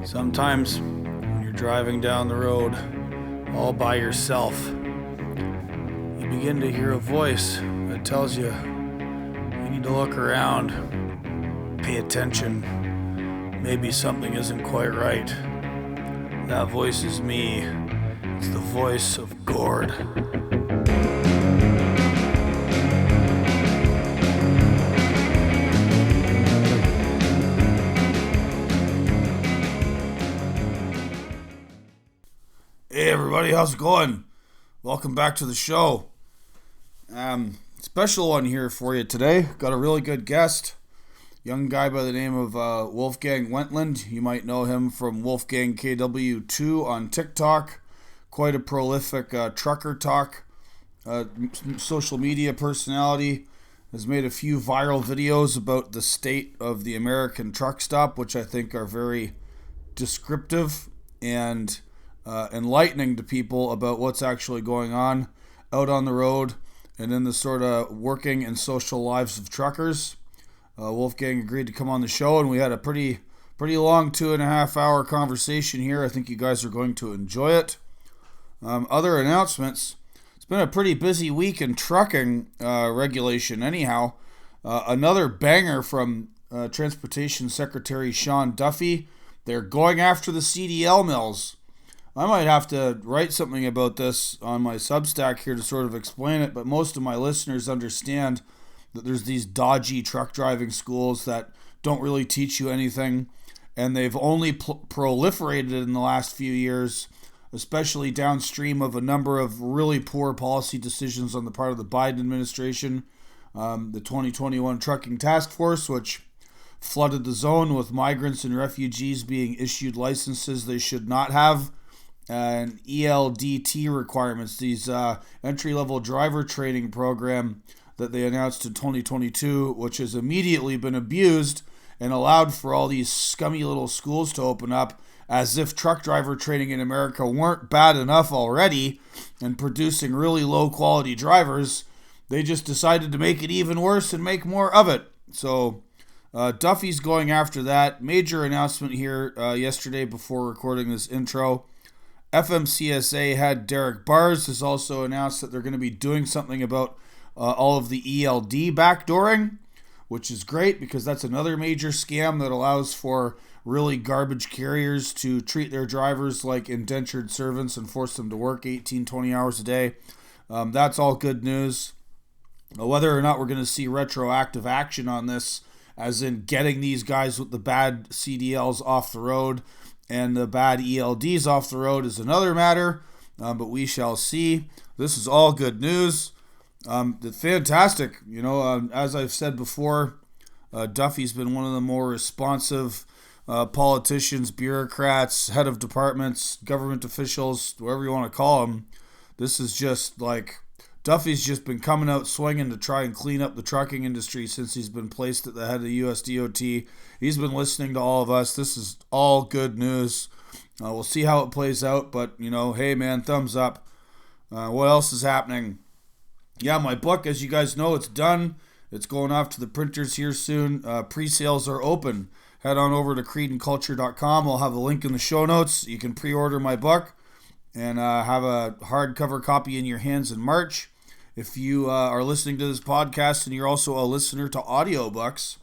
Sometimes when you're driving down the road all by yourself, you begin to hear a voice that tells you need to look around, pay attention, maybe something isn't quite right. That voice is me. It's the voice of Gord. Hey everybody, how's it going? Welcome back to the show. Special one here for you today. Got a really good guest. Young guy by the name of Wolfgang Wendland. You might know him from Wolfgang KW2 on TikTok. Quite a prolific Trucker-Tok social media personality. Has made a few viral videos about the state of the American truck stop, which I think are very descriptive and enlightening to people about what's actually going on out on the road and in the sort of working and social lives of truckers. Wolfgang agreed to come on the show, and we had a pretty long 2.5 hour conversation here. I think you guys are going to enjoy it. Other announcements. It's been a pretty busy week in trucking regulation anyhow. Another banger from Transportation Secretary Sean Duffy. They're going after the CDL mills. I might have to write something about this on my Substack here to sort of explain it, but most of my listeners understand that there's these dodgy truck driving schools that don't really teach you anything, and they've only proliferated in the last few years, especially downstream of a number of really poor policy decisions on the part of the Biden administration. The 2021 Trucking Task Force, which flooded the zone with migrants and refugees being issued licenses they should not have, and ELDT requirements, these entry-level driver training program that they announced in 2022, which has immediately been abused and allowed for all these scummy little schools to open up, as if truck driver training in America weren't bad enough already and producing really low-quality drivers. They just decided to make it even worse and make more of it. So Duffy's going after that. Major announcement here yesterday before recording this intro. FMCSA head Derek Bars has also announced that they're going to be doing something about all of the ELD backdooring, which is great because that's another major scam that allows for really garbage carriers to treat their drivers like indentured servants and force them to work 18, 20 hours a day. That's all good news. Whether or not we're going to see retroactive action on this, as in getting these guys with the bad CDLs off the road and the bad ELDs off the road, is another matter, but we shall see. This is all good news. Fantastic. As I've said before, Duffy's been one of the more responsive politicians, bureaucrats, head of departments, government officials, whatever you want to call them. This is just like, Duffy's just been coming out swinging to try and clean up the trucking industry since he's been placed at the head of the USDOT. He's been listening to all of us. This is all good news. We'll see how it plays out, but, hey, man, thumbs up. What else is happening? Yeah, my book, as you guys know, it's done. It's going off to the printers here soon. Pre-sales are open. Head on over to creedandculture.com. I'll have a link in the show notes. You can pre-order my book and have a hardcover copy in your hands in March. If you are listening to this podcast and you're also a listener to audiobooks,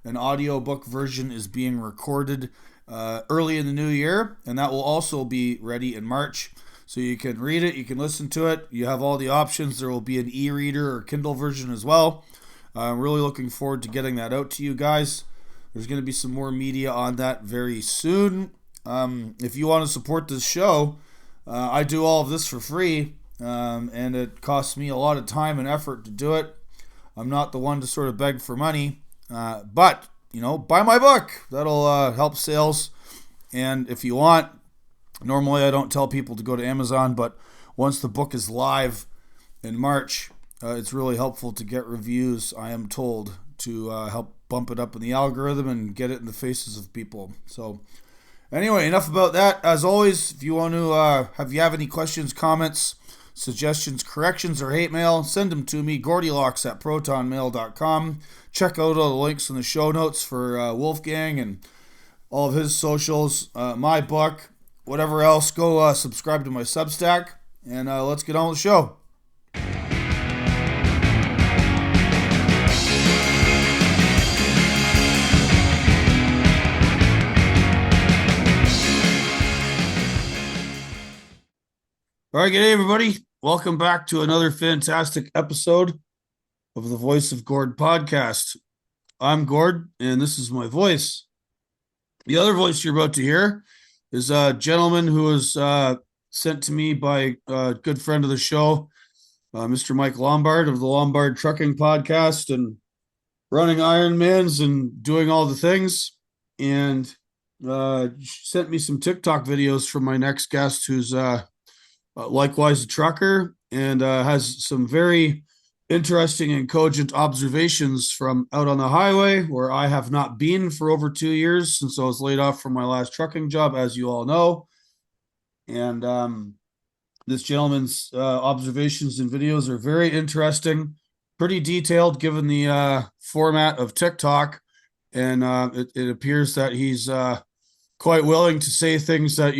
an audiobook version is being recorded early in the new year, and that will also be ready in March. So you can read it, you can listen to it. You have all the options. There will be an e-reader or Kindle version as well. I'm really looking forward to getting that out to you guys. There's going to be some more media on that very soon. If you want to support this show, I do all of this for free, and it costs me a lot of time and effort to do it. I'm not the one to sort of beg for money, but, buy my book. That'll help sales. And if you want, normally I don't tell people to go to Amazon, but once the book is live in March, it's really helpful to get reviews, I am told, to help bump it up in the algorithm and get it in the faces of people. So anyway, enough about that. As always, if you want to, if you have any questions, comments, suggestions, corrections, or hate mail, send them to me, gordylocks@protonmail.com. Check out all the links in the show notes for Wolfgang and all of his socials, my book, whatever else. Go subscribe to my Substack, and let's get on with the show. All right, good day, everybody. Welcome back to another fantastic episode of the Voice of Gord podcast. I'm Gord, and this is my voice. The other voice you're about to hear is a gentleman who was sent to me by a good friend of the show, Mr. Mike Lombard of the Lombard Trucking Podcast and running Ironmans and doing all the things. And sent me some TikTok videos from my next guest, who's likewise a trucker and has some very interesting and cogent observations from out on the highway, where I have not been for over 2 years since I was laid off from my last trucking job, as you all know. And this gentleman's observations and videos are very interesting, pretty detailed given the format of TikTok. And it appears that he's quite willing to say things that,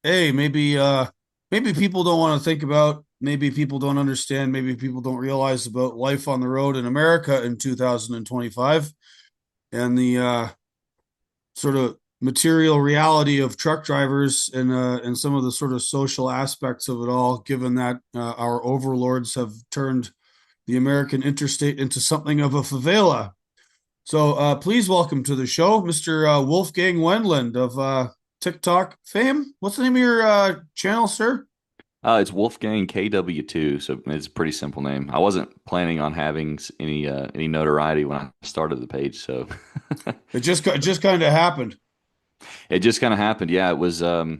hey, maybe people don't want to think about, maybe people don't understand, maybe people don't realize about life on the road in America in 2025 and the sort of material reality of truck drivers and some of the sort of social aspects of it all, given that our overlords have turned the American interstate into something of a favela. So please welcome to the show, Mr. Wolfgang Wendland of TikTok fame. What's the name of your channel, sir? It's Wolfgang KW2, so it's a pretty simple name. I wasn't planning on having any notoriety when I started the page, so It just kind of happened. it just kind of happened. Yeah, it was. I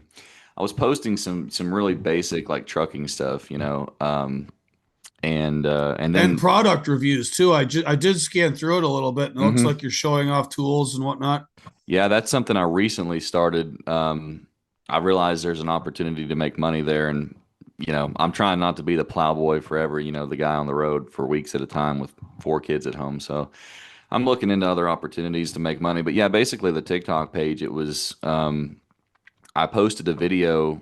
was posting some really basic like trucking stuff, and And then product reviews too. I did scan through it a little bit, and it looks mhm. like you're showing off tools and whatnot. Yeah, that's something I recently started. I realized there's an opportunity to make money there, and I'm trying not to be the plowboy forever. The guy on the road for weeks at a time with four kids at home. So I'm looking into other opportunities to make money. But yeah, basically the TikTok page, it was I posted a video.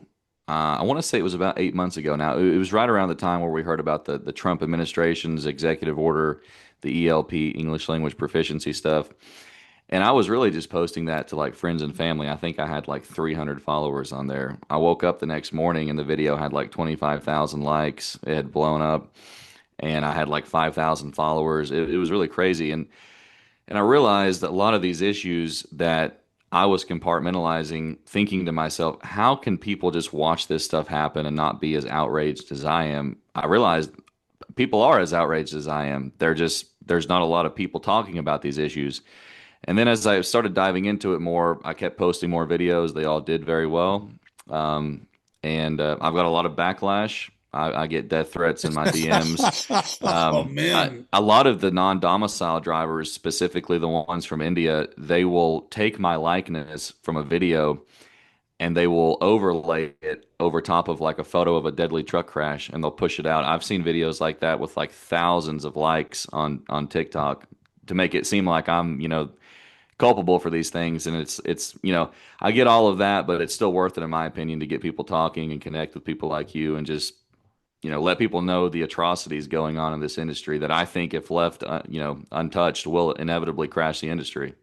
I want to say it was about 8 months ago now. It was right around the time where we heard about the Trump administration's executive order, the ELP, English language proficiency stuff. And I was really just posting that to like friends and family. I think I had like 300 followers on there. I woke up the next morning and the video had like 25,000 likes. It had blown up and I had like 5,000 followers. It was really crazy. And I realized that a lot of these issues that I was compartmentalizing, thinking to myself, how can people just watch this stuff happen and not be as outraged as I am? I realized people are as outraged as I am. There's not a lot of people talking about these issues. And then as I started diving into it more, I kept posting more videos. They all did very well. Um, and I've got a lot of backlash. I get death threats in my DMs. Oh man. A lot of the non-domicile drivers, specifically the ones from India, they will take my likeness from a video and they will overlay it over top of like a photo of a deadly truck crash and they'll push it out. I've seen videos like that with like thousands of likes on TikTok to make it seem like I'm, culpable for these things. And it's I get all of that, but it's still worth it in my opinion to get people talking and connect with people like you and just let people know the atrocities going on in this industry that I think if left untouched will inevitably crash the industry.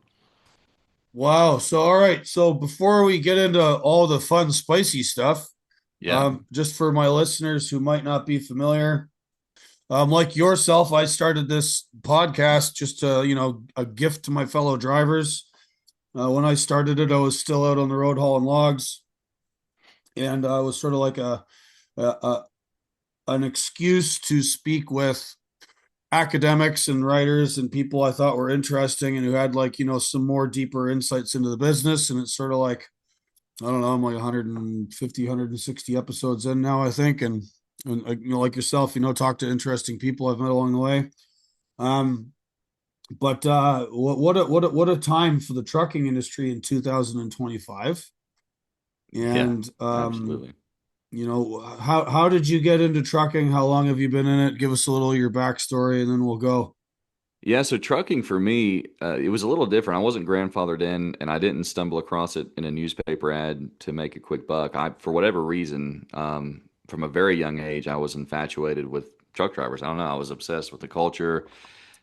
Wow. So all right. So before we get into all the fun, spicy stuff, Yeah. just for my listeners who might not be familiar, like yourself, I started this podcast just a gift to my fellow drivers. When I started it, I was still out on the road hauling logs, and I was sort of like a an excuse to speak with academics and writers and people I thought were interesting and who had like, some more deeper insights into the business. And it's sort of like, I don't know, I'm like 150, 160 episodes in now, I think. And like yourself, talk to interesting people I've met along the way. Um, but what a time for the trucking industry in 2025. Yeah, And absolutely. how did you get into trucking? How long have you been in it? Give us a little of your backstory, and then we'll go. Yeah, so trucking for me, it was a little different. I wasn't grandfathered in, and I didn't stumble across it in a newspaper ad to make a quick buck. For whatever reason, from a very young age, I was infatuated with truck drivers. I don't know, I was obsessed with the culture,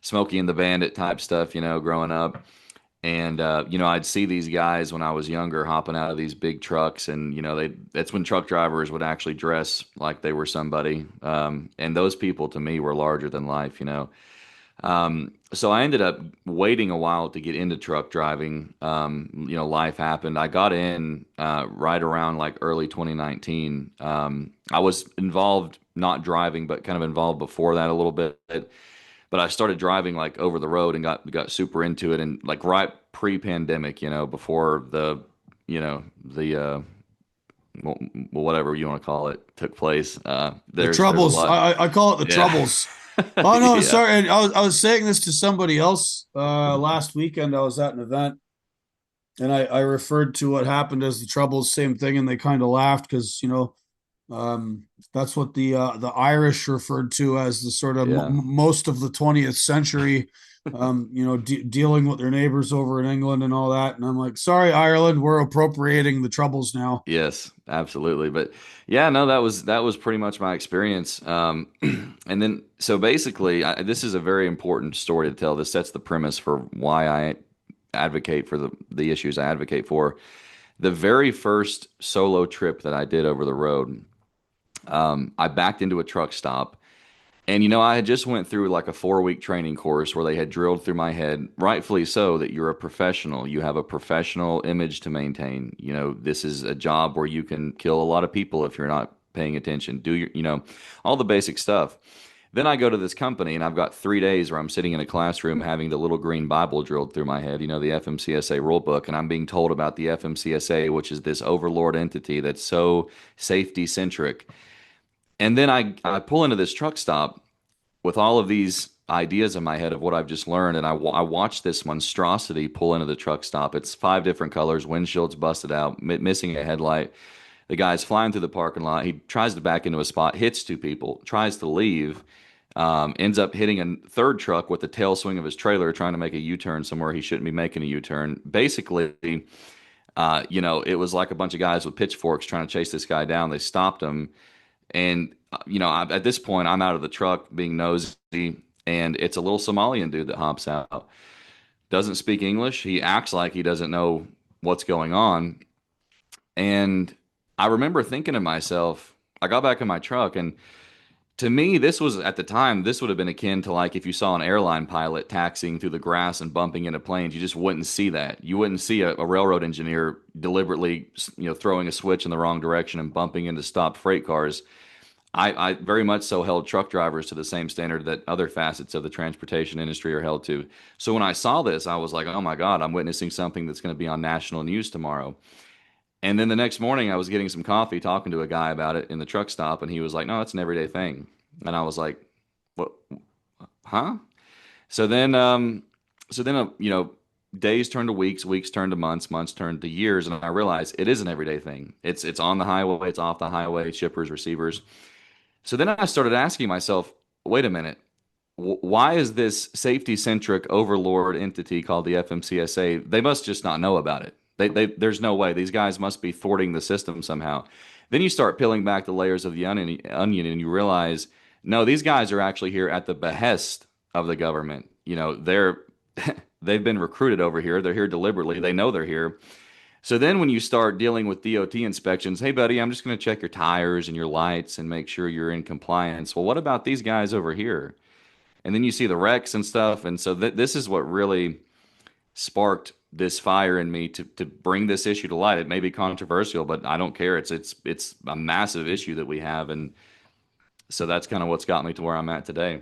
Smokey and the Bandit type stuff, growing up. And I'd see these guys when I was younger hopping out of these big trucks, and that's when truck drivers would actually dress like they were somebody. And those people to me were larger than life. So I ended up waiting a while to get into truck driving. Life happened. I got in right around like early 2019. I was involved, not driving, but kind of involved before that a little bit. But I started driving like over the road and got super into it, and like right pre-pandemic, before the whatever you want to call it took place. The There's a troubles. lot. I call it the Yeah. troubles. Oh no, Yeah. sorry. And I was saying this to somebody else last weekend. I was at an event, and I referred to what happened as the troubles, same thing, and they kind of laughed because that's what the Irish referred to as the sort of Yeah. most of the 20th century. Dealing with their neighbors over in England and all that. And I'm like, sorry, Ireland, we're appropriating the troubles now. Yes, absolutely. But yeah, no, that was pretty much my experience. And then so basically, this is a very important story to tell. This sets the premise for why I advocate for the issues I advocate for. The very first solo trip that I did over the road, I backed into a truck stop. And I had just went through like a 4-week training course where they had drilled through my head, rightfully so, that you're a professional. You have a professional image to maintain. This is a job where you can kill a lot of people if you're not paying attention. Do all the basic stuff. Then I go to this company and I've got 3 days where I'm sitting in a classroom having the little green Bible drilled through my head, the FMCSA rule book, and I'm being told about the FMCSA, which is this overlord entity that's so safety centric. And then I pull into this truck stop with all of these ideas in my head of what I've just learned, and I watched this monstrosity pull into the truck stop. It's 5 different colors, windshields busted out, missing a headlight. The guy's flying through the parking lot. He tries to back into a spot, hits 2 people, tries to leave, ends up hitting a third truck with the tail swing of his trailer, trying to make a U-turn somewhere he shouldn't be making a U-turn. Basically, it was like a bunch of guys with pitchforks trying to chase this guy down. They stopped him. And, at this point, I'm out of the truck being nosy, and it's a little Somalian dude that hops out. Doesn't speak English. He acts like he doesn't know what's going on. And I remember thinking to myself, I got back in my truck, and to me, this was at the time, this would have been akin to like if you saw an airline pilot taxiing through the grass and bumping into planes. You just wouldn't see that. You wouldn't see a railroad engineer deliberately, throwing a switch in the wrong direction and bumping into stopped freight cars. I very much so held truck drivers to the same standard that other facets of the transportation industry are held to. So when I saw this, I was like, oh my God, I'm witnessing something that's going to be on national news tomorrow. And then the next morning, I was getting some coffee talking to a guy about it in the truck stop, and he was like, no, it's an everyday thing. And I was like, what, huh? So then, days turn to weeks, weeks turn to months, months turn to years, and I realized it is an everyday thing. It's on the highway, it's off the highway, shippers, receivers. So then I started asking myself, wait a minute, why is this safety centric overlord entity called the FMCSA? They must just not know about it. There's no way. These guys must be thwarting the system somehow. Then you start peeling back the layers of the onion and you realize, no, these guys are actually here at the behest of the government. They've been recruited over here. They're here deliberately. They know they're here. So then when you start dealing with DOT inspections, hey buddy, I'm just going to check your tires and your lights and make sure you're in compliance. Well, what about these guys over here? And then you see the wrecks and stuff. And so this is what really sparked this fire in me to bring this issue to light. It may be controversial, but I don't care. It's a massive issue that we have, and so that's kind of what's got me to where I'm at today.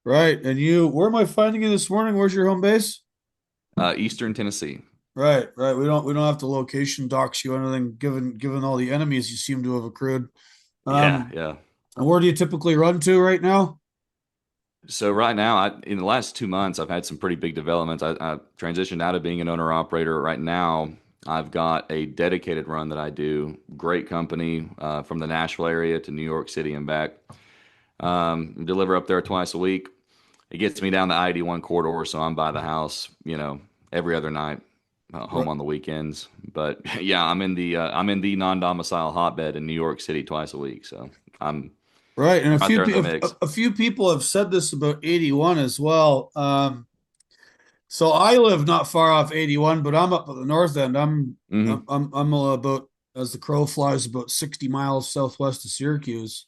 Right. And where am I finding you this morning? Where's your home base? Eastern Tennessee. Right, right. We don't have to location dox you or anything, given all the enemies you seem to have accrued. Yeah, Um, yeah. and where do you typically run to right now? So right now, in the last 2 months, I've had some pretty big developments. I transitioned out of being an owner operator. Right now, I've got a dedicated run that I do. Great company from the Nashville area to New York City and back. Deliver up there twice a week. it gets me down the I-81 corridor, so I'm by the house, every other night, home on the weekends. But yeah, I'm in the non-domicile hotbed in New York City twice a week, so I'm Right, and right there in the mix. a few people have said this about 81 as well. So I live not far off 81, but I'm up at the north end. Hmm. I'm about, as the crow flies, about 60 miles southwest of Syracuse.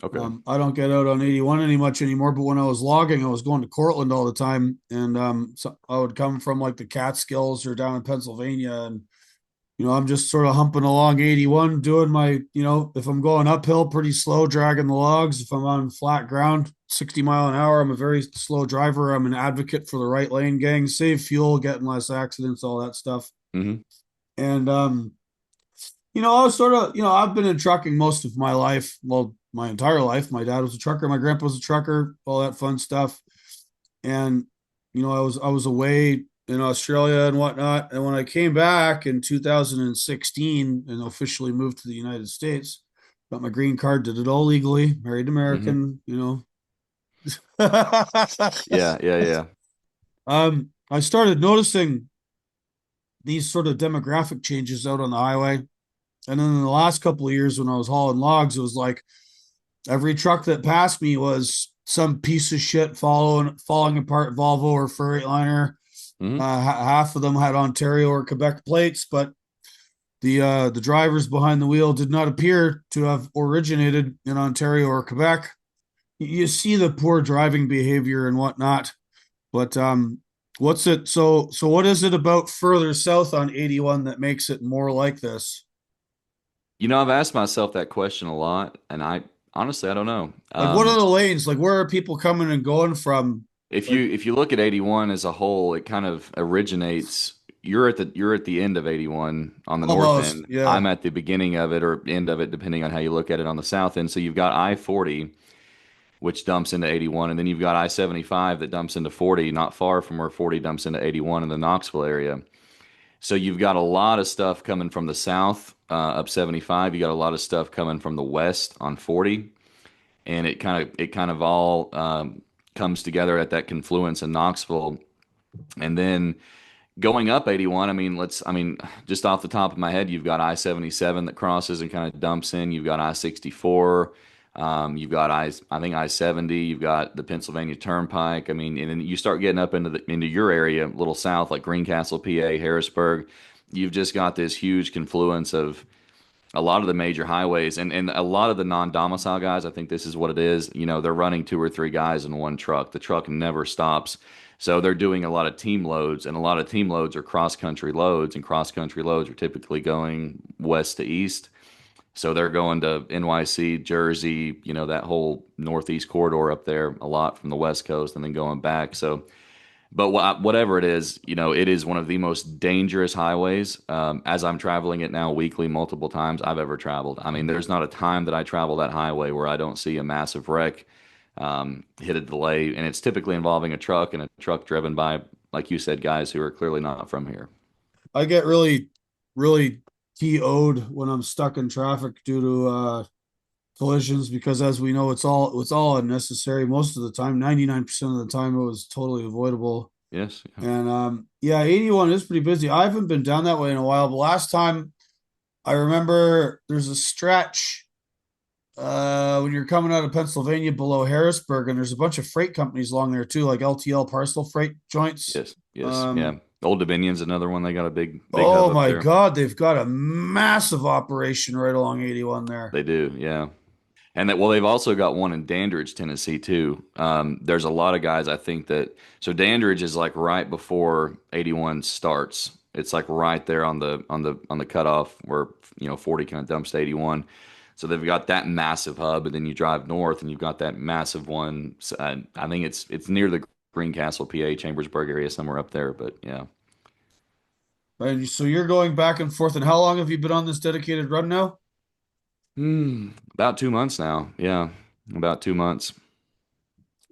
Okay. I don't get out on 81 any much anymore, but when I was logging, I was going to Cortland all the time, and so I would come from like the Catskills or down in Pennsylvania, and I'm just sort of humping along 81, doing my, if I'm going uphill, pretty slow, dragging the logs. If I'm on flat ground, 60 mile an hour, I'm a very slow driver. I'm an advocate for the right lane gang, save fuel, getting less accidents, all that stuff. Hmm. And I was sort of, I've been in trucking most of my life. Well, my entire life. My dad was a trucker, my grandpa was a trucker, all that fun stuff. And I was away in Australia and whatnot. And when I came back in 2016 and officially moved to the United States, got my green card, did it all legally, married Hmm. American. Yeah, yeah, yeah. I started noticing these sort of demographic changes out on the highway. And then in the last couple of years when I was hauling logs, it was like every truck that passed me was some piece of shit falling apart Volvo or Freightliner. Hmm. Half of them had Ontario or Quebec plates, but the drivers behind the wheel did not appear to have originated in Ontario or Quebec. You see the poor driving behavior and whatnot, but what's it? So what is it about further south on 81 that makes it more like this? I've asked myself that question a lot, and I honestly I don't know. Like, what are the lanes? Like, where are people coming and going from? If Like, you look at 81 as a whole, it kind of originates. You're at the end of 81 on the north almost, end. yeah. I'm at the beginning of it or end of it, depending on how you look at it on the south end. So you've got I-40, which dumps into 81, and then you've got I-75 that dumps into 40, not far from where 40 dumps into 81 in the Knoxville area. So you've got a lot of stuff coming from the south up 75. You got a lot of stuff coming from the west on 40, and it kind of all comes together at that confluence in Knoxville. And then going up 81, I mean, just off the top of my head, you've got I-77 that crosses and kind of dumps in. You've got I-64. You've got I think I-70. You've got the Pennsylvania Turnpike. I mean, and then you start getting up into your area, a little south, like Greencastle, PA, Harrisburg. You've just got this huge confluence of a lot of the major highways and a lot of the non-domicile guys. I think this is what it is. They're running two or three guys in one truck. The truck never stops. So they're doing a lot of team loads, and a lot of team loads are cross-country loads, and cross-country loads are typically going west to east. So they're going to NYC, Jersey, that whole northeast corridor up there a lot from the west coast and then going back. So but whatever it is, it is one of the most dangerous highways. As I'm traveling it now weekly, multiple times I've ever traveled. I mean, there's not a time that I travel that highway where I don't see a massive wreck, hit a delay, and it's typically involving a truck and a truck driven by, like you said, guys who are clearly not from here. I get really, really TO'd when I'm stuck in traffic due to collisions because, as we know, it's all unnecessary. Most of the time, 99% of the time, it was totally avoidable. Yes. Yeah. And yeah, 81 is pretty busy. I haven't been down that way in a while, but last time I remember there's a stretch when you're coming out of Pennsylvania below Harrisburg, and there's a bunch of freight companies along there too, like LTL parcel freight joints. Yes. Yes. Yeah. Um, Old Dominion's another one. They got a big hub oh up my there. God, they've got a massive operation right along 81 there. They do. Yeah. And that, well, they've also got one in Dandridge, Tennessee, too. There's a lot of guys I think that, so Dandridge is like right before 81 starts. It's like right there on the cutoff where 40 kind of dumps to 81. So they've got that massive hub, and then you drive north and you've got that massive one. I think it's near the Greencastle, PA, Chambersburg area, somewhere up there. But yeah. And so you're going back and forth. And how long have you been on this dedicated run now? About 2 months now. Yeah, about 2 months.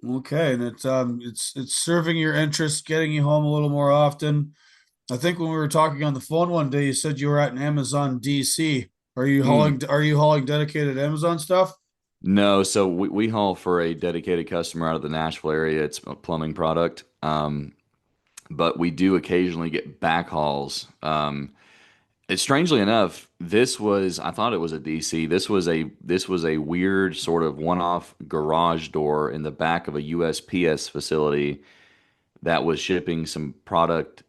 Okay, and it's serving your interest, getting you home a little more often. I think when we were talking on the phone one day, you said you were at an Amazon DC. Are you Mm. hauling dedicated Amazon stuff? No, so we haul for a dedicated customer out of the Nashville area. It's a plumbing product. But we do occasionally get back hauls. It's strangely enough, I thought it was a DC. This was a weird sort of one-off garage door in the back of a USPS facility that was shipping some product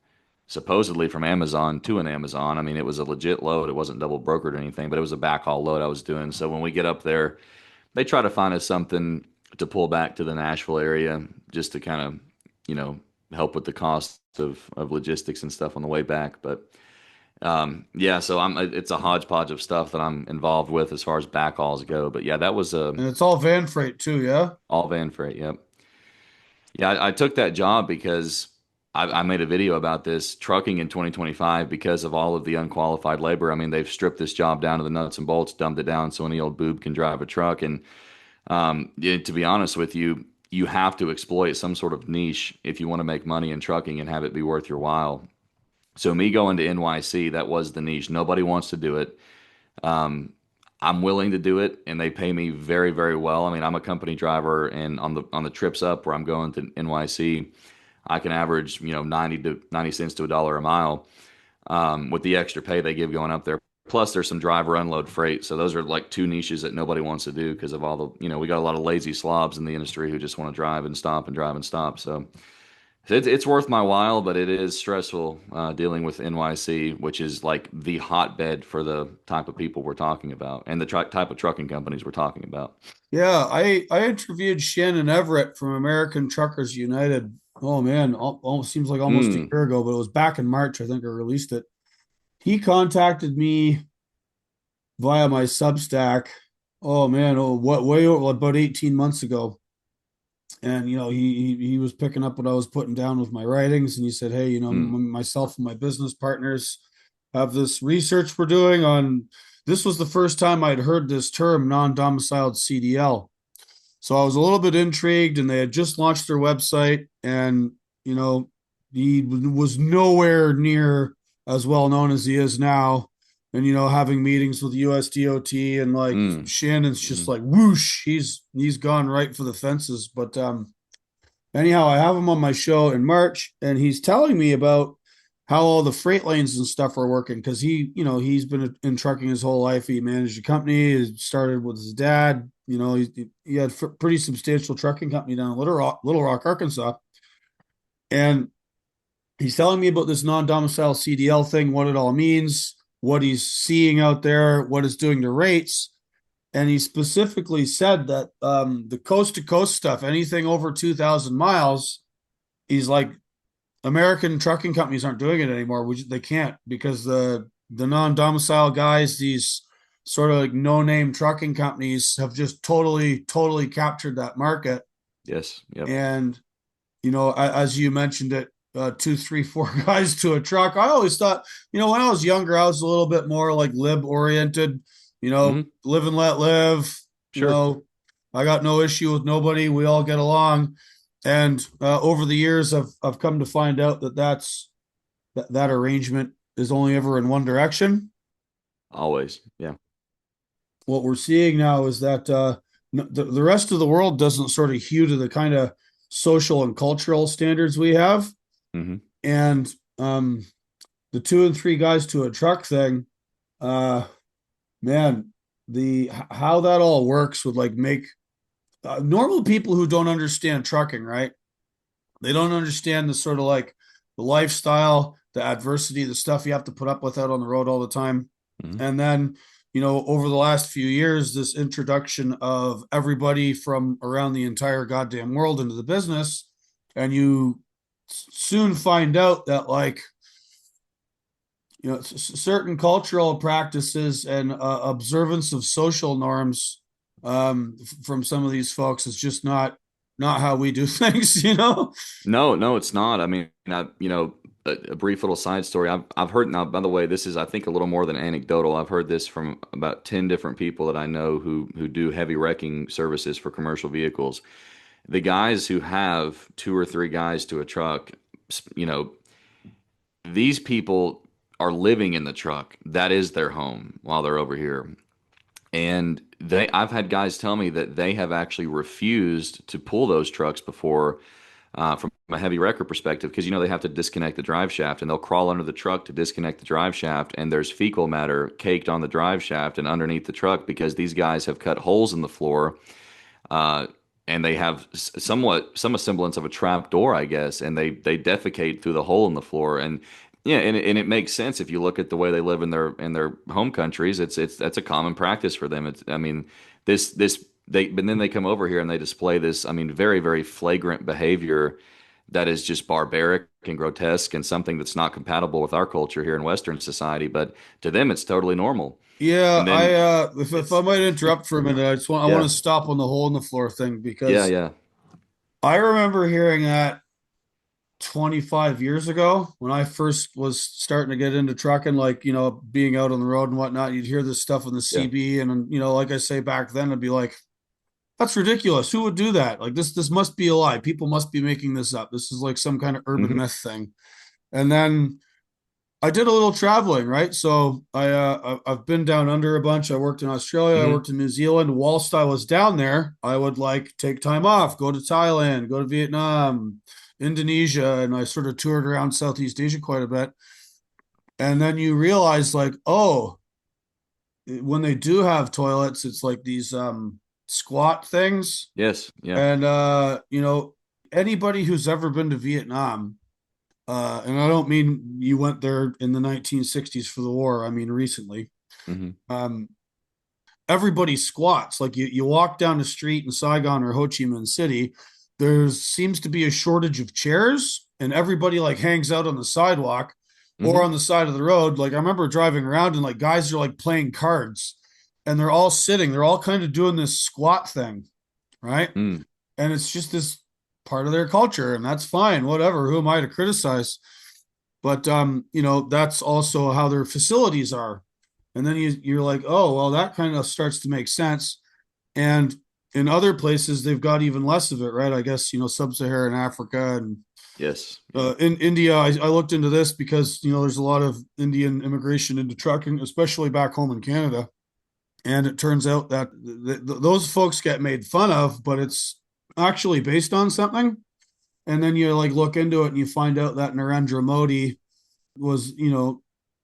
supposedly from Amazon to an Amazon. I mean, it was a legit load. It wasn't double brokered or anything, but it was a backhaul load I was doing. So when we get up there, they try to find us something to pull back to the Nashville area just to kind of, you know, help with the cost of logistics and stuff on the way back. But yeah, so it's a hodgepodge of stuff that I'm involved with as far as backhauls go. But yeah, that was And it's all van freight too, yeah? all van freight. Yep. Yeah, I took that job because I made a video about this trucking in 2025 because of all of the unqualified labor. I mean, they've stripped this job down to the nuts and bolts, dumbed it down so any old boob can drive a truck. And yeah, to be honest with you, you have to exploit some sort of niche if you want to make money in trucking and have it be worth your while. So me going to NYC, that was the niche. Nobody wants to do it. Um, I'm willing to do it, and they pay me very, very well. I mean, I'm a company driver, and on the trips up where I'm going to NYC, I can average 90 cents to a dollar a mile with the extra pay they give going up there. Plus, there's some driver unload freight. So those are like two niches that nobody wants to do because of all we got a lot of lazy slobs in the industry who just want to drive and stop and drive and stop. So it's worth my while, but it is stressful dealing with NYC, which is like the hotbed for the type of people we're talking about and the type of trucking companies we're talking about. Yeah, I interviewed Shannon Everett from American Truckers United. Oh man, almost seems like almost a Mm, year ago, but it was back in March, I think I released it. He contacted me via my Substack. Oh man, oh what way over about 18 months ago. And he was picking up what I was putting down with my writings, and he said, "Hey, mm, myself and my business partners have this research we're doing on." This was the first time I'd heard this term, non-domiciled CDL. So I was a little bit intrigued, and they had just launched their website, and you know, he was nowhere near as well known as he is now. And having meetings with USDOT, and like mm, Shannon's just mm. like whoosh, he's gone right for the fences. But anyhow, I have him on my show in March, and he's telling me about how all the freight lanes and stuff are working because he's been in trucking his whole life. He managed a company. He started with his dad. He had a pretty substantial trucking company down in Little Rock, Arkansas, and he's telling me about this non-domicile CDL thing, what it all means, what he's seeing out there, what it's doing to rates. And he specifically said that the coast to coast stuff, anything over 2,000 miles, he's like, American trucking companies aren't doing it anymore. They can't because the non-domicile guys, these sort of like no-name trucking companies, have just totally captured that market. Yes. Yep. And as you mentioned it, two, three, four guys to a truck. I always thought, when I was younger, I was a little bit more like lib oriented. Hmm. Live and let live. You Sure. know, I got no issue with nobody. We all get along. And over the years, I've come to find out that arrangement is only ever in one direction. Always. Yeah. What we're seeing now is that the rest of the world doesn't sort of hew to the kind of social and cultural standards we have. Hmm. And the two and three guys to a truck thing, uh, man, the how that all works would like make normal people who don't understand trucking, right? They don't understand the sort of like the lifestyle, the adversity, the stuff you have to put up with out on the road all the time. Hmm. And then, over the last few years, this introduction of everybody from around the entire goddamn world into the business, and you soon find out that like certain cultural practices and observance of social norms from some of these folks is just not how we do things. No, no, it's not. I mean, a brief little side story. I've heard now, by the way, this is, I think, a little more than anecdotal. I've heard this from about 10 different people that I know who do heavy wrecking services for commercial vehicles. The guys who have two or three guys to a truck, you know, these people are living in the truck. That is their home while they're over here. And I've had guys tell me that they have actually refused to pull those trucks before, from a heavy wrecker perspective, because they have to disconnect the drive shaft, and they'll crawl under the truck to disconnect the drive shaft, and there's fecal matter caked on the drive shaft and underneath the truck because these guys have cut holes in the floor, uh, and they have some semblance of a trap door, I guess, and they defecate through the hole in the floor. And yeah, and it makes sense if you look at the way they live in their home countries. It's that's a common practice for them. It's I mean this they but then they come over here and they display this, I mean, very, very flagrant behavior that is just barbaric and grotesque and something that's not compatible with our culture here in Western society. But to them, it's totally normal. Yeah, And then if I it's might interrupt for a minute, I want yeah, to stop on the hole in the floor thing yeah, because yeah. I remember hearing that 25 years ago when I first was starting to get into trucking, like, being out on the road and whatnot. You'd hear this stuff on the Yeah. CB, and like I say, back then, it'd be like, that's ridiculous. Who would do that? Like, this must be a lie. People must be making this up. This is like some kind of urban Hmm. myth thing. And then I did a little traveling, right? So I've been down under a bunch. I worked in Australia, I Hmm. worked in New Zealand. Whilst I was down there, I would like take time off, go to Thailand, go to Vietnam, Indonesia, and I sort of toured around Southeast Asia quite a bit. And then you realize, like, oh, when they do have toilets, it's like these squat things. Yes. Yeah. And anybody who's ever been to Vietnam, and I don't mean you went there in the 1960s for the war. I mean recently. Hmm. Um, Everybody squats. Like you walk down the street in Saigon or Ho Chi Minh City, there seems to be a shortage of chairs, and everybody like hangs out on the sidewalk or on Hmm. the side of the road. Like I remember driving around and like guys are like playing cards, and they're all sitting. They're all kind of doing this squat thing, right? Mm. And it's just this part of their culture, and that's fine. Whatever. Who am I to criticize? But that's also how their facilities are. And then you're like, oh well, that kind of starts to make sense. And in other places, they've got even less of it, right? I guess sub-Saharan Africa and Yes. Yeah. in India. I looked into this because there's a lot of Indian immigration into trucking, especially back home in Canada. And it turns out that those folks get made fun of, but it's actually based on something. And then you like look into it and you find out that Narendra Modi was,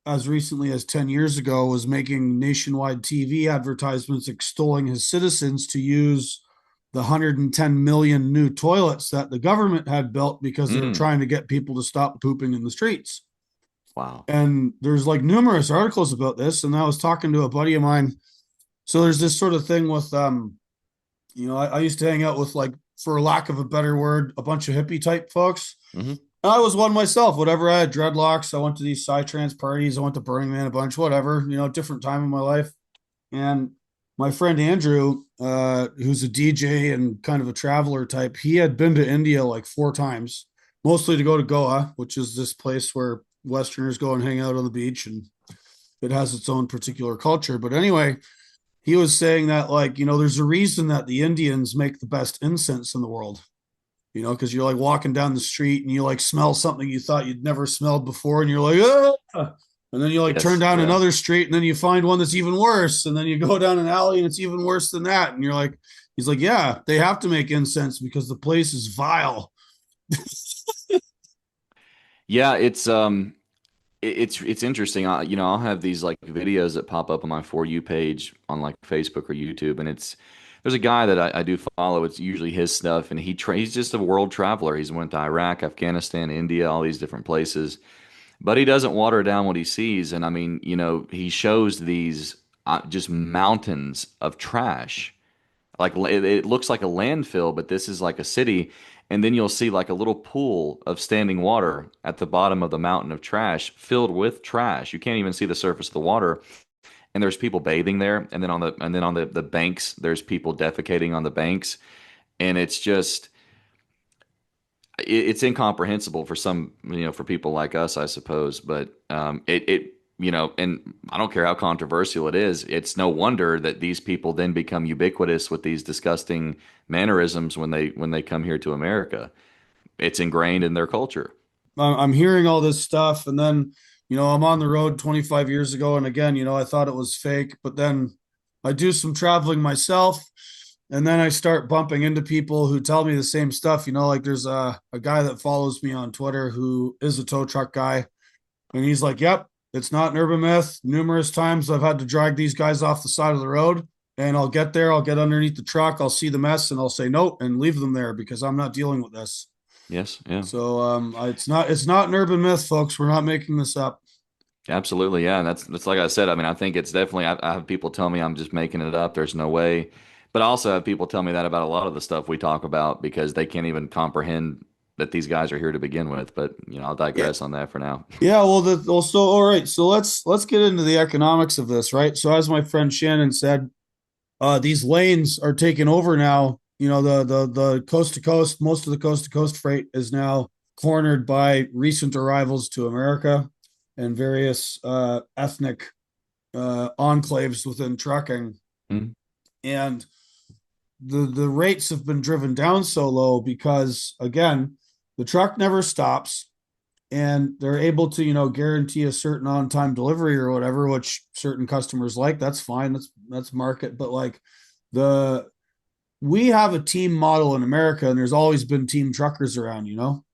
as recently as 10 years ago, was making nationwide TV advertisements extolling his citizens to use the 110 million new toilets that the government had built because they were Mm. trying to get people to stop pooping in the streets. Wow. And there's like numerous articles about this. And I was talking to a buddy of mine. So there's this sort of thing with, I used to hang out with, like, for lack of a better word, a bunch of hippie type folks. Hmm. I was one myself. Whatever, I had dreadlocks. I went to these psytrance parties. I went to Burning Man a bunch. Whatever, different time in my life. And my friend Andrew, who's a DJ and kind of a traveler type, he had been to India like 4 times, mostly to go to Goa, which is this place where Westerners go and hang out on the beach, and it has its own particular culture. But anyway, he was saying that, like, there's a reason that the Indians make the best incense in the world, because you're like walking down the street and you like smell something you thought you'd never smelled before, and you're like, ah! And then you like turn Yes. down Yeah. another street and then you find one that's even worse. And then you go down an alley and it's even worse than that. And you're like, he's like, yeah, they have to make incense because the place is vile. Yeah. It's interesting. I'll have these like videos that pop up on my For You page on like Facebook or YouTube, and there's a guy that I do follow. It's usually his stuff, and he's just a world traveler. He's went to Iraq, Afghanistan, India, all these different places, but he doesn't water down what he sees. And I mean, he shows these just mountains of trash, like it looks like a landfill, but this is like a city. And then you'll see like a little pool of standing water at the bottom of the mountain of trash filled with trash. You can't even see the surface of the water. And there's people bathing there. And then on the banks, there's people defecating on the banks. And it's incomprehensible for some, for people like us, I suppose. But and I don't care how controversial it is, it's no wonder that these people then become ubiquitous with these disgusting mannerisms when they come here to America. It's ingrained in their culture. I'm hearing all this stuff. And then, I'm on the road 25 years ago. And again, I thought it was fake. But then I do some traveling myself, and then I start bumping into people who tell me the same stuff. Like there's a guy that follows me on Twitter who is a tow truck guy, and he's like, "Yep, it's not an urban myth. Numerous times I've had to drag these guys off the side of the road, and I'll get there, I'll get underneath the truck, I'll see the mess, and I'll say nope and leave them there because I'm not dealing with this." Yes, yeah. So it's not an urban myth, folks. We're not making this up. Absolutely, yeah. And that's like I said. I mean, I think it's definitely. I have people tell me I'm just making it up. There's no way, but I also have people tell me that about a lot of the stuff we talk about because they can't even comprehend that these guys are here to begin with. But I'll Yeah, digress on that for now. yeah. So all right. So let's get into the economics of this, right? So as my friend Shannon said, these lanes are taking over now. The coast to coast, most of the coast to coast freight is now cornered by recent arrivals to America and various ethnic enclaves within trucking. Mhm. And the rates have been driven down so low because again, the truck never stops, and they're able to guarantee a certain on time delivery or whatever, which certain customers like. That's fine, that's market. But like the we have a team model in America, and there's always been team truckers around,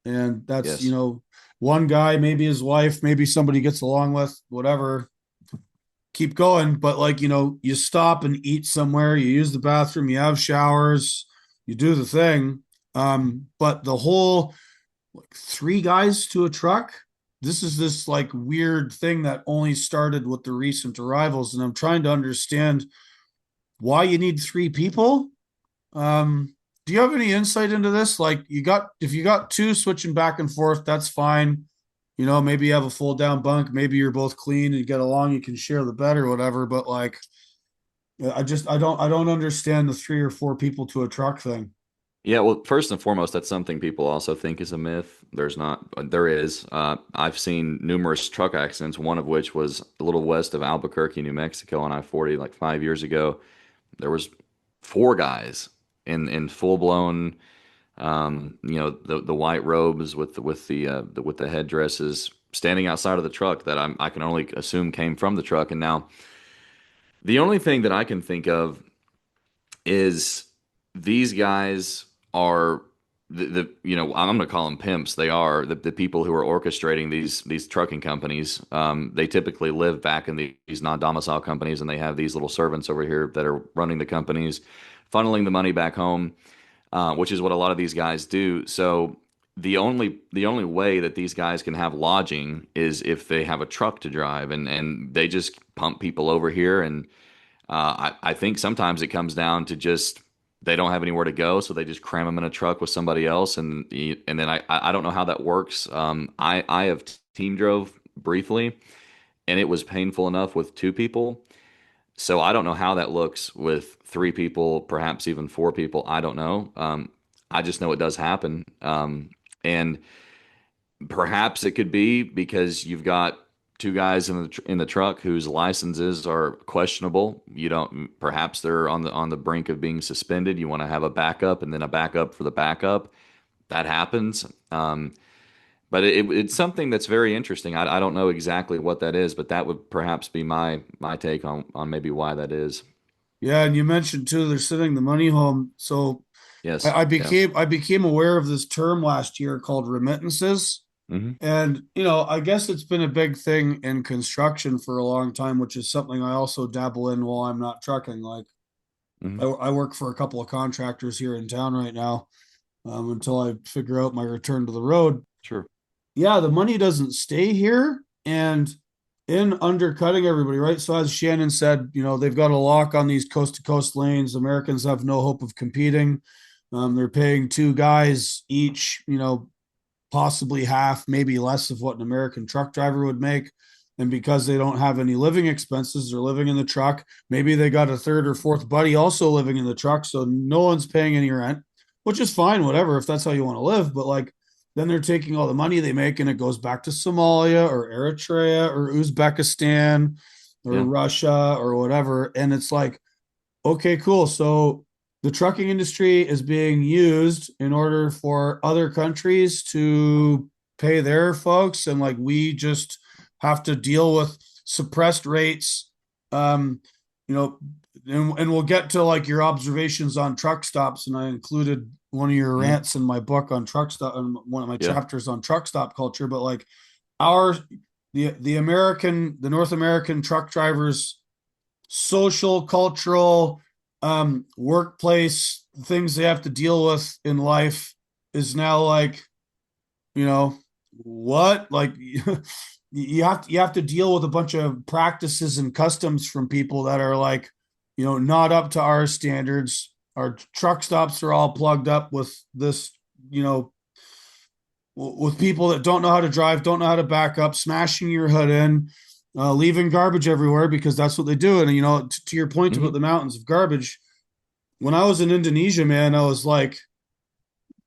and that's Yes. one guy, maybe his wife, maybe somebody gets along with, whatever, keep going. But like, you stop and eat somewhere, you use the bathroom, you have showers, you do the thing. But the whole like three guys to a truck, this is this like weird thing that only started with the recent arrivals. And I'm trying to understand why you need three people. Do you have any insight into this? Like, if you got two switching back and forth, that's fine. Maybe you have a full down bunk, maybe you're both clean and you get along, you can share the bed or whatever. But like, I don't understand the three or four people to a truck thing. Yeah, well, first and foremost, that's something people also think is a myth. There's not, there is. I've seen numerous truck accidents, one of which was a little west of Albuquerque, New Mexico, on I-40, like 5 years ago. There was four guys in full blown, the white robes with the headdresses, standing outside of the truck that I can only assume came from the truck. And now the only thing that I can think of is these guys are I'm going to call them pimps. They are the people who are orchestrating these trucking companies. They typically live back in these non-domicile companies, and they have these little servants over here that are running the companies, funneling the money back home, which is what a lot of these guys do. So the only way that these guys can have lodging is if they have a truck to drive, and they just pump people over here. And I think sometimes it comes down to just they don't have anywhere to go, so they just cram them in a truck with somebody else, and then I don't know how that works. I have team drove briefly, and it was painful enough with two people, so I don't know how that looks with three people, perhaps even four people. I don't know. I just know it does happen, and perhaps it could be because you've got two guys in the truck whose licenses are questionable. You don't, perhaps they're on the brink of being suspended. You want to have a backup and then a backup for the backup. That happens. But it's something that's very interesting. I don't know exactly what that is, but that would perhaps be my take on maybe why that is. Yeah, and you mentioned too they're sending the money home. So I, Yes. I Yeah. became I became aware of this term last year called remittances. Hmm. And I guess it's been a big thing in construction for a long time, which is something I also dabble in while I'm not trucking. Like Hmm. I work for a couple of contractors here in town right now, until I figure out my return to the road. Sure. Yeah, the money doesn't stay here, and in undercutting everybody, right? So as Shannon said, they've got a lock on these coast to coast lanes. Americans have no hope of competing. They're paying two guys each, possibly half, maybe less of what an American truck driver would make. And because they don't have any living expenses, they're living in the truck. Maybe they got a third or fourth buddy also living in the truck. So no one's paying any rent, which is fine, whatever, if that's how you want to live. But like, then they're taking all the money they make and it goes back to Somalia or Eritrea or Uzbekistan or Yeah. Russia or whatever. And it's like, okay, cool. So the trucking industry is being used in order for other countries to pay their folks, and like we just have to deal with suppressed rates. Um, you know, and we'll get to like your observations on truck stops, and I included one of your Mhm. rants in my book on truck stop, and one of my Yeah. chapters on truck stop culture. But like our the North American truck drivers social, cultural, workplace things they have to deal with in life is now like, you know, what? Like you have to deal with a bunch of practices and customs from people that are like, not up to our standards. Our truck stops are all plugged up with this, you know, with people that don't know how to drive, don't know how to back up, smashing your hood in, leaving garbage everywhere because that's what they do. And to your point about Hmm. the mountains of garbage, when I was in Indonesia, man, I was like,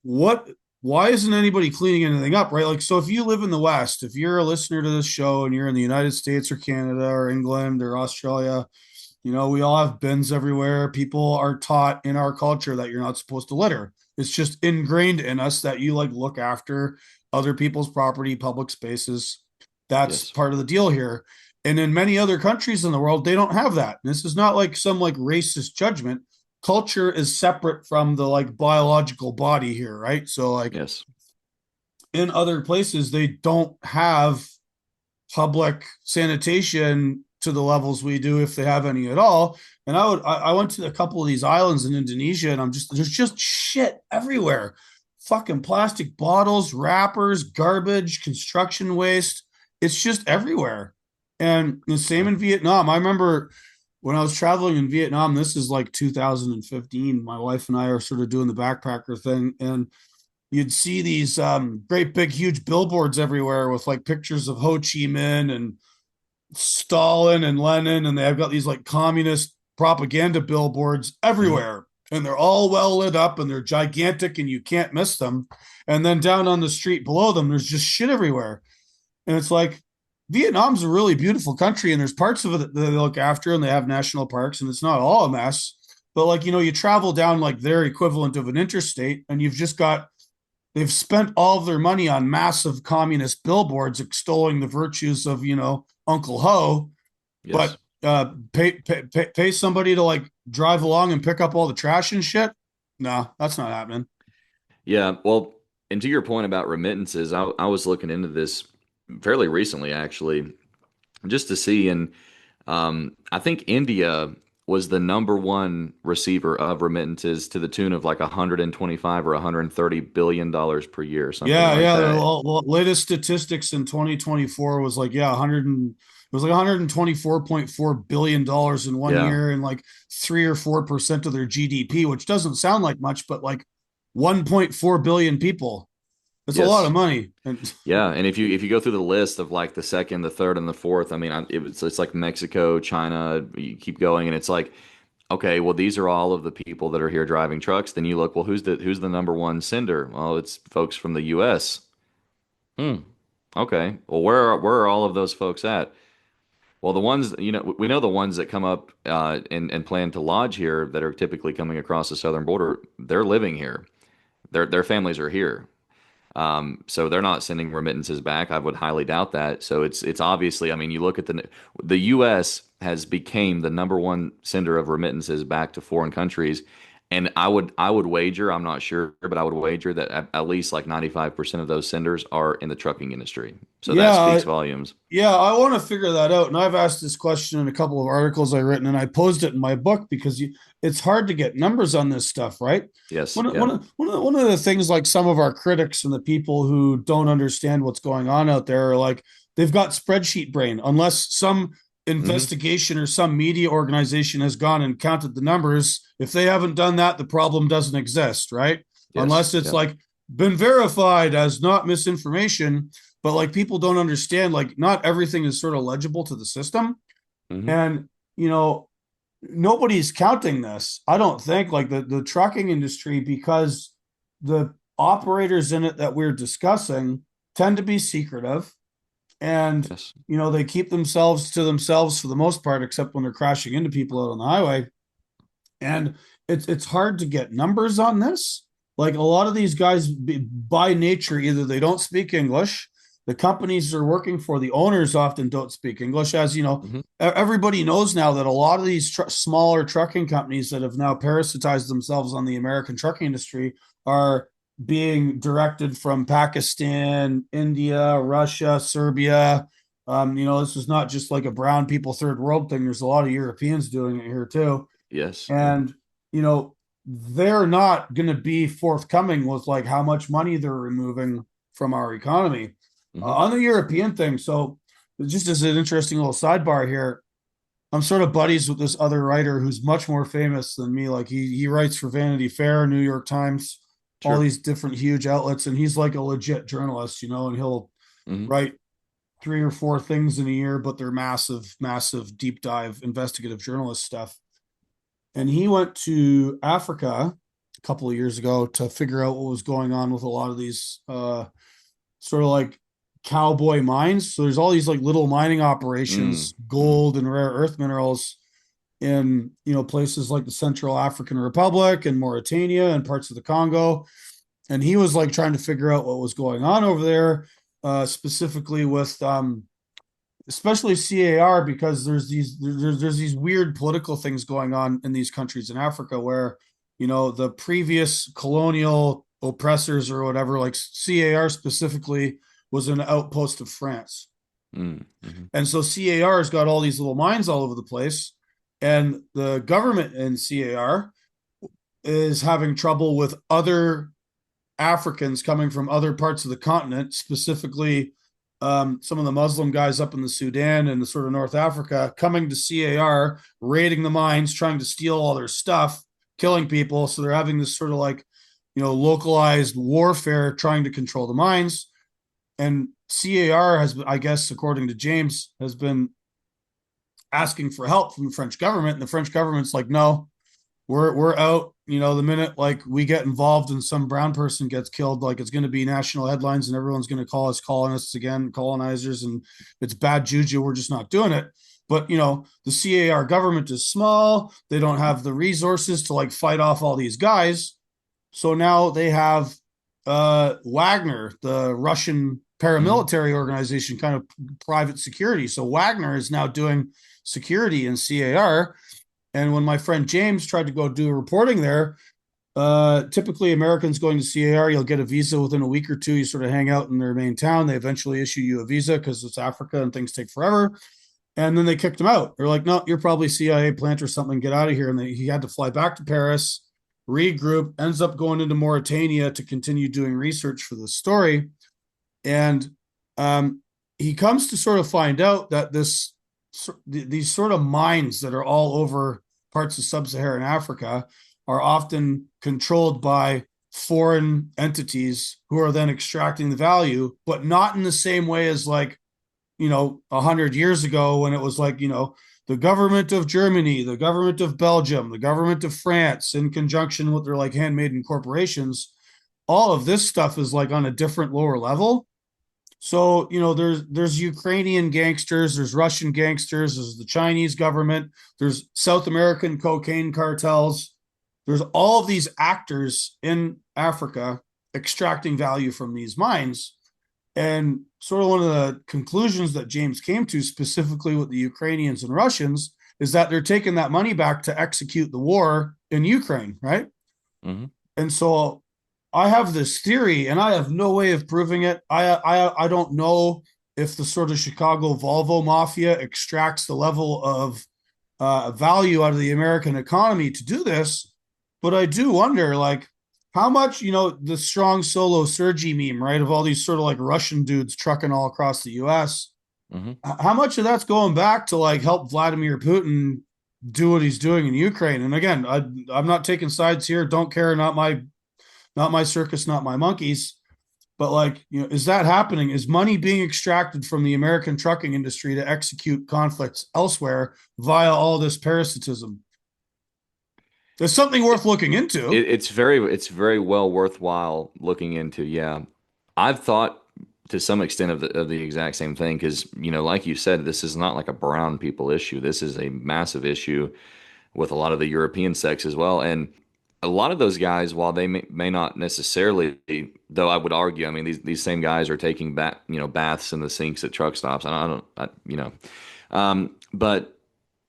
what? Why isn't anybody cleaning anything up? Right? Like, so if you live in the West, if you're a listener to this show and you're in the United States or Canada or England or Australia, we all have bins everywhere. People are taught in our culture that you're not supposed to litter. It's just ingrained in us that you like look after other people's property, public spaces. That's Yes. part of the deal here. And in many other countries in the world, they don't have that. This is not like some like racist judgment. Culture is separate from the like biological body here, right? So like Yes. in other places, they don't have public sanitation to the levels we do if they have any at all. And I went to a couple of these islands in Indonesia and there's just shit everywhere. Fucking plastic bottles, wrappers, garbage, construction waste. It's just everywhere. And the same Yeah. in Vietnam. I remember when I was traveling in Vietnam, this is like 2015. My wife and I are sort of doing the backpacker thing, and you'd see these great big huge billboards everywhere with like pictures of Ho Chi Minh and Stalin and Lenin, and they've got these like communist propaganda billboards Hmm. everywhere, and they're all well lit up and they're gigantic and you can't miss them. And then down on the street below them, there's just shit everywhere, and it's like Vietnam's a really beautiful country, and there's parts of it that they look after, and they have national parks, and it's not all a mess. But like you travel down like their equivalent of an interstate, and you've just got they've spent all of their money on massive communist billboards extolling the virtues of Uncle Ho, Yes. but pay somebody to like drive along and pick up all the trash and shit. No, that's not happening. Yeah. Well, and to your point about remittances, I was looking into this fairly recently, actually, just to see. And I think India was the number one receiver of remittances to the tune of like 125 or 130 billion dollars per year, something Yeah, like yeah. The that. latest statistics in 2024 was like, yeah, 100 and it was like 124.4 billion dollars in one Yeah. year, and like 3 or 4% of their GDP, which doesn't sound like much, but like 1.4 billion people. It's a lot of Yes. money. And Yeah, and if you go through the list of like the second, the third, and the fourth, I mean, it's like Mexico, China. You keep going, and it's like, okay, well, these are all of the people that are here driving trucks. Then you look, well, who's the number one sender? Well, it's folks from the U.S. Hmm. Okay. Well, where are all of those folks at? Well, the ones, we know the ones that come up and plan to lodge here that are typically coming across the southern border. They're living here. Their families are here. So they're not sending remittances back. I would highly doubt that. So it's obviously, I mean, you look at the U.S. has became the number one sender of remittances back to foreign countries, and I would wager, I'm not sure, but I would wager that at least like 95% of those senders are in the trucking industry. So that yeah, speaks volumes. yeah, I want to figure that out. And I've asked this question in a couple of articles I've written, and I posed it in my book because it's hard to get numbers on this stuff, right? Yes. One of, Yeah. one of, one of, the, one of the things like some of our critics and the people who don't understand what's going on out there are like, they've got spreadsheet brain. Unless some Hmm. investigation or some media organization has gone and counted the numbers, if they haven't done that, the problem doesn't exist, right? Yes. Unless it's Yeah. like been verified as not misinformation, but like people don't understand like not everything is sort of legible to the system, Hmm. and you know nobody's counting this. I don't think like the trucking industry, because the operators in it that we're discussing tend to be secretive, and Yes. they keep themselves to themselves for the most part, except when they're crashing into people out on the highway. And it's hard to get numbers on this. Like a lot of these guys by nature, either they don't speak English, the companies they're working for, the owners often don't speak English. As you know, Hmm. everybody knows now that a lot of these smaller trucking companies that have now parasitized themselves on the American trucking industry are being directed from Pakistan, India, Russia, Serbia. This is not just like a brown people third world thing. There's a lot of Europeans doing it here too. Yes. Yeah. And, you know, they're not going to be forthcoming with like how much money they're removing from our economy Hmm. on the European thing. So, just as an interesting little sidebar here, I'm sort of buddies with this other writer who's much more famous than me. Like he writes for Vanity Fair, New York Times, all Sure. these different huge outlets, and he's like a legit journalist, and he'll Hmm. write three or four things in a year, but they're massive, massive deep dive investigative journalist stuff. And he went to Africa a couple of years ago to figure out what was going on with a lot of these sort of like cowboy mines. So there's all these like little mining operations, Mm-hmm. gold and rare earth minerals in places like the Central African Republic and Mauritania and parts of the Congo. And he was like trying to figure out what was going on over there, specifically with especially CAR, because there's these weird political things going on in these countries in Africa where the previous colonial oppressors or whatever, like CAR specifically, was an outpost of France. Mm-hmm. And so CAR has got all these little mines all over the place, and the government in CAR is having trouble with other Africans coming from other parts of the continent, specifically some of the Muslim guys up in the Sudan and the sort of North Africa, coming to CAR, raiding the mines, trying to steal all their stuff, killing people. So they're having this sort of like, localized warfare trying to control the mines. And CAR has, I guess, according to James, has been asking for help from the French government. And the French government's like, no, we're out. The minute like we get involved and some brown person gets killed, like it's going to be national headlines and everyone's going to call us colonists again, colonizers, and it's bad juju. We're just not doing it. But the CAR government is small. They don't have the resources to like fight off all these guys. So now they have Wagner, the Russian Mm-hmm. paramilitary organization, kind of private security. So Wagner is now doing security in CAR. And when my friend James tried to go do reporting there, typically Americans going to CAR, you'll get a visa within a week or two. You sort of hang out in their main town. They eventually issue you a visa because it's Africa and things take forever. And then they kicked him out. They're like, no, you're probably CIA plant or something. Get out of here. And he had to fly back to Paris, regroup, ends up going into Mauritania to continue doing research for the story. And he comes to sort of find out that these sort of mines that are all over parts of sub-Saharan Africa are often controlled by foreign entities who are then extracting the value, but not in the same way as like 100 years ago when it was like the government of Germany, the government of Belgium, the government of France, in conjunction with their like handmaiden corporations. All of this stuff is like on a different lower level. So there's Ukrainian gangsters, there's Russian gangsters, there's the Chinese government, there's South American cocaine cartels, there's all of these actors in Africa extracting value from these mines. And sort of one of the conclusions that James came to, specifically with the Ukrainians and Russians, is that they're taking that money back to execute the war in Ukraine, right? Mm-hmm. And so I have this theory, and I have no way of proving it. I don't know if the sort of Chicago Volvo mafia extracts the level of value out of the American economy to do this, but I do wonder, like, how much the strong solo Sergey meme, right, of all these sort of like Russian dudes trucking all across the U.S. Mm-hmm. How much of that's going back to like help Vladimir Putin do what he's doing in Ukraine? And again, I'm not taking sides here. Don't care. Not my circus, not my monkeys. But like, is that happening? Is money being extracted from the American trucking industry to execute conflicts elsewhere via all this parasitism? There's something worth looking into. It's very well worthwhile looking into. Yeah, I've thought to some extent of the exact same thing because like you said, this is not like a brown people issue. This is a massive issue with a lot of the European sects as well. And a lot of those guys, while they may not necessarily, though I would argue, I mean, these same guys are taking baths in the sinks at truck stops. And but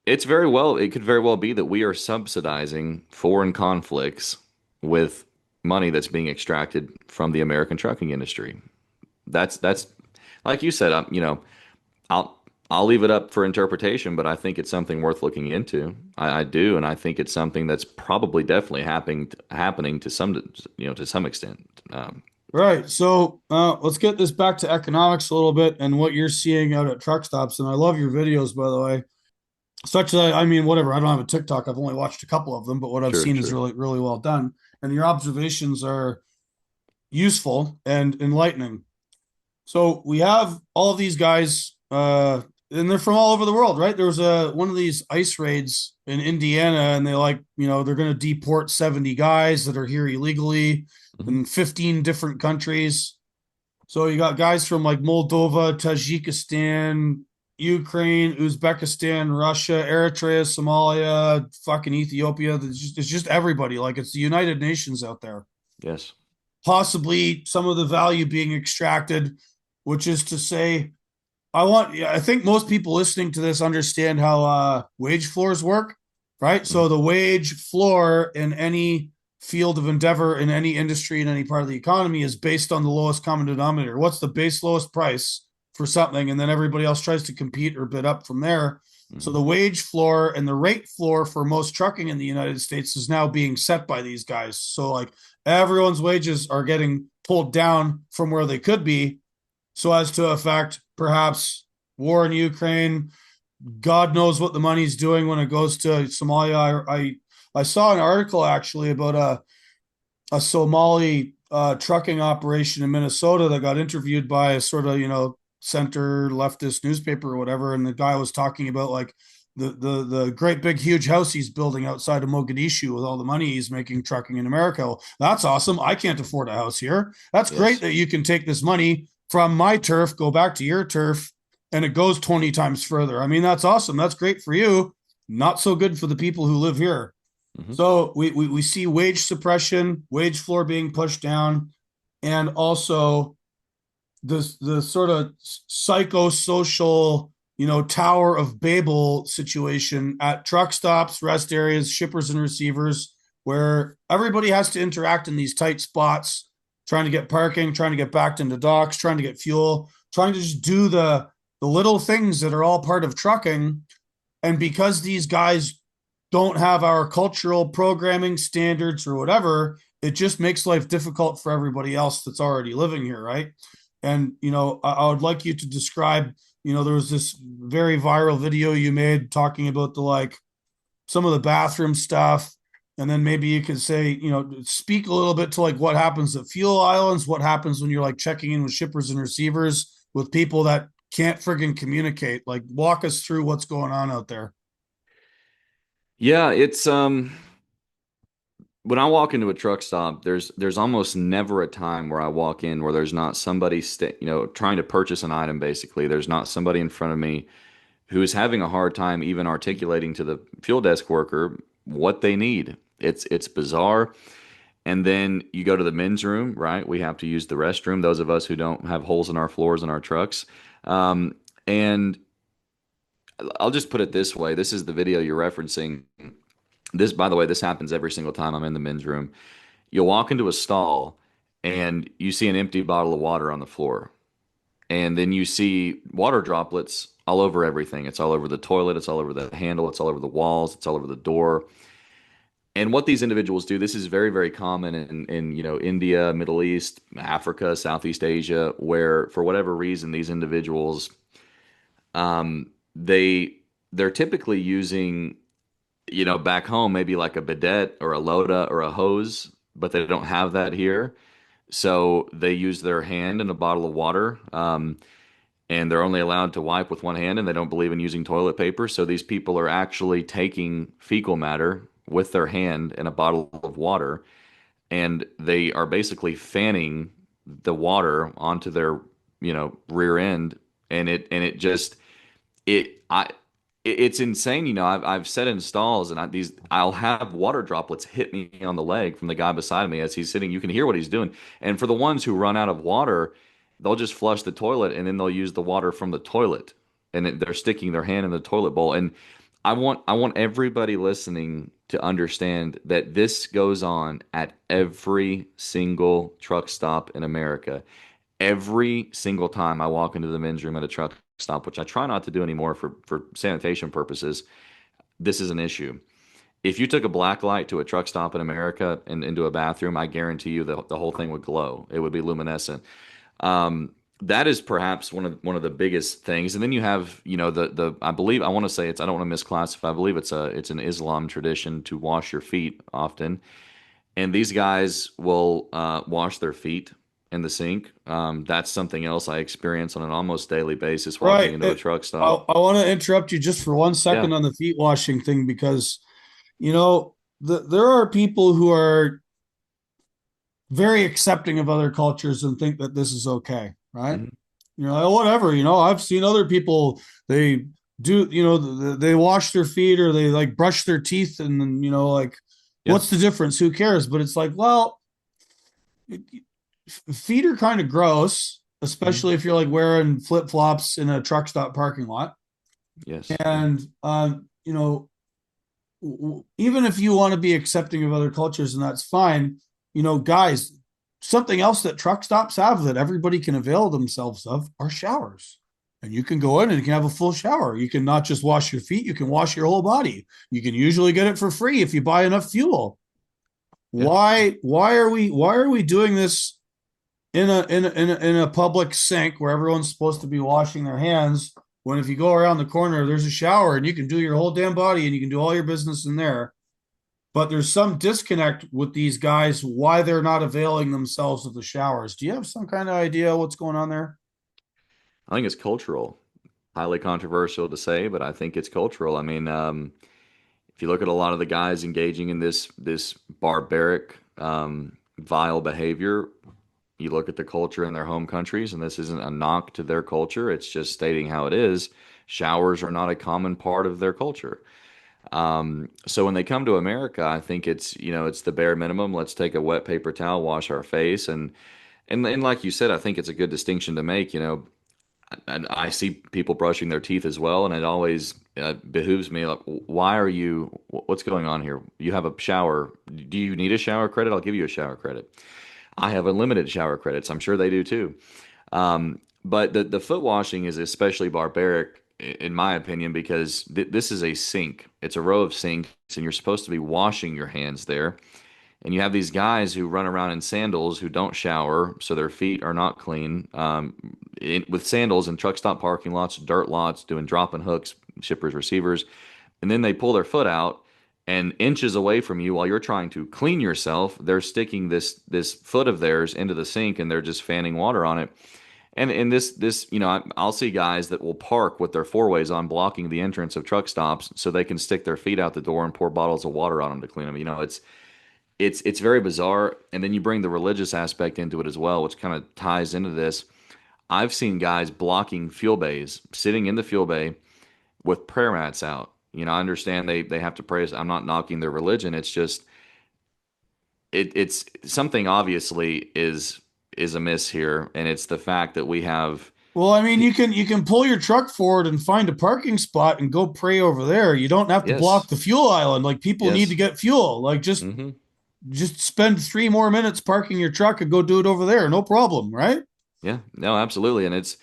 it could very well be that we are subsidizing foreign conflicts with money that's being extracted from the American trucking industry. That's like you said, I'll I'll leave it up for interpretation, but I think it's something worth looking into. I do, and I think it's something that's probably definitely happening to some extent. Right. So let's get this back to economics a little bit and what you're seeing out at truck stops. And I love your videos, by the way. Such that I mean, whatever. I don't have a TikTok. I've only watched a couple of them, but what I've Sure, seen is sure. really, really well done. And your observations are useful and enlightening. So we have all of these guys, and they're from all over the world, right? There was a one of these ice raids in Indiana, and they they're going to deport 70 guys that are here illegally Mhm. in 15 different countries. So you got guys from like Moldova, Tajikistan, Ukraine, Uzbekistan, Russia, Eritrea, Somalia, fucking Ethiopia. It's just everybody. Like it's the United Nations out there. Yes. Possibly some of the value being extracted, which is to say, I think most people listening to this understand how wage floors work, right? Mhm. So the wage floor in any field of endeavor in any industry in any part of the economy is based on the lowest common denominator. What's the base lowest price for something? And then everybody else tries to compete or bid up from there. So Mhm. the wage floor and the rate floor for most trucking in the United States is now being set by these guys. So like everyone's wages are getting pulled down from where they could be so as to affect perhaps war in Ukraine. God knows what the money's doing when it goes to Somalia. I saw an article actually about a Somali trucking operation in Minnesota that got interviewed by a sort of center leftist newspaper or whatever, and the guy was talking about like the great big huge house he's building outside of Mogadishu with all the money he's making trucking in America. Well, that's awesome. I can't afford a house here. That's great Yes. that you can take this money from my turf, go back to your turf, and it goes 20 times further. I mean, that's awesome. That's great for you. Not so good for the people who live here. Mhm. So we see wage suppression, wage floor being pushed down, and also the sort of psychosocial, Tower of Babel situation at truck stops, rest areas, shippers and receivers, where everybody has to interact in these tight spots, trying to get parking, trying to get backed into docks, trying to get fuel, trying to just do the little things that are all part of trucking. And because these guys don't have our cultural programming standards or whatever, it just makes life difficult for everybody else that's already living here, right? And I would like you to describe. There was this very viral video you made talking about the like some of the bathroom stuff, and then maybe you could say, speak a little bit to like what happens at fuel islands, what happens when you're like checking in with shippers and receivers with people that can't friggin' communicate. Like, walk us through what's going on out there. Yeah, it's when I walk into a truck stop, there's almost never a time where I walk in where there's not somebody trying to purchase an item basically. There's not somebody in front of me who is having a hard time even articulating to the fuel desk worker what they need. It's bizarre. And then you go to the men's room, right? We have to use the restroom, those of us who don't have holes in our floors in our trucks. And I'll just put it this way. This is the video you're referencing. This, by the way, this happens every single time I'm in the men's room. You'll walk into a stall and you see an empty bottle of water on the floor. And then you see water droplets all over everything. It's all over the toilet, it's all over the handle, it's all over the walls, it's all over the door. And what these individuals do, this is very, very common in India, Middle East, Africa, Southeast Asia, where for whatever reason these individuals um, they they're typically using back home maybe like a bidet or a loda or a hose, but they don't have that here. So they use their hand in a bottle of water, and they're only allowed to wipe with one hand, and they don't believe in using toilet paper. So these people are actually taking fecal matter with their hand in a bottle of water, and they are basically fanning the water onto their rear end, and it just it I it's insane. I've sat in stalls and I'll have water droplets hit me on the leg from the guy beside me as he's sitting. You can hear what he's doing. And for the ones who run out of water, they'll just flush the toilet and then they'll use the water from the toilet and they're sticking their hand in the toilet bowl. And I want everybody listening to understand that this goes on at every single truck stop in America. Every single time I walk into the men's room at a truck stop, which I try not to do anymore for sanitation purposes, this is an issue. If you took a black light to a truck stop in America and into a bathroom, I guarantee you the whole thing would glow. It would be luminescent. That is perhaps one of the biggest things. And then you have, the I believe I want to say it's I don't want to misclassify. I believe it's an Islam tradition to wash your feet often. And these guys will wash their feet in the sink. That's something else I experience on an almost daily basis walking Right. into a truck I, stop. I want to interrupt you just for one Yeah. second on the feet washing thing because, you know, there are people who are very accepting of other cultures and think that this is okay, right? Hmm. Whatever, I've seen other people, they do, they wash their feet or they like brush their teeth and then, like, Yeah. what's the difference? Who cares? But it's like, well, it, feet are kind of gross, Hmm. especially if you're like wearing flip flops in a truck stop parking lot. Yes. And, even if you want to be accepting of other cultures, and that's fine, guys, something else that truck stops have that everybody can avail themselves of are showers. And you can go in and you can have a full shower. You can not just wash your feet, you can wash your whole body. You can usually get it for free if you buy enough fuel. Yeah. Why are we doing this in a public sink where everyone's supposed to be washing their hands when if you go around the corner there's a shower and you can do your whole damn body and you can do all your business in there, but there's some disconnect with these guys why they're not availing themselves of the showers. Do you have some kind of idea what's going on there? I think it's cultural. Highly controversial to say, but I think it's cultural. I mean, if you look at a lot of the guys engaging in this barbaric, vile behavior, you look at the culture in their home countries, and this isn't a knock to their culture. It's just stating how it is. Showers are not a common part of their culture. So when they come to America, I think it's the bare minimum. Let's take a wet paper towel, wash our face, and like you said, I think it's a good distinction to make. And I see people brushing their teeth as well, and it always behooves me. Like, why are you? What's going on here? You have a shower. Do you need a shower credit? I'll give you a shower credit. I have unlimited shower credits. I'm sure they do too. But the foot washing is especially barbaric, in my opinion, because this is a sink. It's a row of sinks, and you're supposed to be washing your hands there. And you have these guys who run around in sandals who don't shower, so their feet are not clean. With sandals in truck stop parking lots, dirt lots, doing drop and hooks, shippers, receivers, and then they pull their foot out, and inches away from you while you're trying to clean yourself, they're sticking this foot of theirs into the sink, and they're just fanning water on it. And this I'll see guys that will park with their four ways on, blocking the entrance of truck stops, so they can stick their feet out the door and pour bottles of water on them to clean them. It's very bizarre. And then you bring the religious aspect into it as well, which kind of ties into this. I've seen guys blocking fuel bays, sitting in the fuel bay with prayer mats out. I understand they have to pray. I'm not knocking their religion. It's just it's something obviously is amiss here, and it's the fact that we have. Well, I mean, you can pull your truck forward and find a parking spot and go pray over there. You don't have to block Yes, the fuel island. Like, people need to yes, get fuel. Like, just hmm, just spend 3 more minutes parking your truck and go do it over there. No problem, right? yeah, no, absolutely, and it's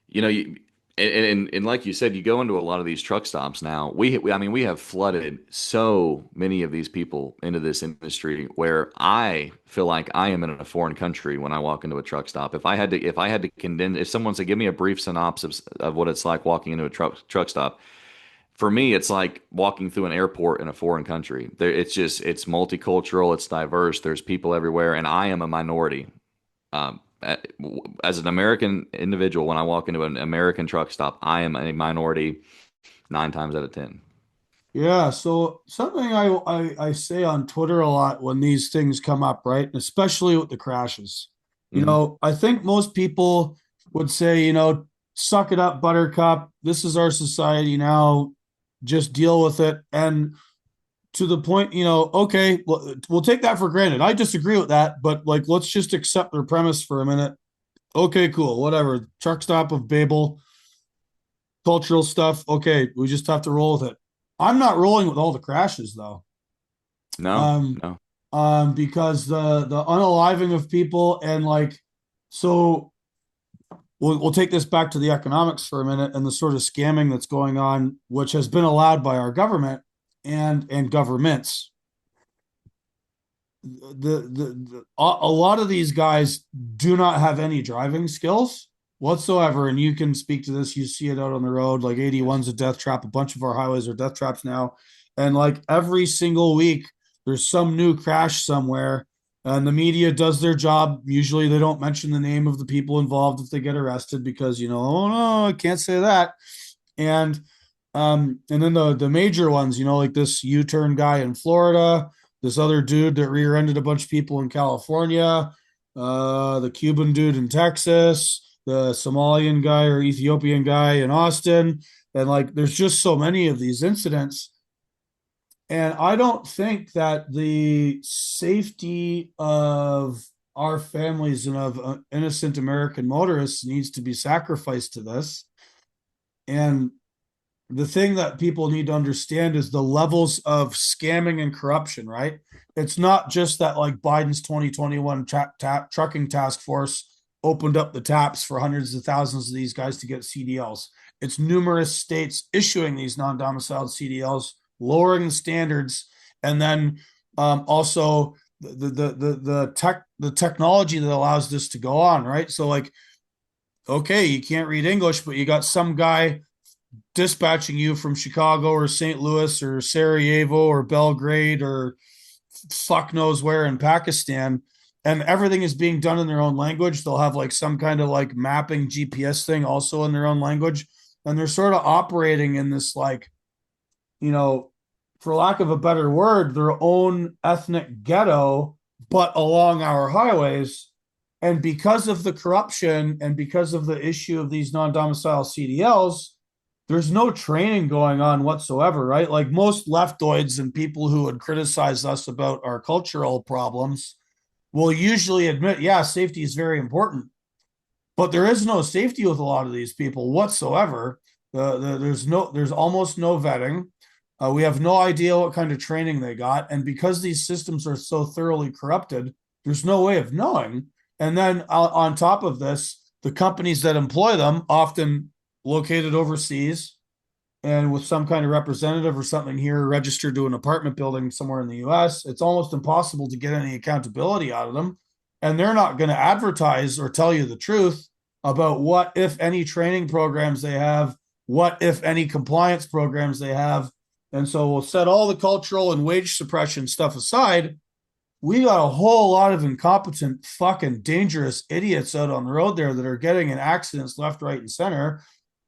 you know you. And like you said, you go into a lot of these truck stops now. I mean, we have flooded so many of these people into this industry where I feel like I am in a foreign country when I walk into a truck stop. If I had to condense, if someone said, give me a brief synopsis of what it's like walking into a truck stop, for me, it's like walking through an airport in a foreign country. It's multicultural, it's diverse. There's people everywhere, and I am a minority. Um, as an American individual, when I walk into an American truck stop, I am a minority 9 times out of 10. Yeah. So something I say on Twitter a lot when these things come up, right? And especially with the crashes. Hmm. I think most people would say, suck it up, Buttercup. This is our society now. just deal with it. And to the point, okay, we'll take that for granted. I disagree with that, but like, let's just accept their premise for a minute. Okay, cool, whatever. Truck stop of Babel, cultural stuff. Okay, we just have to roll with it. I'm not rolling with all the crashes though. No, Um, no. because the unaliving of people and like, so we'll take this back to the economics for a minute and the sort of scamming that's going on, which has been allowed by our government and governments. A lot of these guys do not have any driving skills whatsoever, and you can speak to this. You see it out on the road, like Yes. 81's a death trap. A bunch of our highways are death traps now, and like every single week, there's some new crash somewhere, and the media does their job. Usually, they don't mention the name of the people involved if they get arrested because oh no, I can't say that. And and then the major ones, like this U-turn guy in Florida, this other dude that rear-ended a bunch of people in California, the Cuban dude in Texas, the Somalian guy or Ethiopian guy in Austin, and like there's just so many of these incidents. And I don't think that the safety of our families and of innocent American motorists needs to be sacrificed to this. And the thing that people need to understand is the levels of scamming and corruption, right? It's not just that like Biden's 2021 trucking task force opened up the taps for hundreds of thousands of these guys to get CDLs. It's numerous states issuing these non-domiciled CDLs, lowering the standards, and then also the technology that allows this to go on, right? So like, okay, you can't read English, but you got some guy dispatching you from Chicago or St. Louis or Sarajevo or Belgrade or fuck knows where in Pakistan, and everything is being done in their own language. They'll have like some kind of like mapping GPS thing also in their own language, and they're sort of operating in this like, you know, for lack of a better word, their own ethnic ghetto, but along our highways. And because of the corruption and because of the issue of these non-domicile CDLs, there's no training going on whatsoever, right? Like most leftoids and people who would criticize us about our cultural problems will usually admit, yeah, safety is very important, but there is no safety with a lot of these people whatsoever. There's almost no vetting. We have no idea what kind of training they got, and because these systems are so thoroughly corrupted, there's no way of knowing. And then on top of this, the companies that employ them, often located overseas and with some kind of representative or something here registered to an apartment building somewhere in the US, it's almost impossible to get any accountability out of them. And they're not going to advertise or tell you the truth about what, if any, training programs they have, what, if any, compliance programs they have. And so we'll set all the cultural and wage suppression stuff aside. We got a whole lot of incompetent, fucking dangerous idiots out on the road there that are getting in accidents left, right, and center.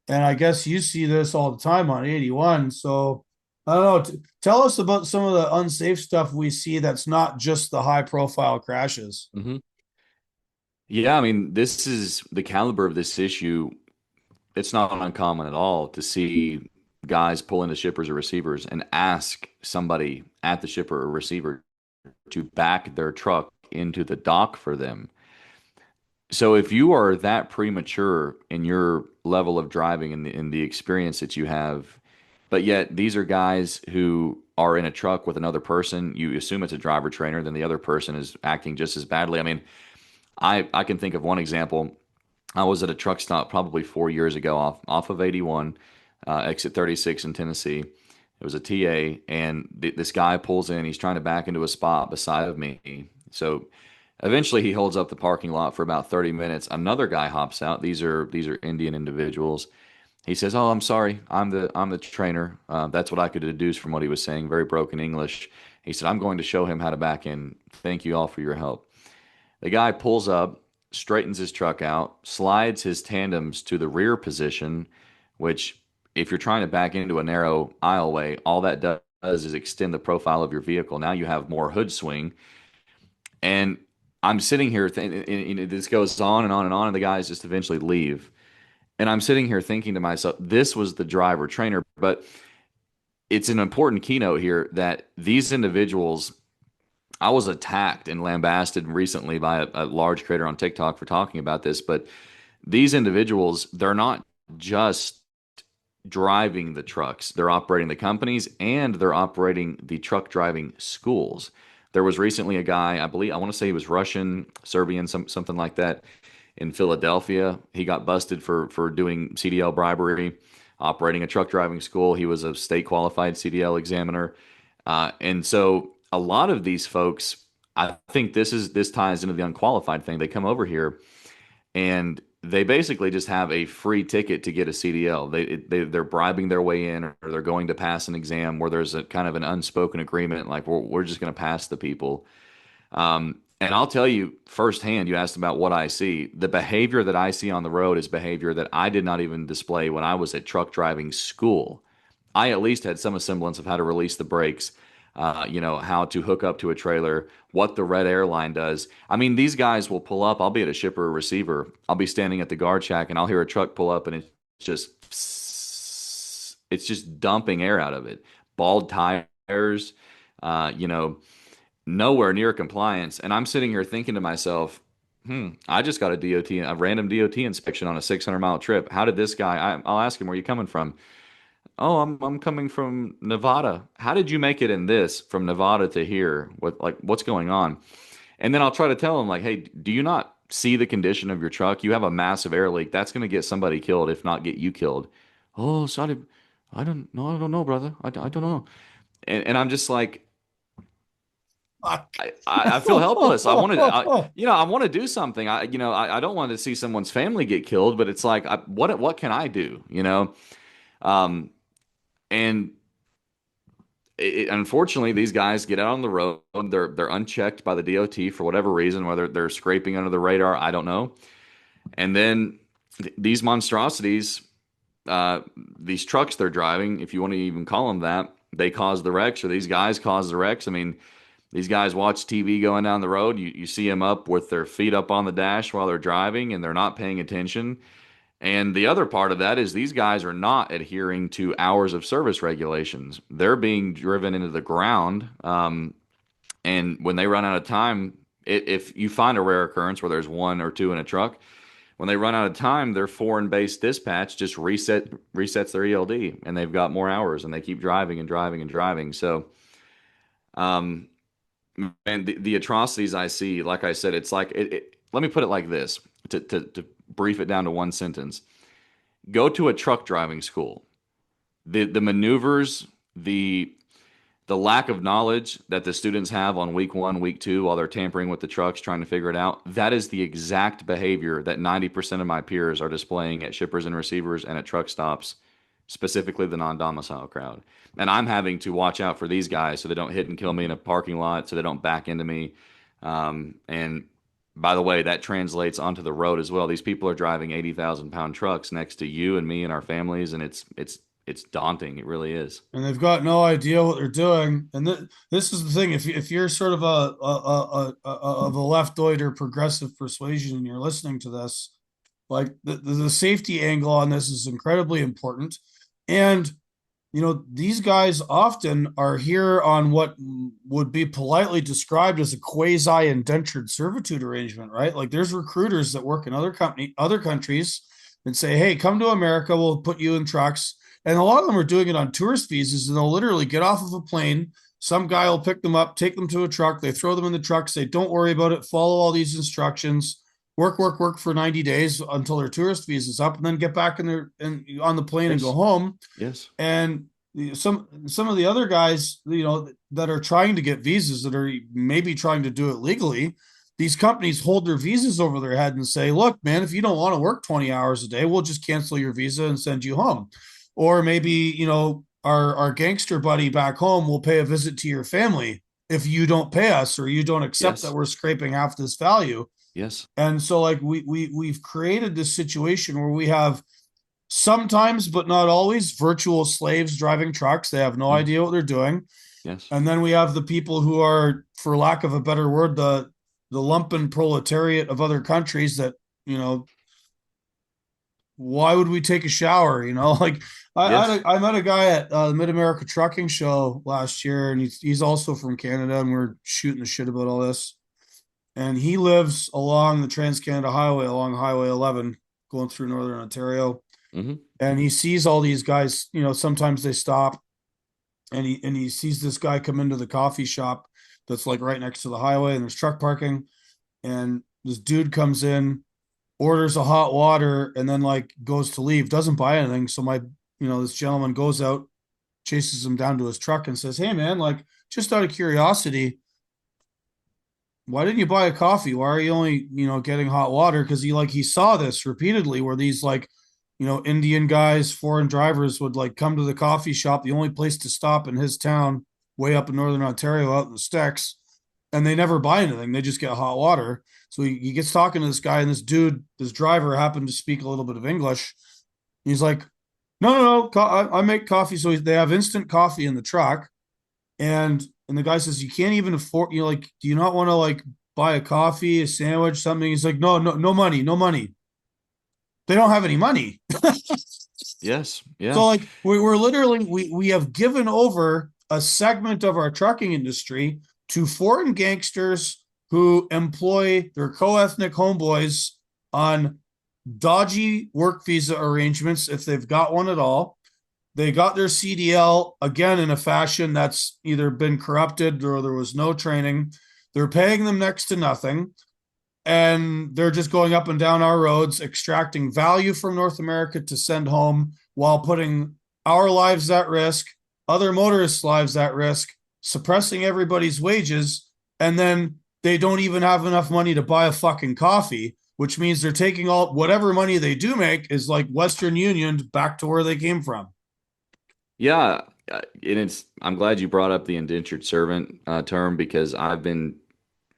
And I guess you see this all the time on 81. So I don't know. Tell us about some of the unsafe stuff we see that's not just the high profile crashes. Hmm. Yeah, I mean, this is the caliber of this issue. It's not uncommon at all to see guys pull into shippers or receivers and ask somebody at the shipper or receiver to back their truck into the dock for them. So if you are that premature in your level of driving and the experience that you have, but yet these are guys who are in a truck with another person, you assume it's a driver trainer, then the other person is acting just as badly. I mean, I can think of one example. I was at a truck stop probably 4 years ago off of 81, exit 36 in Tennessee. It was a TA, and this guy pulls in. He's trying to back into a spot beside of me. So eventually, he holds up the parking lot for about 30 minutes. Another guy hops out. These are Indian individuals. He says, "Oh, I'm sorry. I'm the trainer." That's what I could deduce from what he was saying. Very broken English. He said, "I'm going to show him how to back in. Thank you all for your help." The guy pulls up, straightens his truck out, slides his tandems to the rear position, which, if you're trying to back into a narrow aisleway, all that does is extend the profile of your vehicle. Now you have more hood swing. And I'm sitting here, this goes on and on and on, and the guys just eventually leave. And I'm sitting here thinking to myself, this was the driver trainer. But it's an important keynote here that these individuals, I was attacked and lambasted recently by a large creator on TikTok for talking about this, but these individuals, they're not just driving the trucks, they're operating the companies and they're operating the truck driving schools. There was recently a guy, I believe, I want to say he was Russian, Serbian, something like that, in Philadelphia. He got busted for doing CDL bribery, operating a truck driving school. He was a state qualified CDL examiner, and so a lot of these folks, I think this ties into the unqualified thing. They come over here and they basically just have a free ticket to get a CDL. They're bribing their way in, or they're going to pass an exam where there's a kind of an unspoken agreement, like we're just going to pass the people. And I'll tell you firsthand, you asked about what I see. The behavior that I see on the road is behavior that I did not even display when I was at truck driving school. I at least had some semblance of how to release the brakes, how to hook up to a trailer, what the red airline does. I mean, these guys will pull up. I'll be at a shipper or receiver. I'll be standing at the guard shack and I'll hear a truck pull up and just, it's just dumping air out of it. Bald tires, you know, nowhere near compliance. And I'm sitting here thinking to myself, I just got a random DOT inspection on a 600-mile trip. How did this guy, I'll ask him, where are you coming from? Oh, I'm coming from Nevada. How did you make it in this from Nevada to here? What's going on? And then I'll try to tell him like, hey, do you not see the condition of your truck? You have a massive air leak. That's going to get somebody killed, if not get you killed. Oh, sorry. I don't know, brother. I don't know. And I'm just like, I feel helpless. I want to do something. I don't want to see someone's family get killed, but it's like, what can I do? Um, and unfortunately, these guys get out on the road. They're unchecked by the DOT for whatever reason, whether they're scraping under the radar, I don't know. And then these monstrosities, uh, these trucks they're driving, if you want to even call them that, they cause the wrecks, or these guys cause the wrecks. I mean, these guys watch TV going down the road. You see them up with their feet up on the dash while they're driving, and they're not paying attention. And the other part of that is these guys are not adhering to hours of service regulations. They're being driven into the ground. And when they run out of time, if you find a rare occurrence where there's one or two in a truck, when they run out of time, their foreign-based dispatch just resets their ELD, and they've got more hours, and they keep driving and driving and driving. So, um, and the atrocities I see, like I said, it's like let me put it like this to brief it down to one sentence. Go to a truck driving school. The maneuvers, the lack of knowledge that the students have on week one, week two, while they're tampering with the trucks, trying to figure it out, that is the exact behavior that 90% of my peers are displaying at shippers and receivers and at truck stops, specifically the non-domicile crowd. And I'm having to watch out for these guys so they don't hit and kill me in a parking lot, so they don't back into me. And by the way, that translates onto the road as well. These people are driving 80,000-pound trucks next to you and me and our families, and it's daunting. It really is. And they've got no idea what they're doing. And this is the thing: if you're sort of of a leftoid or progressive persuasion, and you're listening to this, like the safety angle on this is incredibly important. And these guys often are here on what would be politely described as a quasi indentured servitude arrangement, right? Like there's recruiters that work in other countries and say, hey, come to America, we'll put you in trucks. And a lot of them are doing it on tourist visas, and they'll literally get off of a plane. Some guy will pick them up, take them to a truck. They throw them in the truck, say, don't worry about it. Follow all these instructions. Work for 90 days until their tourist visa's up, and then get back on the plane and Yes. go home. Yes. And some of the other guys, that are trying to get visas, that are maybe trying to do it legally, these companies hold their visas over their head and say, look, man, if you don't want to work 20 hours a day, we'll just cancel your visa and send you home. Or maybe, our gangster buddy back home will pay a visit to your family if you don't pay us, or you don't accept that Yes. we're scraping half this value. Yes. And so like we've created this situation where we have sometimes, but not always, virtual slaves driving trucks. They have no Mm. idea what they're doing. Yes. And then we have the people who are, for lack of a better word, the lumpen proletariat of other countries that, why would we take a shower? Like Yes. I met a guy at the Mid America Trucking Show last year, and he's also from Canada, and we're shooting the shit about all this. And he lives along the Trans Canada Highway, along Highway 11, going through Northern Ontario. Hmm. And he sees all these guys. Sometimes they stop, and he sees this guy come into the coffee shop that's like right next to the highway, and there's truck parking. And this dude comes in, orders a hot water, and then like goes to leave, doesn't buy anything. So this gentleman goes out, chases him down to his truck, and says, "Hey man, like just out of curiosity, why didn't you buy a coffee? Why are you only, getting hot water?" Because he saw this repeatedly where these like, Indian guys, foreign drivers would like come to the coffee shop, the only place to stop in his town, way up in Northern Ontario, out in the sticks, and they never buy anything. They just get hot water. So he gets talking to this guy, and this driver happened to speak a little bit of English. He's like, "No, no, no, I make coffee." So they have instant coffee in the truck, and the guy says, "You can't even afford. Like, do you not want to like buy a coffee, a sandwich, something?" He's like, "No, no, no money, no money." They don't have any money. Yes. Yeah. So like we're literally we have given over a segment of our trucking industry to foreign gangsters who employ their co-ethnic homeboys on dodgy work visa arrangements if they've got one at all. They got their CDL again in a fashion that's either been corrupted or there was no training. They're paying them next to nothing, and they're just going up and down our roads, extracting value from North America to send home while putting our lives at risk, other motorists' lives at risk, suppressing everybody's wages, and then they don't even have enough money to buy a fucking coffee, which means they're taking all whatever money they do make is like Western Union back to where they came from. Yeah. And I'm glad you brought up the indentured servant term because I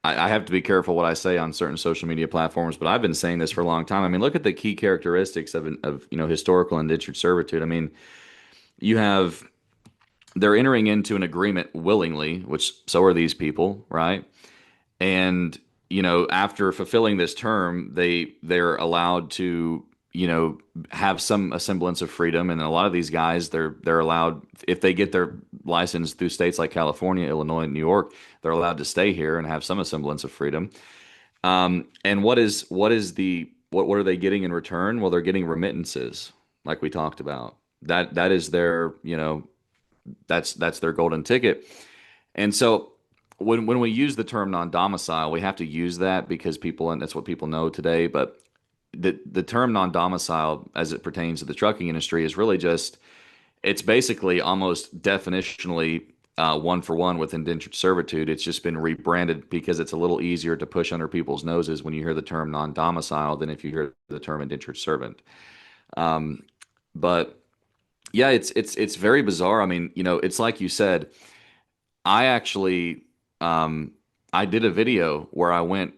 have to be careful what I say on certain social media platforms, but I've been saying this for a long time. I mean, look at the key characteristics of historical indentured servitude. I mean, you have they're entering into an agreement willingly, which so are these people, right? And after fulfilling this term, they're allowed to have some a semblance of freedom. And a lot of these guys, they're allowed, if they get their license through states like California, Illinois, and New York, they're allowed to stay here and have some semblance of freedom. And what are they getting in return? Well, they're getting remittances, like we talked about. That is their, that's their golden ticket. And so when we use the term non-domicile, we have to use that because people, and that's what people know today. But the term non-domicile, as it pertains to the trucking industry, is really just it's basically almost definitionally one for one with indentured servitude. It's just been rebranded because it's a little easier to push under people's noses when you hear the term non-domicile than if you hear the term indentured servant. Um, but yeah, it's very bizarre. I mean, it's like you said. I actually, I did a video where I went,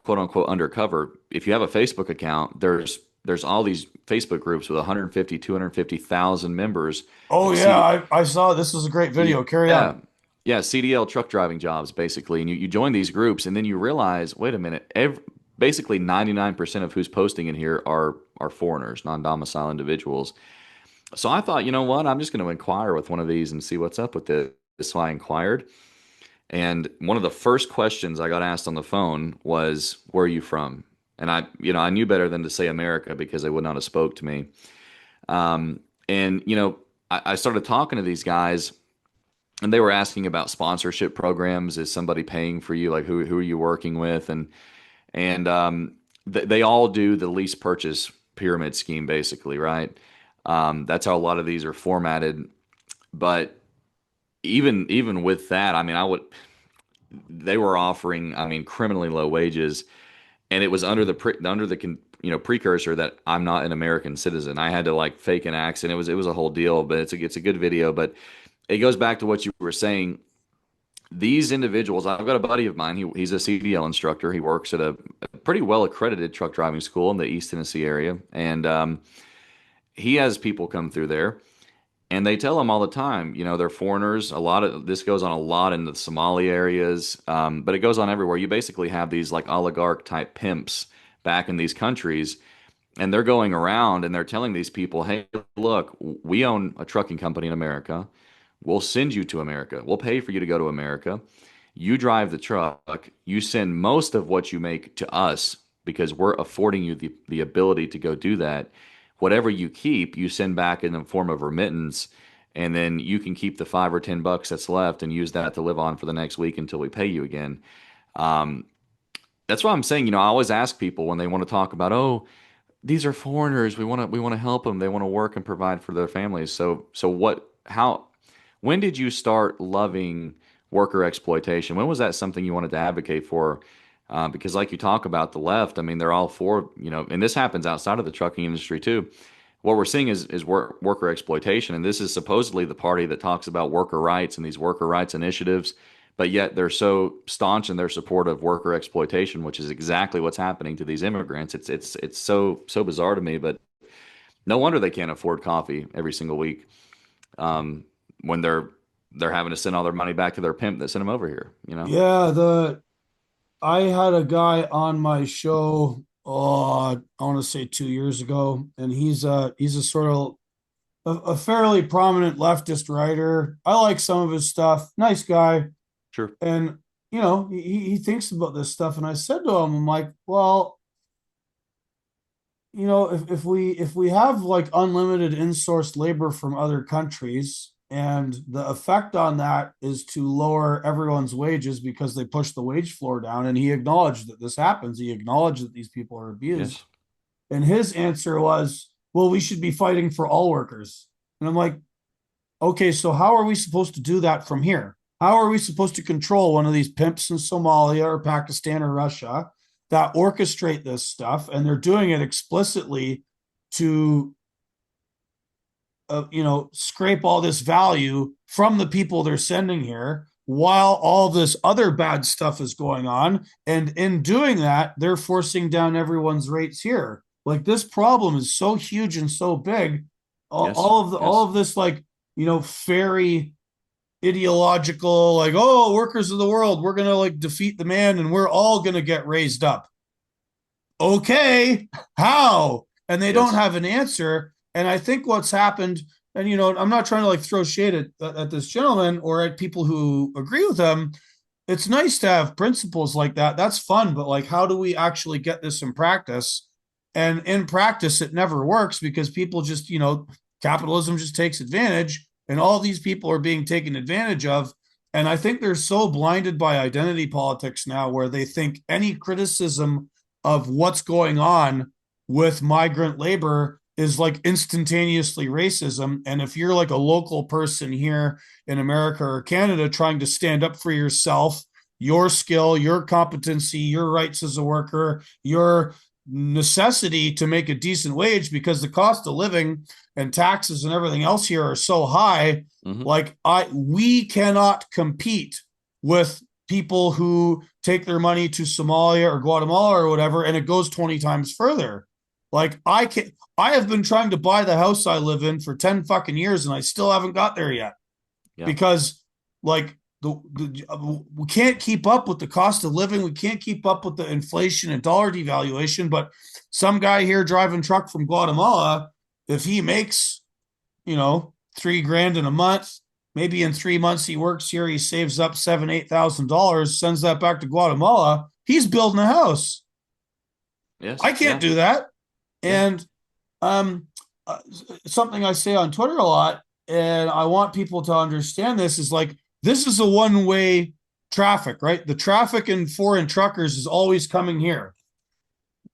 quote unquote undercover. If you have a Facebook account, there's all these Facebook groups with 150, 250,000 members. Oh yeah, See, I saw this was a great video. Carry yeah, on. yeah, CDL truck driving jobs basically, and you join these groups, and then you realize, wait a minute, basically 99% of who's posting in here are foreigners, non-domicile individuals. So I thought, you know what, I'm just going to inquire with one of these and see what's up with this. So I inquired. And one of the first questions I got asked on the phone was, "Where are you from?" And I knew better than to say America because they would not have spoke to me. And I started talking to these guys, and they were asking about sponsorship programs. Is somebody paying for you? Like who are you working with? And they all do the lease purchase pyramid scheme, basically, right? That's how a lot of these are formatted. But even with that, I mean, they were offering, I mean, criminally low wages, and it was under the precursor that I'm not an American citizen. I had to like fake an accent. It was a whole deal, but it's a good video. But it goes back to what you were saying. These individuals, I've got a buddy of mine. He's a CDL instructor. He works at a pretty well accredited truck driving school in the East Tennessee area, and he has people come through there. And they tell them all the time, they're foreigners. A lot of this goes on a lot in the Somali areas, but it goes on everywhere. You basically have these like oligarch type pimps back in these countries, And they're going around and they're telling these people, hey, look, we own a trucking company in America. We'll send you to America. We'll pay for you to go to America. You drive the truck. You send most of what you make to us because we're affording you the ability to go do that. Whatever you keep, you send back in the form of remittance. And then you can keep the $5 or $10 that's left and use that to live on for the next week until we pay you again. Um, that's what I'm saying. I always ask people when they want to talk about, oh, these are foreigners. We want to help them. They want to work and provide for their families. So what? How? When did you start loving worker exploitation? When was that something you wanted to advocate for? Because like you talk about the left, I mean, they're all for, and this happens outside of the trucking industry too. What we're seeing is worker exploitation, and this is supposedly the party that talks about worker rights and these worker rights initiatives, but yet they're so staunch in their support of worker exploitation, which is exactly what's happening to these immigrants. It's so bizarre to me, but no wonder they can't afford coffee every single week, when they're having to send all their money back to their pimp that sent them over here. Yeah, the I had a guy on my show, I want to say 2 years ago, and he's a sort of a fairly prominent leftist writer. I like some of his stuff. Nice guy. Sure. And he thinks about this stuff. And I said to him, I'm like, well, if we have like unlimited in-source labor from other countries, and the effect on that is to lower everyone's wages because they push the wage floor down, and he acknowledged that this happens. He acknowledged that these people are abused. Yes. And his answer was, well, we should be fighting for all workers. And I'm like, okay, so how are we supposed to do that from here? How are we supposed to control one of these pimps in Somalia or Pakistan or Russia that orchestrate this stuff? And they're doing it explicitly to, scrape all this value from the people they're sending here while all this other bad stuff is going on. And in doing that, they're forcing down everyone's rates here. Like, this problem is so huge and so big. Yes. All of this, like, fairy ideological, like, oh, workers of the world, we're gonna like defeat the man and we're all gonna get raised up. Okay, how? And they don't Yes. have an answer. And I think what's happened, and I'm not trying to like throw shade at this gentleman or at people who agree with him. It's nice to have principles like that. That's fun, but like, how do we actually get this in practice? And in practice, it never works because people just, capitalism just takes advantage, and all these people are being taken advantage of. And I think they're so blinded by identity politics now, where they think any criticism of what's going on with migrant labor is like instantaneously racism. And if you're like a local person here in America or Canada trying to stand up for yourself, your skill, your competency, your rights as a worker, your necessity to make a decent wage, because the cost of living and taxes and everything else here are so high, like we cannot compete with people who take their money to Somalia or Guatemala or whatever, and it goes 20 times further. Like, I have been trying to buy the house I live in for 10 fucking years, and I still haven't got there yet. Yeah. Because like we can't keep up with the cost of living. We can't keep up with the inflation and dollar devaluation. But some guy here driving truck from Guatemala, if he makes, $3,000 in a month, maybe in 3 months he works here, he saves up $7,000-8,000, sends that back to Guatemala, he's building a house. Yes. I can't do that. Yeah. And something I say on Twitter a lot, and I want people to understand this, is like, this is a one-way traffic, right? The traffic in foreign truckers is always coming here.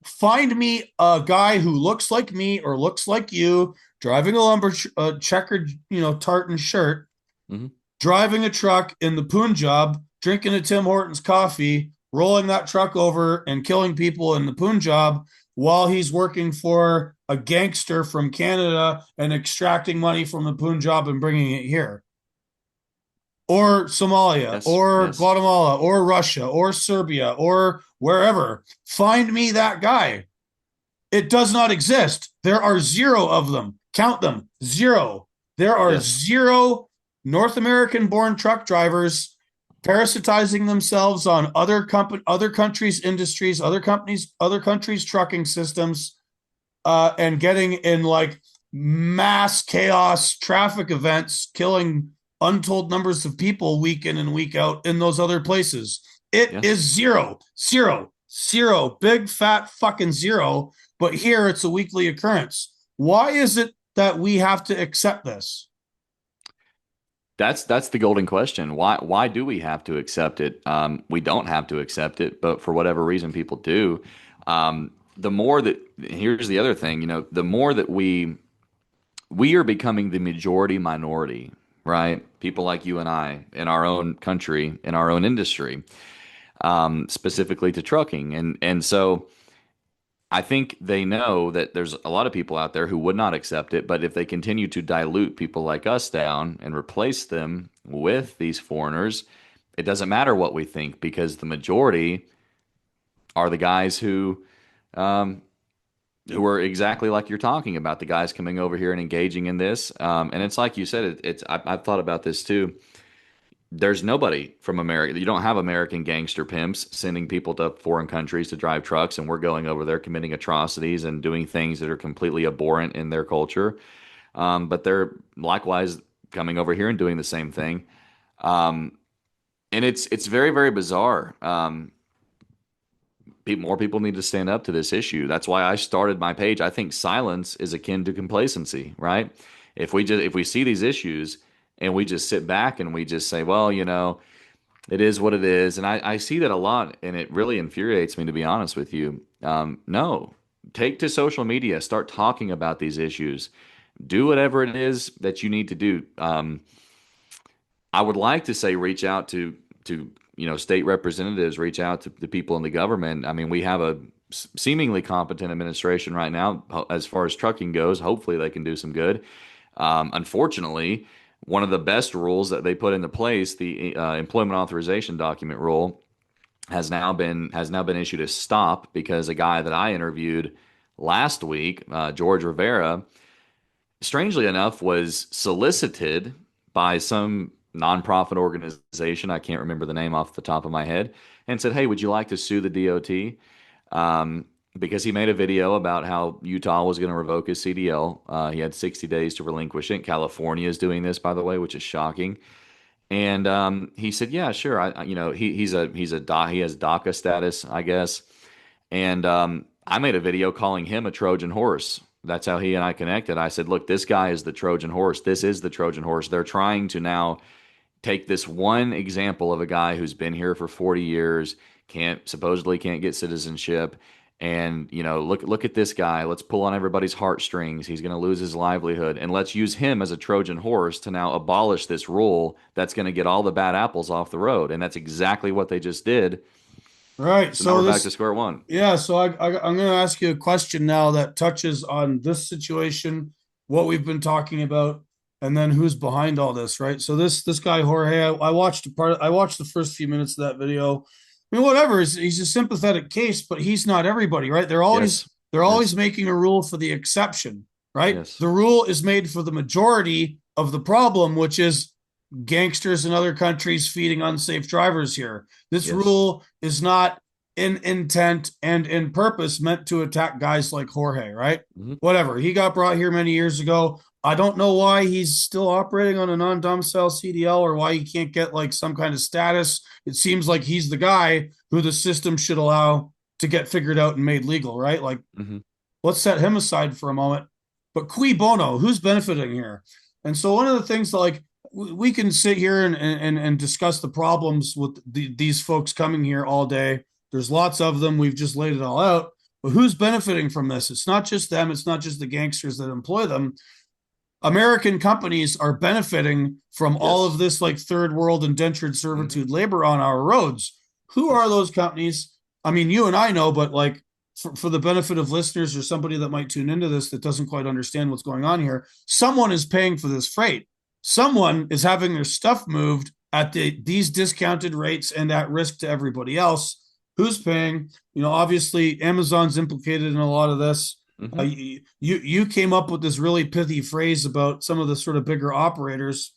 Find me a guy who looks like me or looks like you, driving a checkered, tartan shirt, driving a truck in the Punjab, drinking a Tim Hortons coffee, rolling that truck over and killing people in the Punjab while he's working for a gangster from Canada and extracting money from the Punjab and bringing it here. Or Somalia, or Guatemala, or Russia, or Serbia, or wherever. Find me that guy. It does not exist. There are 0 of them. Count them. 0. There are 0 North American-born truck drivers parasitizing themselves on other countries' industries, other countries' trucking systems, and getting in like mass chaos traffic events, killing untold numbers of people week in and week out in those other places. It Yeah. is zero, zero, zero, big fat fucking zero. But here it's a weekly occurrence. Why is it that we have to accept this? That's the golden question. Why do we have to accept it? We don't have to accept it, but for whatever reason, people do. The more that Here's the other thing, the more that we are becoming the majority minority, right? People like you and I in our own country, in our own industry, specifically to trucking, and so. I think they know that there's a lot of people out there who would not accept it, but if they continue to dilute people like us down and replace them with these foreigners, it doesn't matter what we think because the majority are the guys um, who are exactly like you're talking about, the guys coming over here and engaging in this. And it's like you said, I've thought about this too. There's nobody from America. You don't have American gangster pimps sending people to foreign countries to drive trucks, and we're going over there committing atrocities and doing things that are completely abhorrent in their culture. But they're likewise coming over here and doing the same thing. Um, and it's very, very bizarre. More people need to stand up to this issue. That's why I started my page. I think silence is akin to complacency, right? If we see these issues and we just sit back and we just say, well, it is what it is. And I see that a lot, and it really infuriates me, to be honest with you. No, take to social media, start talking about these issues, do whatever it is that you need to do. I would like to say reach out to state representatives, reach out to the people in the government. I mean, we have a seemingly competent administration right now as far as trucking goes. Hopefully, they can do some good. Unfortunately, one of the best rules that they put into place, the employment authorization document rule, has now been issued a stop because a guy that I interviewed last week, George Rivera, strangely enough, was solicited by some nonprofit organization. I can't remember the name off the top of my head, and said, "Hey, would you like to sue the DOT?" Because he made a video about how Utah was going to revoke his CDL. He had 60 days to relinquish it. California is doing this, by the way, which is shocking. And he said, "Yeah, sure. He has DACA status, I guess." And I made a video calling him a Trojan horse. That's how he and I connected. I said, "Look, this guy is the Trojan horse. This is the Trojan horse. They're trying to now take this one example of a guy who's been here for 40 years, supposedly can't get citizenship, and look at this guy. Let's pull on everybody's heartstrings. He's going to lose his livelihood, and let's use him as a Trojan horse to now abolish this rule that's going to get all the bad apples off the road." And that's exactly what they just did. Right. So now So we're back this, to square one. yeah. So I'm going to ask you a question now that touches on this situation, what we've been talking about, and then who's behind all this. Right. So this guy Jorge, I watched I watched the first few minutes of that video. I mean, whatever. He's a sympathetic case, but he's not everybody. Right. Yes. They're always Yes. making a rule for the exception. Right. Yes. The rule is made for the majority of the problem, which is gangsters in other countries feeding unsafe drivers here. This Yes. rule is not in intent and in purpose meant to attack guys like Jorge, right? Hmm. Whatever. He got brought here many years ago. I don't know why he's still operating on a non-domicile CDL or why he can't get like some kind of status. It seems like he's the guy who the system should allow to get figured out and made legal, right? Like, Hmm. let's set him aside for a moment. But cui bono, who's benefiting here? And so one of the things that like we can sit here and discuss the problems with these folks coming here all day. There's lots of them. We've just laid it all out. But who's benefiting from this? It's not just them. It's not just the gangsters that employ them. American companies are benefiting from all of Yes. this like third world indentured Hmm. servitude labor on our roads. Who are Yes. those companies? I mean, you and I know, but like for the benefit of listeners or somebody that might tune into this that doesn't quite understand what's going on here, someone is paying for this freight. Someone is having their stuff moved at these discounted rates and at risk to everybody else. Who's paying? Obviously Amazon's implicated in a lot of this. Hmm. You came up with this really pithy phrase about some of the sort of bigger operators,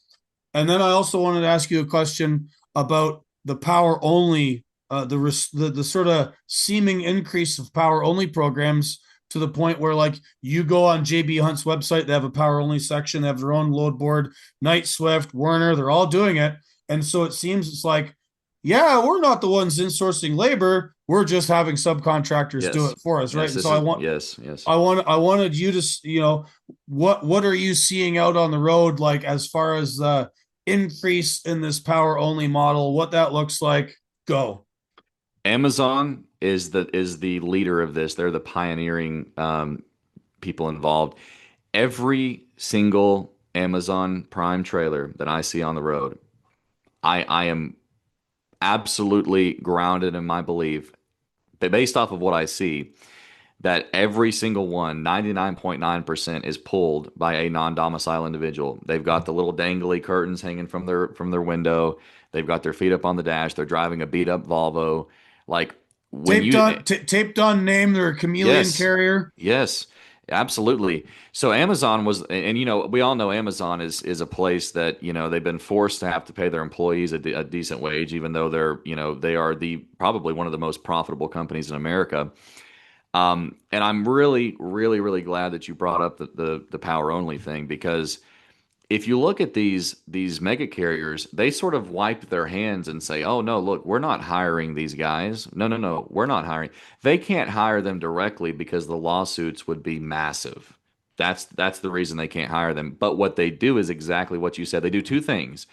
and then I also wanted to ask you a question about the power only, the sort of seeming increase of power only programs to the point where like you go on JB Hunt's website, they have a power only section, they have their own load board, Knight Swift, Werner, they're all doing it. And so it seems it's like, yeah, we're not the ones insourcing labor. We're just having subcontractors do Yes. it for us, right? Yes. And so This is yes. Yes. I wanted you to, what are you seeing out on the road, like as far as the increase in this power only model, what that looks like? Go. Amazon is the leader of this. They're the pioneering people involved. Every single Amazon Prime trailer that I see on the road, I am absolutely grounded in my belief, based off of what I see, that every single one, 99.9%, is pulled by a non-domicile individual. They've got the little dangly curtains hanging from their window. They've got their feet up on the dash. They're driving a beat up Volvo. Like when you Taped on name, they're a chameleon yes, carrier. yes, absolutely. So Amazon was, and we all know Amazon is a place that they've been forced to have to pay their employees a decent wage, even though they are the probably one of the most profitable companies in America. And I'm really, really, really glad that you brought up the power only thing, because if you look at these mega carriers, they sort of wipe their hands and say, "Oh no, look, we're not hiring these guys. No, no, no, we're not hiring." They can't hire them directly because the lawsuits would be massive. That's the reason they can't hire them. But what they do is exactly what you said. They do two things.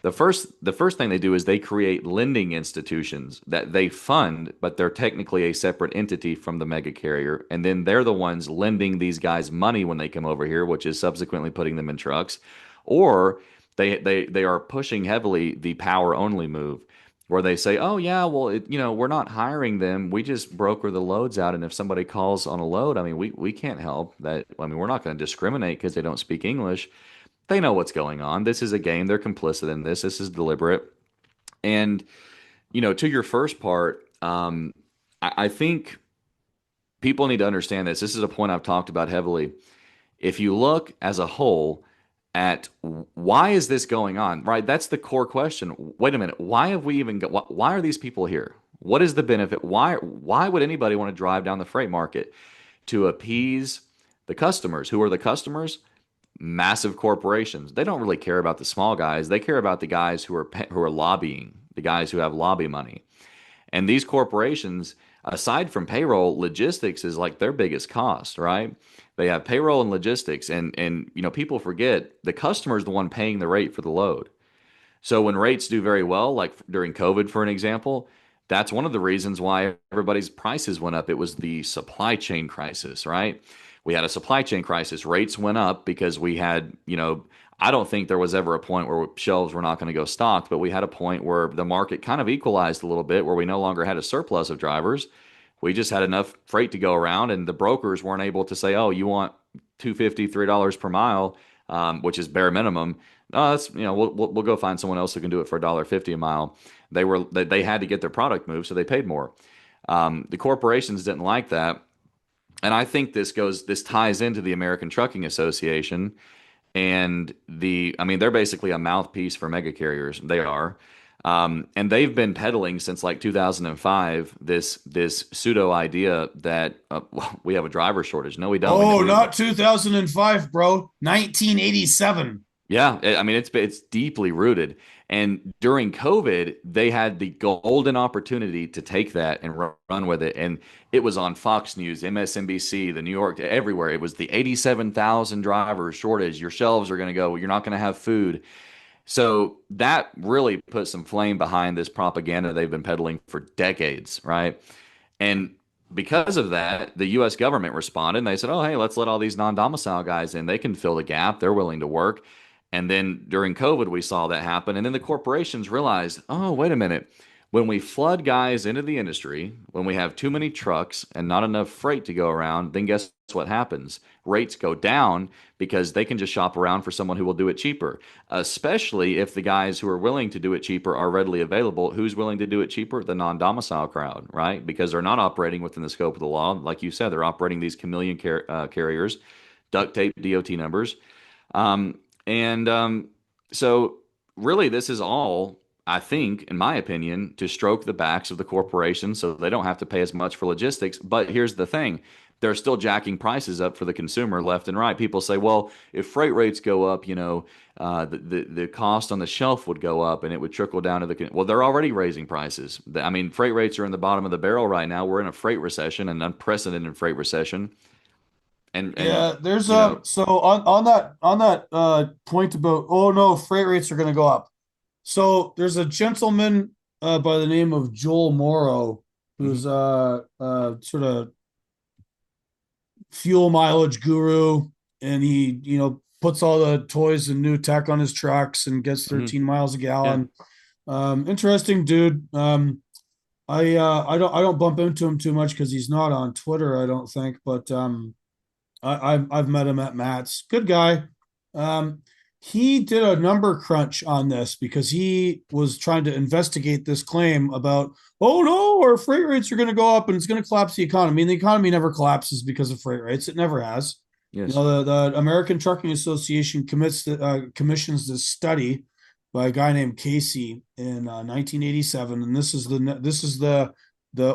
The first thing they do is they create lending institutions that they fund, but they're technically a separate entity from the mega carrier. And then they're the ones lending these guys money when they come over here, which is subsequently putting them in trucks. Or they are pushing heavily the power only move, where they say, "Oh yeah, well we're not hiring them. We just broker the loads out, and if somebody calls on a load, I mean we can't help that. I mean we're not going to discriminate because they don't speak English." They know what's going on. This is a game. They're complicit in this. This is deliberate. And, to your first part, I think people need to understand this. This is a point I've talked about heavily. If you look as a whole at why is this going on, right? That's the core question. Wait a minute. Why have we even got, why are these people here? What is the benefit? Why would anybody want to drive down the freight market? To appease the customers. Who are the customers? Massive corporations. They don't really care about the small guys. They care about the guys who are lobbying, the guys who have lobby money. And these corporations, aside from payroll, logistics is like their biggest cost, right? They have payroll and logistics, and people forget the customer is the one paying the rate for the load. So when rates do very well, like during COVID, for an example, that's one of the reasons why everybody's prices went up. It was the supply chain crisis, right? We had a supply chain crisis. Rates went up because we had, I don't think there was ever a point where shelves were not going to go stocked, but we had a point where the market kind of equalized a little bit, where we no longer had a surplus of drivers. We just had enough freight to go around, and the brokers weren't able to say, "Oh, you want $2.50, $3 per mile, which is bare minimum. No, that's we'll go find someone else who can do it for $1.50 a mile." They had to get their product moved, so they paid more. The corporations didn't like that, and I think this ties into the American Trucking Association, and I mean they're basically a mouthpiece for mega carriers. They are. And they've been peddling since like 2005 this pseudo idea that we have a driver shortage. No, we don't. Oh, not 2005, bro. 1987. Yeah, I mean it's deeply rooted. And during COVID, they had the golden opportunity to take that and run with it. And it was on Fox News, MSNBC, the New York, everywhere. It was the 87,000 drivers shortage. Your shelves are going to go. You're not going to have food. So that really put some flame behind this propaganda they've been peddling for decades, right? And because of that, the U.S. government responded and they said, "Oh, hey, let's let all these non-domicile guys in. They can fill the gap. They're willing to work." And then during COVID, we saw that happen. And then the corporations realized, "Oh, wait a minute. When we flood guys into the industry, when we have too many trucks and not enough freight to go around, then guess what happens? Rates go down because they can just shop around for someone who will do it cheaper, especially if the guys who are willing to do it cheaper are readily available. Who's willing to do it cheaper? The non-domicile crowd, right? Because they're not operating within the scope of the law. Like you said, they're operating these chameleon carriers, duct tape DOT numbers. So really, this is all, I think, in my opinion, to stroke the backs of the corporations so they don't have to pay as much for logistics. But here's the thing. they're still jacking prices up for the consumer left and right. People say, well, if freight rates go up, the cost on the shelf would go up and it would trickle down to well, they're already raising prices. I mean, freight rates are in the bottom of the barrel right now. We're in a freight recession, an unprecedented freight recession. And Yeah, there's you know, so on that point about, oh no, freight rates are going to go up. So there's a gentleman by the name of Joel Morrow, mhm, who's sort of fuel mileage guru, and he puts all the toys and new tech on his trucks and gets mhm, 13 miles a yeah, gallon. Interesting dude. I don't bump into him too much because he's not on Twitter, I don't think, but I've met him at Matt's. Good guy. Um, he did a number crunch on this because he was trying to investigate this claim about, oh no, our freight rates are going to go up and it's going to collapse the economy. And the economy never collapses because of freight rates. It never has. yes, The American Trucking Association commissions this study by a guy named Casey in 1987, and this is the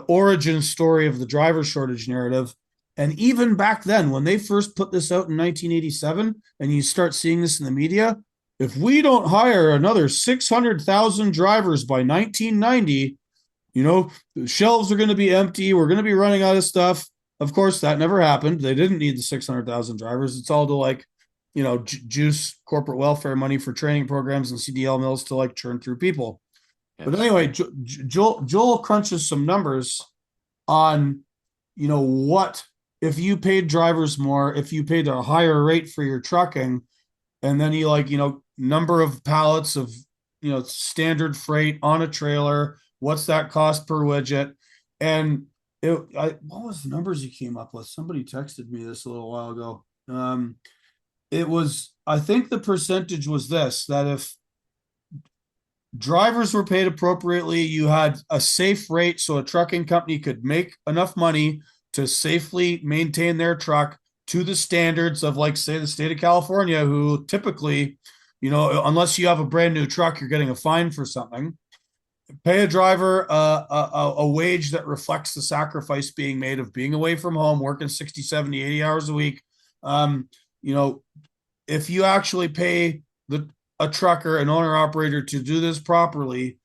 origin story of the driver shortage narrative. And even back then, when they first put this out in 1987, and you start seeing this in the media, if we don't hire another 600,000 drivers by 1990, the shelves are going to be empty. We're going to be running out of stuff. Of course, that never happened. They didn't need the 600,000 drivers. It's all to juice corporate welfare money for training programs and CDL mills to churn through people. But yes, anyway, Joel crunches some numbers on what if you paid drivers more, if you paid a higher rate for your trucking, and then number of pallets of standard freight on a trailer, what's that cost per widget? And what was the numbers he came up with? Somebody texted me this a little while ago. It was, I think the percentage was this, that if drivers were paid appropriately, you had a safe rate so a trucking company could make enough money to safely maintain their truck to the standards of, say, the state of California, who typically, unless you have a brand new truck, you're getting a fine for something. Pay a driver a wage that reflects the sacrifice being made of being away from home, working 60, 70, 80 hours a week. um, you know if you actually pay a trucker, an owner operator, to do this properly,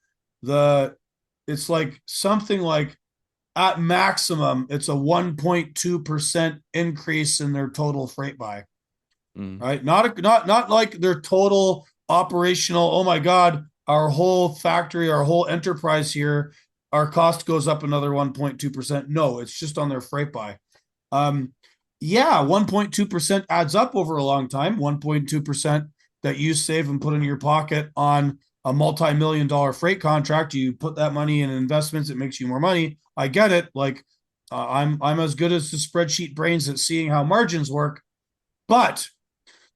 it's like something like, at maximum, it's a 1.2% increase in their total freight buy. mm, Right? Not like their total operational. Oh my God, our whole factory, our whole enterprise here, our cost goes up another 1.2%. No, it's just on their freight buy. Um, yeah, 1.2% adds up over a long time. 1.2% that you save and put in your pocket on a multi-million-dollar freight contract. You put that money in investments, it makes you more money. I get it. I'm as good as the spreadsheet brains at seeing how margins work, but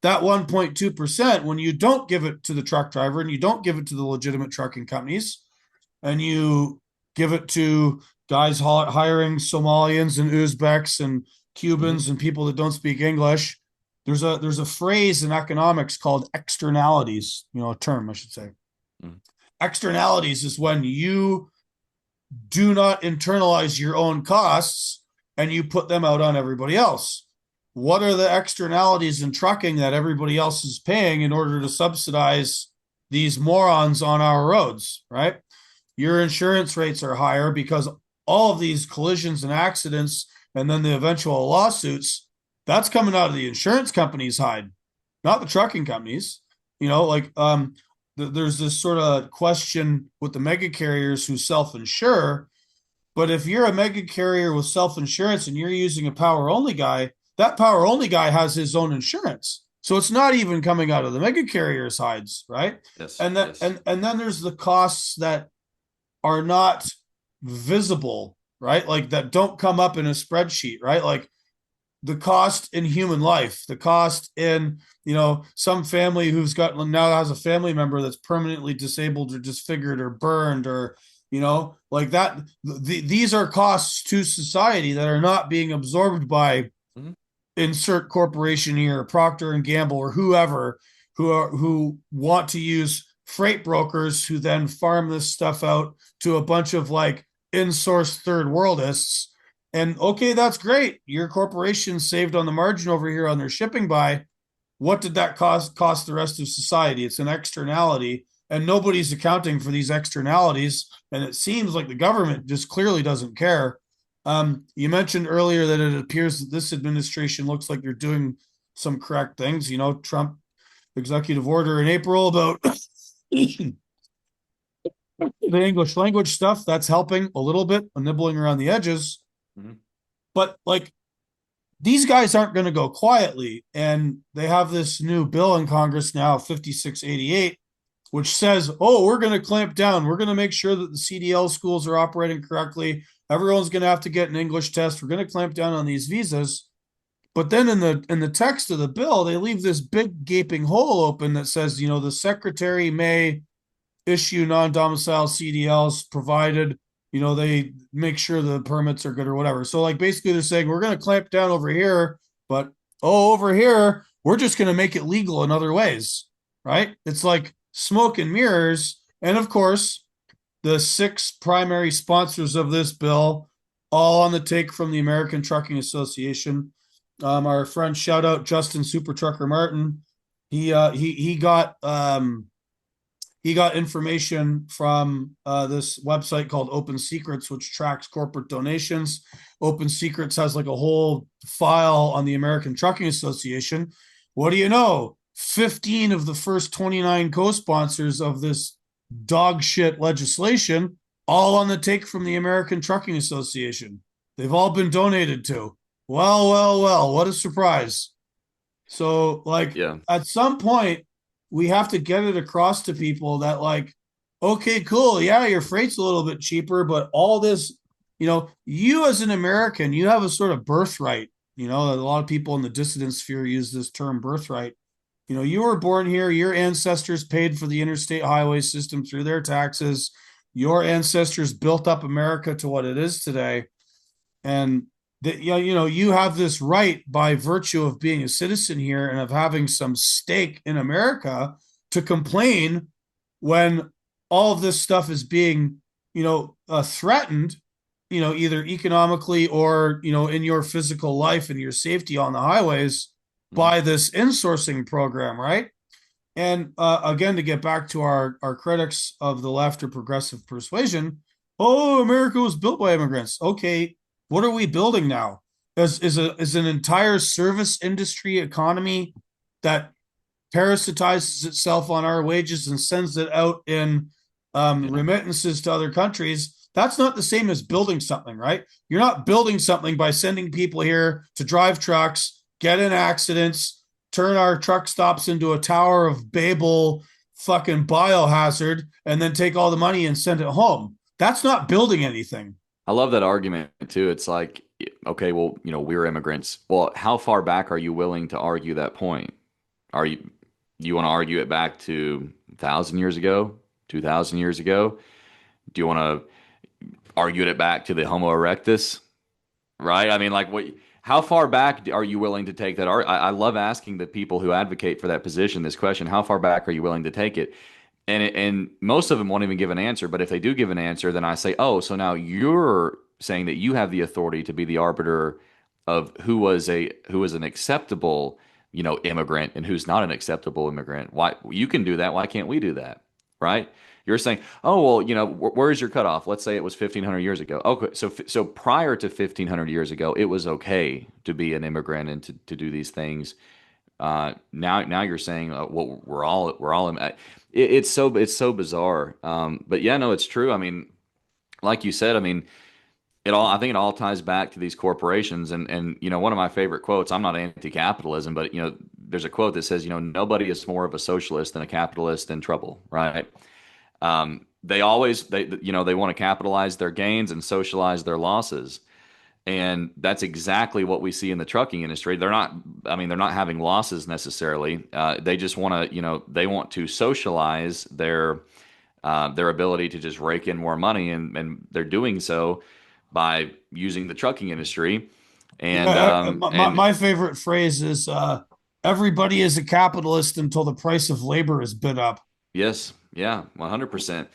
that 1.2%, when you don't give it to the truck driver and you don't give it to the legitimate trucking companies, and you give it to guys hiring Somalians and Uzbeks and mhm, Cubans and people that don't speak English, there's a phrase in economics called externalities, a term, I should say. mm, Externalities is when you do not internalize your own costs and you put them out on everybody else. What are the externalities in trucking that everybody else is paying in order to subsidize these morons on our roads, right? Your insurance rates are higher because all of these collisions and accidents and then the eventual lawsuits, that's coming out of the insurance companies' hide, not the trucking companies. There's this sort of question with the mega carriers who self-insure, but if you're a mega carrier with self-insurance and you're using a power only guy, that power only guy has his own insurance. So it's not even coming out of the mega carriers' hides, right? yes, And that yes, and then there's the costs that are not visible, right? Like that don't come up in a spreadsheet, right? Like the cost in human life, the cost in, some family who's got now has a family member that's permanently disabled or disfigured or burned, or, like that. These are costs to society that are not being absorbed by mhm, insert corporation here, Procter and Gamble or whoever, who want to use freight brokers who then farm this stuff out to a bunch of in-source third worldists. And okay, that's great. Your corporation saved on the margin over here on their shipping buy. What did that cost the rest of society? It's an externality, and nobody's accounting for these externalities. And it seems like the government just clearly doesn't care. You mentioned earlier that it appears that this administration looks like they're doing some correct things. You know, Trump executive order in April about the English language stuff, that's helping a little bit, nibbling around the edges. Mhm. But like, these guys aren't going to go quietly. And they have this new bill in Congress now, 5688, which says, oh, we're going to clamp down. We're going to make sure that the CDL schools are operating correctly. Everyone's going to have to get an English test. We're going to clamp down on these visas. But then in the text of the bill, they leave this big gaping hole open that says, you know, the secretary may issue non-domicile CDLs provided, you know, they make sure the permits are good or whatever. So like basically they're saying we're going to clamp down over here, but over here we're just going to make it legal in other ways, right? It's like smoke and mirrors. And of course, the six primary sponsors of this bill, all on the take from the American Trucking Association. Our friend, shout out Justin Super Trucker Martin. He got information from this website called Open Secrets, which tracks corporate donations. Open Secrets has like a whole file on the American Trucking Association. What do you know? 15 of the first 29 co-sponsors of this dog shit legislation, all on the take from the American Trucking Association. They've all been donated to. Well, what a surprise. So, like, Yeah. at some point, we have to get it across to people that, like, okay, cool. Yeah, your freight's a little bit cheaper, but all this, you know, you as an American, you have a sort of birthright. You know, a lot of people in the dissident sphere use this term birthright. You know, you were born here, your ancestors paid for the interstate highway system through their taxes. Your ancestors built up America to what it is today. And that, you know, you have this right by virtue of being a citizen here and of having some stake in America to complain when all of this stuff is being, you know, threatened, you know, either economically or, you know, in your physical life and your safety on the highways Mhm. by this insourcing program, right? And again, to get back to our critics of the left or progressive persuasion, oh, America was built by immigrants. Okay, what are we building now? Is an entire service industry economy that parasitizes itself on our wages and sends it out in Yeah. remittances to other countries. That's not the same as building something, right? You're not building something by sending people here to drive trucks, get in accidents, turn our truck stops into a Tower of Babel fucking biohazard, and then take all the money and send it home. That's not building anything. I love that argument too. It's like, okay, well, we're immigrants. Well, how far back are you willing to argue that point? Are you Do you want to argue it back to 1,000 years ago, 2,000 years ago? Do you want to argue it back to the Homo erectus? Right? I mean, like, what? How far back are you willing to take that? I love asking the people who advocate for that position this question. How far back are you willing to take it? And most of them won't even give an answer. But if they do give an answer, then I say, oh, so now you're saying that you have the authority to be the arbiter of who was an acceptable, immigrant and who's not an acceptable immigrant. Why you can do that? Why can't we do that? Right? You're saying, oh, well, where's your cutoff? Let's say it was 1,500 years ago. Okay, so prior to 1,500 years ago, it was okay to be an immigrant and to do these things. Now you're saying, well, we're all it's so bizarre. But yeah, no, it's true. I mean, like you said, I mean, I think it all ties back to these corporations. And one of my favorite quotes. I'm not anti-capitalism, but there's a quote that says, nobody is more of a socialist than a capitalist in trouble, right? They always they want to capitalize their gains and socialize their losses. And that's exactly what we see in the trucking industry. I mean, they're not having losses necessarily. They just want to, they want to socialize their ability to just rake in more money, and they're doing so by using the trucking industry. And Yeah, my favorite phrase is everybody is a capitalist until the price of labor is bid up. yes, yeah, 100%.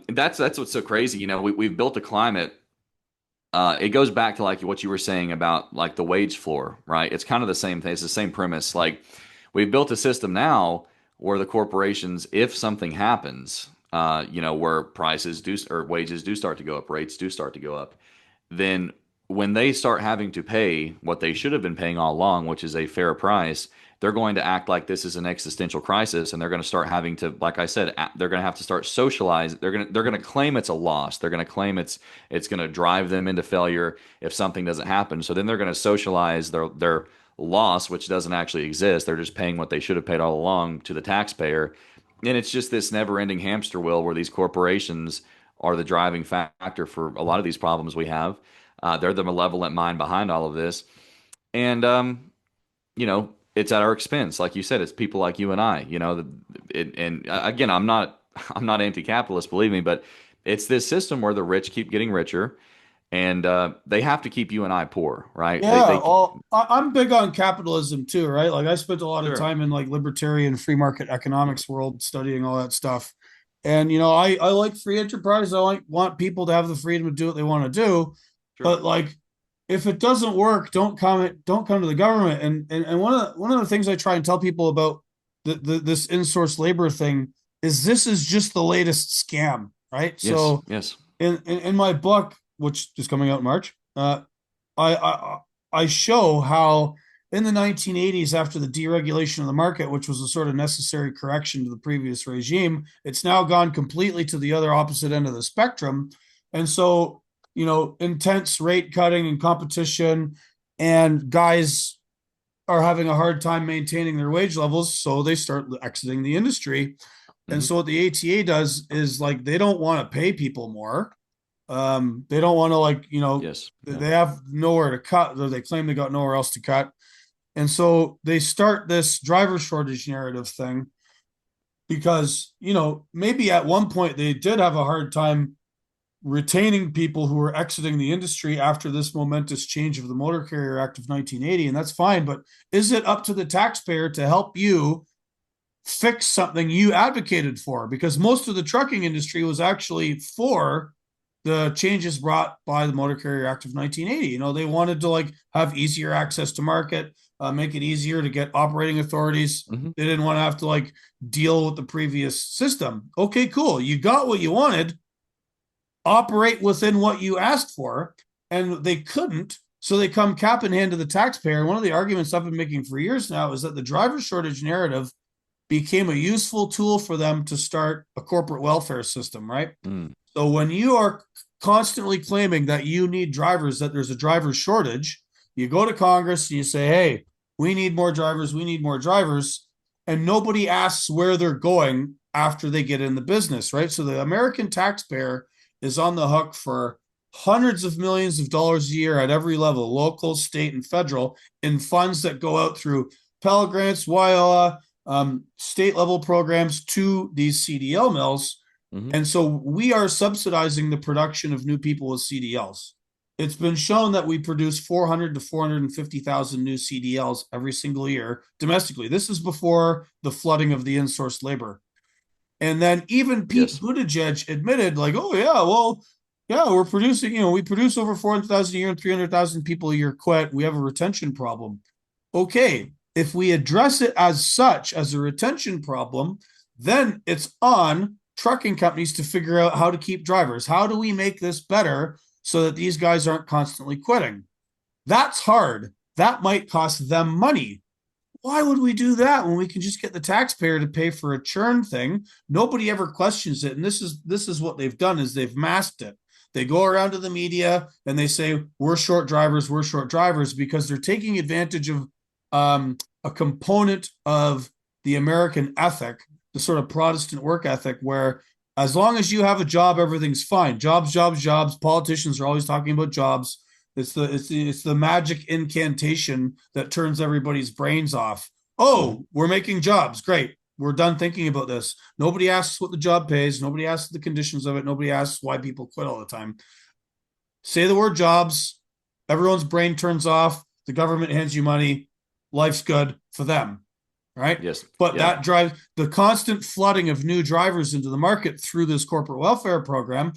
That's what's so crazy. We've built a climate it goes back to like what you were saying about like the wage floor, right? It's kind of the same thing. It's the same premise. Like we've built a system now where the corporations, if something happens, where prices do or wages do start to go up, rates do start to go up, then when they start having to pay what they should have been paying all along, which is a fair price, they're going to act like this is an existential crisis, and they're going to start having to, like I said, they're going to have to start socialize. They're going to claim it's a loss. They're going to claim it's going to drive them into failure if something doesn't happen. So then they're going to socialize their loss, which doesn't actually exist. They're just paying what they should have paid all along to the taxpayer, and it's just this never-ending hamster wheel where these corporations are the driving factor for a lot of these problems we have. They're the malevolent mind behind all of this. And, it's at our expense. Like you said, it's people like you and I, and again, I'm not anti-capitalist, believe me, but it's this system where the rich keep getting richer and they have to keep you and I poor, right? Yeah, well, I'm big on capitalism too, right? Like I spent a lot of Sure. time in like libertarian free market economics world studying all that stuff. And I like free enterprise. Want people to have the freedom to do what they want to do. Sure. But like if it doesn't work, don't come to the government. And one of the things I try and tell people about this in-source labor thing is this is just the latest scam, right? Yes. So Yes. in my book, which is coming out in March, I, I I show how in the 1980s, after the deregulation of the market, which was a sort of necessary correction to the previous regime, it's now gone completely to the other opposite end of the spectrum. And so, intense rate cutting and competition, and guys are having a hard time maintaining their wage levels, so they start exiting the industry. And Hmm. so what the ATA does is like they don't want to pay people more. They don't want to Yes. Yeah. they have nowhere to cut, though they claim they got nowhere else to cut. And so they start this driver shortage narrative thing because, maybe at one point they did have a hard time retaining people who were exiting the industry after this momentous change of the Motor Carrier Act of 1980, and that's fine. But is it up to the taxpayer to help you fix something you advocated for? Because most of the trucking industry was actually for the changes brought by the Motor Carrier Act of 1980. They wanted to like have easier access to market, make it easier to get operating authorities. Hmm. They didn't want to have to like deal with the previous system. Okay, cool. You got what you wanted. Operate within what you asked for, and they couldn't. So they come cap in hand to the taxpayer. And one of the arguments I've been making for years now is that the driver shortage narrative became a useful tool for them to start a corporate welfare system, right? Mm. So when you are constantly claiming that you need drivers, that there's a driver shortage, you go to Congress and you say, hey, we need more drivers, we need more drivers. And nobody asks where they're going after they get in the business, right? So the American taxpayer is on the hook for hundreds of millions of dollars a year at every level, local, state, and federal, in funds that go out through Pell Grants, WIOA, state level programs to these CDL mills. Hmm. And so we are subsidizing the production of new people with CDLs. It's been shown that we produce 400 to 450,000 new CDLs every single year domestically. This is before the flooding of the in-source labor. And then even Pete Yes. Buttigieg admitted, like, oh, yeah, well, yeah, we're producing, we produce over 400,000 a year and 300,000 people a year quit. We have a retention problem. Okay, if we address it as such, as a retention problem, then it's on trucking companies to figure out how to keep drivers. How do we make this better so that these guys aren't constantly quitting? That's hard. That might cost them money. Why would we do that when we can just get the taxpayer to pay for a churn thing? Nobody ever questions it. And this is what they've done is they've masked it. They go around to the media and they say, we're short drivers, because they're taking advantage of a component of the American ethic, the sort of Protestant work ethic, where as long as you have a job, everything's fine. Jobs, jobs, jobs. Politicians are always talking about jobs. It's the magic incantation that turns everybody's brains off. Hmm. Oh, we're making jobs. Great. We're done thinking about this. Nobody asks what the job pays. Nobody asks the conditions of it. Nobody asks why people quit all the time. Say the word jobs. Everyone's brain turns off. The government hands you money. Life's good for them, right? Yes. But Yeah. that drives the constant flooding of new drivers into the market through this corporate welfare program.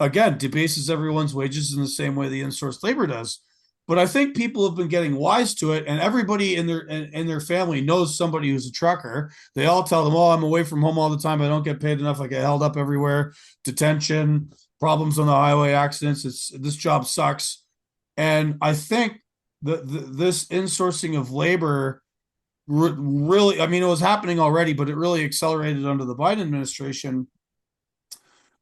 again, debases everyone's wages in the same way the insourced labor does. But I think people have been getting wise to it, and everybody in their family knows somebody who's a trucker. They all tell them, "Oh, I'm away from home all the time. I don't get paid enough. I get held up everywhere. Detention, problems on the highway, accidents. This job sucks." And I think this insourcing of labor really, I mean, it was happening already, but it really accelerated under the Biden administration,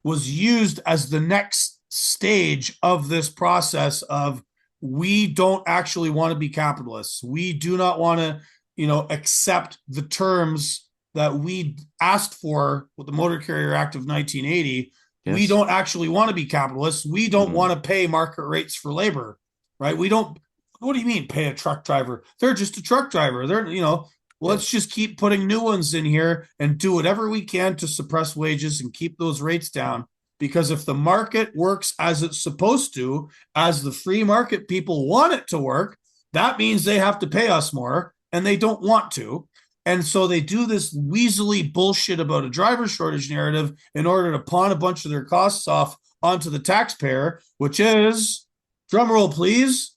was used as the next stage of this process of, we don't actually want to be capitalists. We do not want to, accept the terms that we asked for with the Motor Carrier Act of 1980. We Yes. don't actually want to be capitalists. We don't Mm-hmm. want to pay market rates for labor, right? We don't. What do you mean pay a truck driver? They're just a truck driver. Let's Yes. just keep putting new ones in here and do whatever we can to suppress wages and keep those rates down. Because if the market works as it's supposed to, as the free market people want it to work, that means they have to pay us more, and they don't want to. And so they do this weaselly bullshit about a driver shortage narrative in order to pawn a bunch of their costs off onto the taxpayer, which is, drumroll please,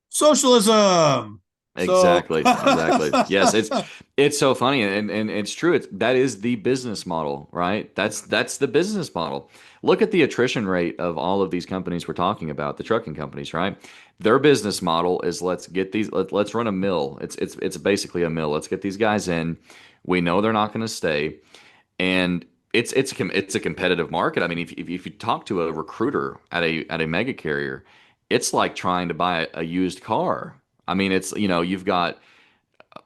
socialism. So Exactly. Exactly. Yes, it's so funny, and it's true. That is the business model, right? That's the business model. Look at the attrition rate of all of these companies we're talking about, the trucking companies, right? Their business model is, let's run a mill. It's basically a mill. Let's get these guys in. We know they're not going to stay, and it's a competitive market. I mean, if you talk to a recruiter at a mega carrier, it's like trying to buy a used car. I mean, it's, you've got,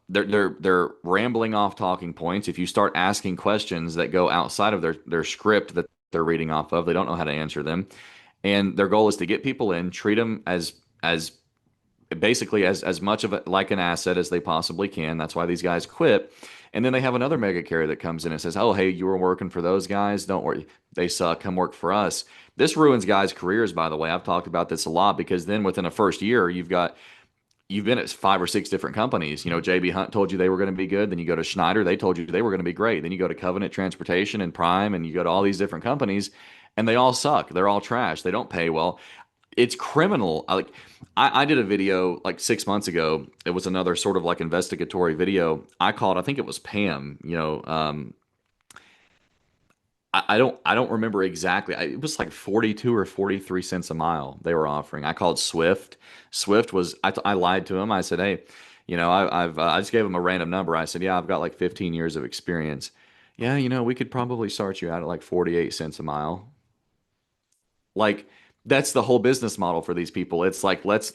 they're rambling off talking points. If you start asking questions that go outside of their script that they're reading off of, they don't know how to answer them. And their goal is to get people in, treat them as basically as much of it like an asset as they possibly can. That's why these guys quit. And then they have another mega carrier that comes in and says, "Oh, hey, you were working for those guys. Don't worry, they suck. Come work for us." This ruins guys' careers, by the way. I've talked about this a lot, because then within a first year, you've been at 5 or 6 different companies. JB Hunt told you they were going to be good. Then you go to Schneider, they told you they were going to be great. Then you go to Covenant Transportation and Prime, and you go to all these different companies, and they all suck. They're all trash. They don't pay well. It's criminal. I did a video like 6 months ago. It was another sort of like investigatory video. I called, I think it was Pam. I don't remember exactly. It was like 42 or 43 cents a mile they were offering. I called Swift. Swift was, I lied to him. I said, "Hey, I just gave him a random number. I said, yeah, I've got like 15 years of experience. Yeah, we could probably start you out at like 48 cents a mile." Like, that's the whole business model for these people. It's like, let's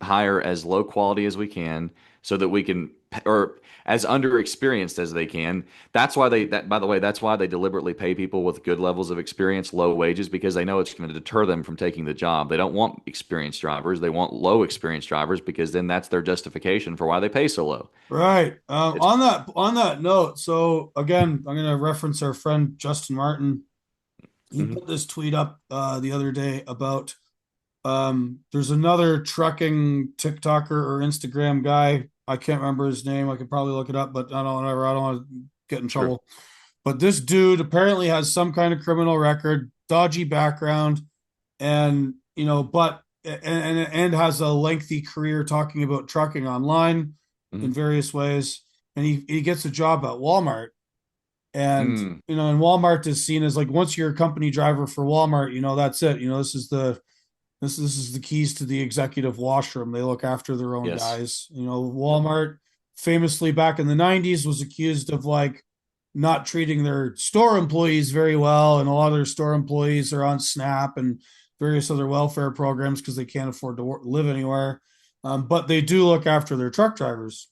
hire as low quality as we can so that we can, or as underexperienced as they can. That's why by the way, that's why they deliberately pay people with good levels of experience low wages, because they know it's going to deter them from taking the job. They don't want experienced drivers. They want low experienced drivers, because then that's their justification for why they pay so low. right. It's On that note, so again, I'm going to reference our friend Justin Martin. He Mhm. put this tweet up the other day about, there's another trucking TikToker or Instagram guy. I can't remember his name. I could probably look it up, but I don't whatever. I don't want to get in Sure. trouble. But this dude apparently has some kind of criminal record, dodgy background, and and has a lengthy career talking about trucking online Mhm. in various ways. And he gets a job at Walmart, and Mm. and Walmart is seen as like, once you're a company driver for Walmart, that's it. This is the keys to the executive washroom. They look after their own Yes. guys. Yep. Walmart famously back in the 90s was accused of like not treating their store employees very well, and a lot of their store employees are on SNAP and various other welfare programs because they can't afford to live anywhere. But they do look after their truck drivers.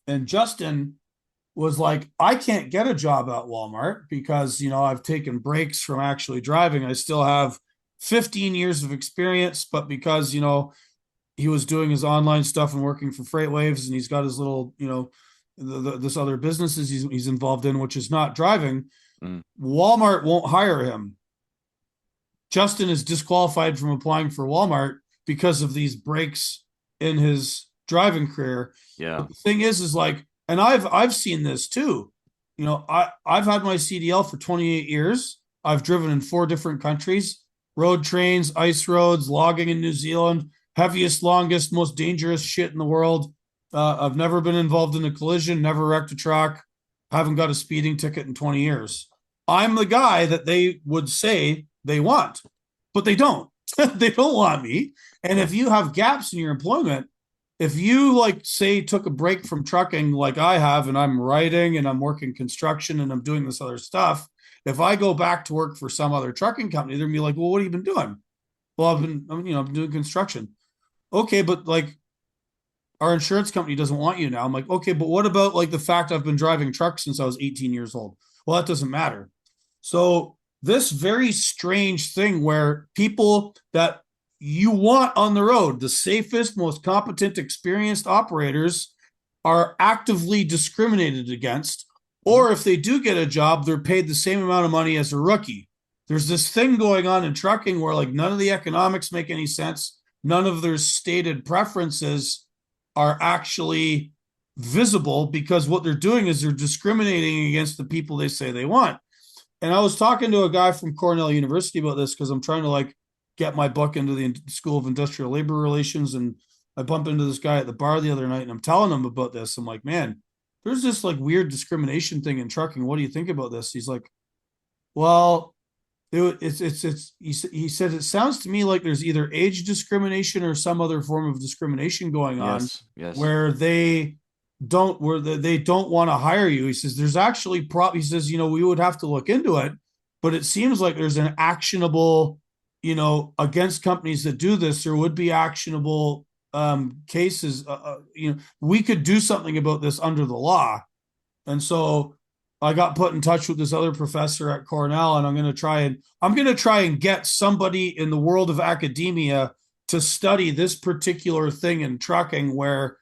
And Justin was like, I can't get a job at Walmart because, I've taken breaks from actually driving. I still have 15 years of experience, but because, he was doing his online stuff and working for Freight Waves, and he's got his little, this other businesses he's involved in, which is not driving, Mm. Walmart won't hire him. Justin is disqualified from applying for Walmart because of these breaks in his driving career. Yeah. But the thing is like, and I've seen this too. I've had my CDL for 28 years. I've driven in 4 different countries. road trains, ice roads, logging in New Zealand, heaviest, longest, most dangerous shit in the world. I've never been involved in a collision, never wrecked a truck, haven't got a speeding ticket in 20 years. I'm the guy that they would say they want, but they don't. They don't want me. And if you have gaps in your employment, if you like say took a break from trucking like I have, and I'm writing and I'm working construction and I'm doing this other stuff, if I go back to work for some other trucking company, they're gonna be like, well, what have you been doing? Well, I've been doing construction. Okay, but like our insurance company doesn't want you now. I'm like, okay, but what about like the fact I've been driving trucks since I was 18 years old? Well, that doesn't matter. So this very strange thing where people that you want on the road, the safest, most competent, experienced operators are actively discriminated against. Mhm. Or if they do get a job, they're paid the same amount of money as a rookie. There's this thing going on in trucking where like none of the economics make any sense. None of their stated preferences are actually visible because what they're doing is they're discriminating against the people they say they want. And I was talking to a guy from Cornell University about this because I'm trying to like get my book into the School of Industrial Labor Relations. And I bumped into this guy at the bar the other night and I'm telling him about this. I'm like, man, there's this like weird discrimination thing in trucking. What do you think about this? He's like, well, he said it sounds to me like there's either age discrimination or some other form of discrimination going on Yes, yes. where they don't want to hire you. He says there's actually he says, we would have to look into it, but it seems like there's an actionable, against companies that do this, there would be actionable cases. We could do something about this under the law. And so I got put in touch with this other professor at Cornell, and I'm going to try and get somebody in the world of academia to study this particular thing in trucking where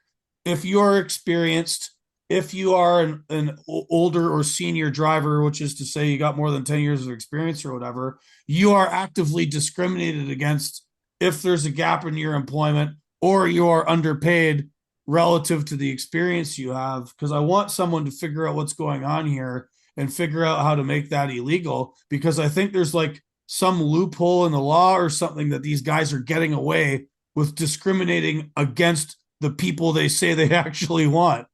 if you're experienced, if you are an older or senior driver, which is to say you got more than 10 years of experience or whatever, you are actively discriminated against if there's a gap in your employment or you're underpaid relative to the experience you have. Because I want someone to figure out what's going on here and figure out how to make that illegal. Because I think there's like some loophole in the law or something that these guys are getting away with discriminating against the people they say they actually want.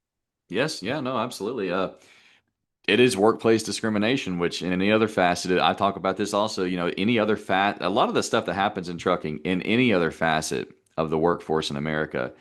Yes, yeah, no, absolutely. It is workplace discrimination, which in any other facet, I talk about this also, any other a lot of the stuff that happens in trucking in any other facet of the workforce in America,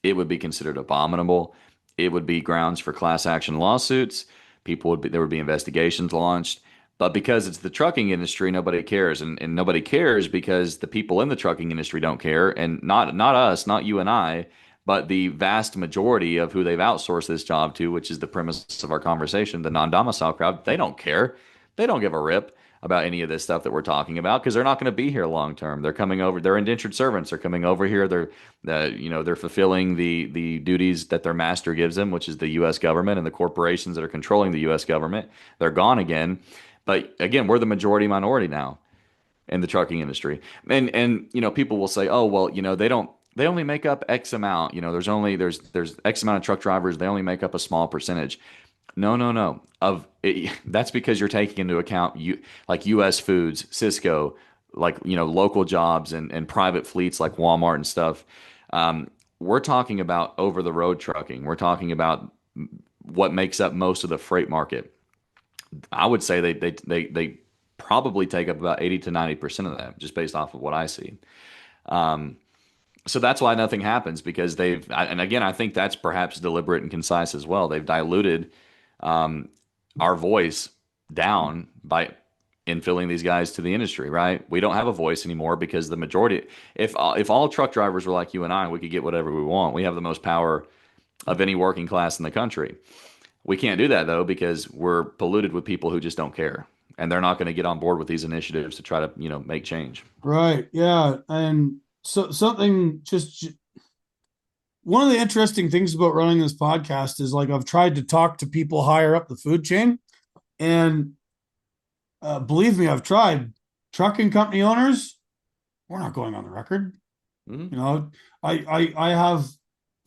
it would be considered abominable. It would be grounds for class action lawsuits. There would be investigations launched. But because it's the trucking industry, nobody cares. And nobody cares because the people in the trucking industry don't care. And not us, not you and I, but the vast majority of who they've outsourced this job to, which is the premise of our conversation, the non-domicile crowd, they don't care. They don't give a rip about any of this stuff that we're talking about because they're not going to be here long term. They're coming over. They're indentured servants. They're coming over here. They're fulfilling the duties that their master gives them, which is the U.S. government and the corporations that are controlling the U.S. government. They're gone again. But again, we're the majority minority now in the trucking industry. And people will say, "Oh, well, they only make up X amount. There's X amount of truck drivers, they only make up a small percentage." No, no, no. That's because you're taking into account like US Foods, Cisco, like local jobs and private fleets like Walmart and stuff. We're talking about over the road trucking. We're talking about what makes up most of the freight market. I would say they probably take up about 80 to 90% of that, just based off of what I see. Um, so that's why nothing happens because and again, I think that's perhaps deliberate and concise as well. They've diluted um, our voice down by infilling these guys to the industry, right? We don't have a voice anymore because the majority, if all truck drivers were like you and I, we could get whatever we want. We have the most power of any working class in the country. We can't do that though because we're polluted with people who just don't care, and they're not going to get on board with these initiatives to try to make change. Right. Yeah. And so something just one of the interesting things about running this podcast is like I've tried to talk to people higher up the food chain, and believe me, I've tried. Trucking company owners, we're not going on the record. Mhm. You know, I have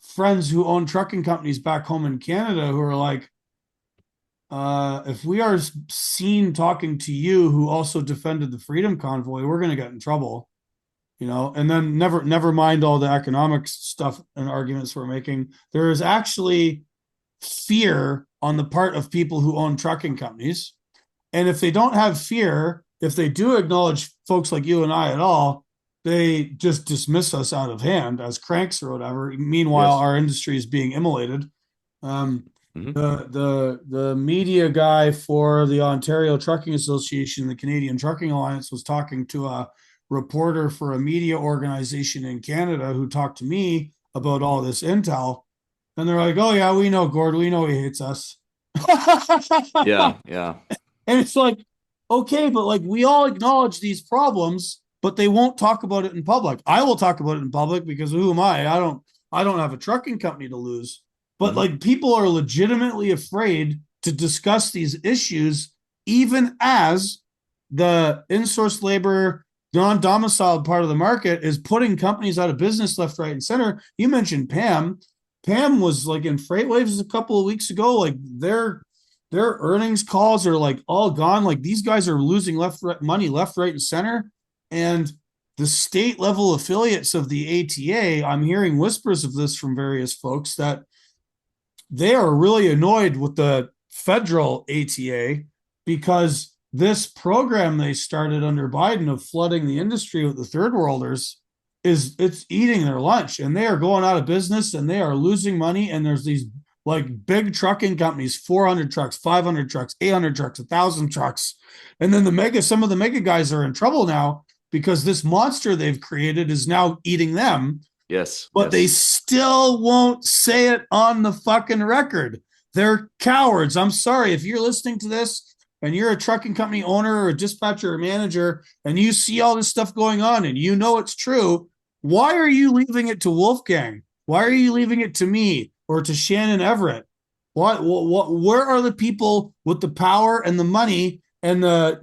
friends who own trucking companies back home in Canada who are like, If we are seen talking to you, who also defended the Freedom Convoy, we're going to get in trouble, you know. And then never mind all the economic stuff and arguments we're making. There is actually fear on the part of people who own trucking companies, and if they don't have fear, if they do acknowledge folks like you and I at all, they just dismiss us out of hand as cranks or whatever. Meanwhile, Yes. our industry is being immolated. Um, Hmm. the media guy for the Ontario Trucking Association, the Canadian Trucking Alliance, was talking to a reporter for a media organization in Canada who talked to me about all this intel, and they're like, "Oh yeah, we know Gord. We know he hates us." Yeah, yeah. And it's like, okay, but like we all acknowledge these problems, but they won't talk about it in public. I will talk about it in public because who am I? I don't have a trucking company to lose. But Hmm. like people are legitimately afraid to discuss these issues, even as the in-source labor non-domiciled part of the market is putting companies out of business left, right, and center. You mentioned Pam. Pam was like in Freight Waves a couple of weeks ago. Like their earnings calls are like all gone. Like these guys are losing money left, right, and center. And the state level affiliates of the ATA, I'm hearing whispers of this from various folks that they are really annoyed with the federal ATA because this program they started under Biden of flooding the industry with the third worlders is it's eating their lunch, and they are going out of business and they are losing money. And there's these like big trucking companies, 400 trucks, 500 trucks, 800 trucks, 1,000 trucks. And then some of the mega guys are in trouble now because this monster they've created is now eating them, Yes, but they yes. still won't say it on the fucking record. They're cowards. I'm sorry if you're listening to this and you're a trucking company owner or a dispatcher or manager and you see all this stuff going on and you know it's true. Why are you leaving it to Wolfgang? Why are you leaving it to me or to Shannon Everett? Where are the people with the power and the money and the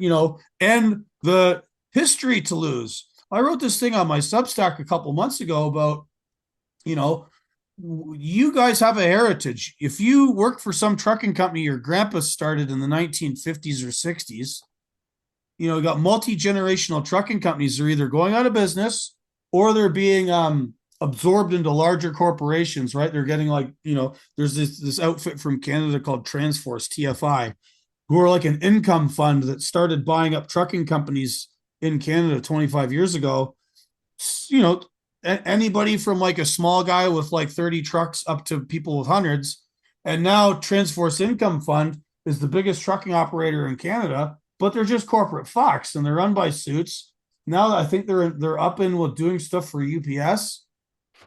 history to lose? I wrote this thing on my Substack a couple months ago about, you know, you guys have a heritage. If you work for some trucking company your grandpa started in the 1950s or 60s, you got multi-generational trucking companies. They're either going out of business or they're being absorbed into larger corporations, right? They're getting like, there's this outfit from Canada called Transforce, TFI, who are like an income fund that started buying up trucking companies in Canada 25 years ago. You know, anybody from like a small guy with like 30 trucks up to people with hundreds. And now Transforce Income Fund is the biggest trucking operator in Canada, but they're just corporate fucks and they're run by suits. Now I think they're up in with doing stuff for UPS.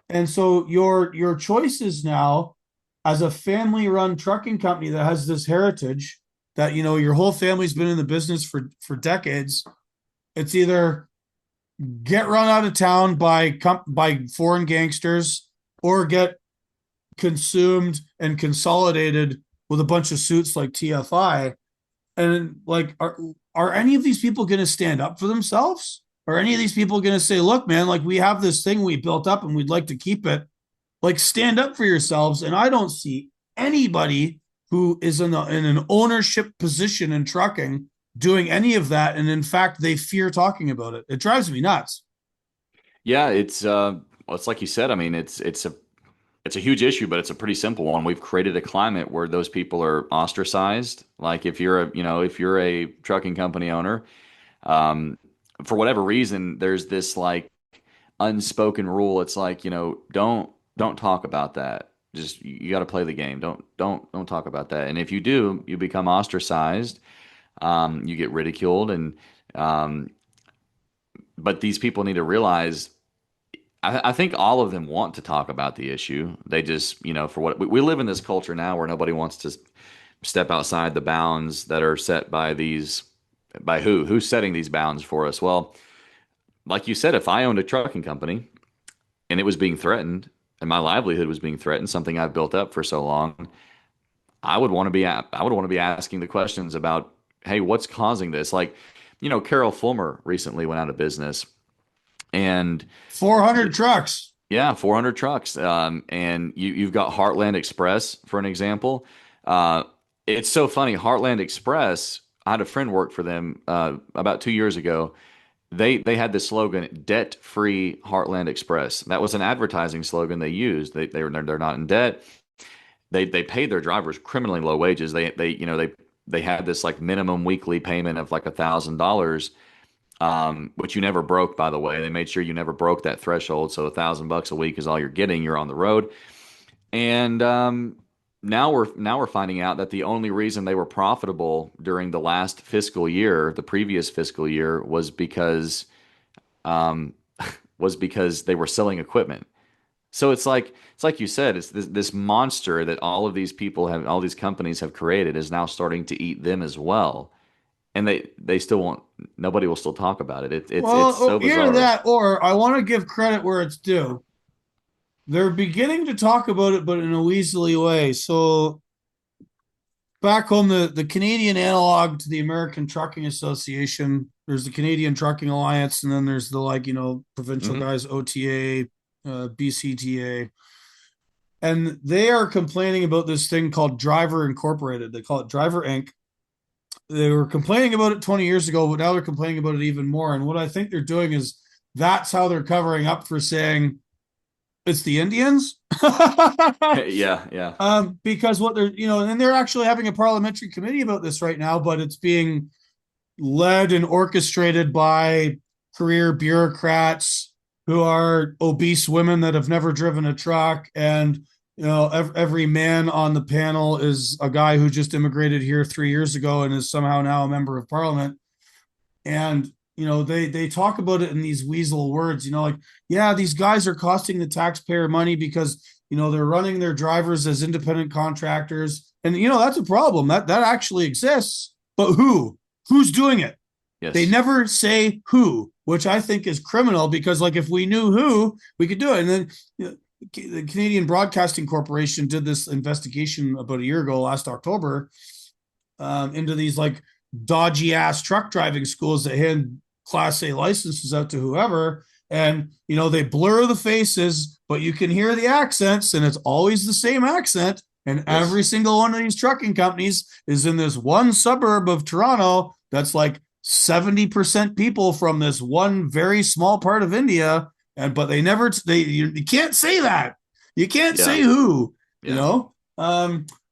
And so your choices now as a family run trucking company that has this heritage that your whole family's been in the business for decades. It's either get run out of town by foreign gangsters or get consumed and consolidated with a bunch of suits like TFI. And like, are any of these people going to stand up for themselves? Are any of these people going to say, "Look, man, like we have this thing we built up and we'd like to keep it"? Like, stand up for yourselves. And I don't see anybody who is in an ownership position in trucking doing any of that. And in fact, they fear talking about it. It drives me nuts. Yeah, well, it's like you said. I mean, it's a huge issue, but it's a pretty simple one. We've created a climate where those people are ostracized. Like if you're a trucking company owner, um, for whatever reason, there's this like unspoken rule. It's like, don't talk about that. Just you got to play the game. Don't talk about that. And if you do, you become ostracized. You get ridiculed, and um, but these people need to realize. I think all of them want to talk about the issue. They just, for what we live in this culture now where nobody wants to step outside the bounds that are set by by who's setting these bounds for us. Well, like you said, if I owned a trucking company and it was being threatened and my livelihood was being threatened, something I've built up for so long, I would want to be asking the questions about, hey, what's causing this? Like, Carol Fulmer recently went out of business, and 400 trucks. yeah, 400 trucks. And you've got Heartland Express, for an example. it's so funny. Heartland Express, I had a friend work for them about 2 years ago. They had this slogan, "Debt Free Heartland Express." That was an advertising slogan they used. They're not in debt. They paid their drivers criminally low wages. They had this like minimum weekly payment of like $1,000, which you never broke, by the way. They made sure you never broke that threshold. So $1,000 a week is all you're getting. You're on the road. And now we're finding out that the only reason they were profitable during the last fiscal year, the previous fiscal year, um, was because they were selling equipment. So it's like you said, it's this monster that all these companies have created is now starting to eat them as well, and they still won't. Nobody will still talk about it. It's Well, so either bizarre. that or I want to give credit where it's due. They're beginning to talk about it, but in a weaselly way. So back home, the Canadian analog to the American Trucking Association, there's the Canadian Trucking Alliance, and then there's the provincial Hmm. guys, OTA, BCTA, and they are complaining about this thing called Driver Incorporated. They call it Driver Inc. They were complaining about it 20 years ago, but now they're complaining about it even more. And what I think they're doing is that's how they're covering up for saying it's the Indians. Yeah, yeah. Because what and they're actually having a parliamentary committee about this right now, but it's being led and orchestrated by career bureaucrats who are obese women that have never driven a truck. And, every man on the panel is a guy who just immigrated here 3 years ago and is somehow now a member of parliament. And, they talk about it in these weasel words, like, yeah, these guys are costing the taxpayer money because, they're running their drivers as independent contractors. And, that's a problem. That actually exists. But who's doing it? They Yes. never say who, which I think is criminal because, like, if we knew who, we could do it. And then the Canadian Broadcasting Corporation did this investigation about a year ago, last October, into these like dodgy ass truck driving schools that hand Class A licenses out to whoever. And, they blur the faces, but you can hear the accents, and it's always the same accent. And Yes. every single one of these trucking companies is in this one suburb of Toronto that's like 70% people from this one very small part of India. And but they never you can't say that. You can't Yeah. say who, you Yeah. know.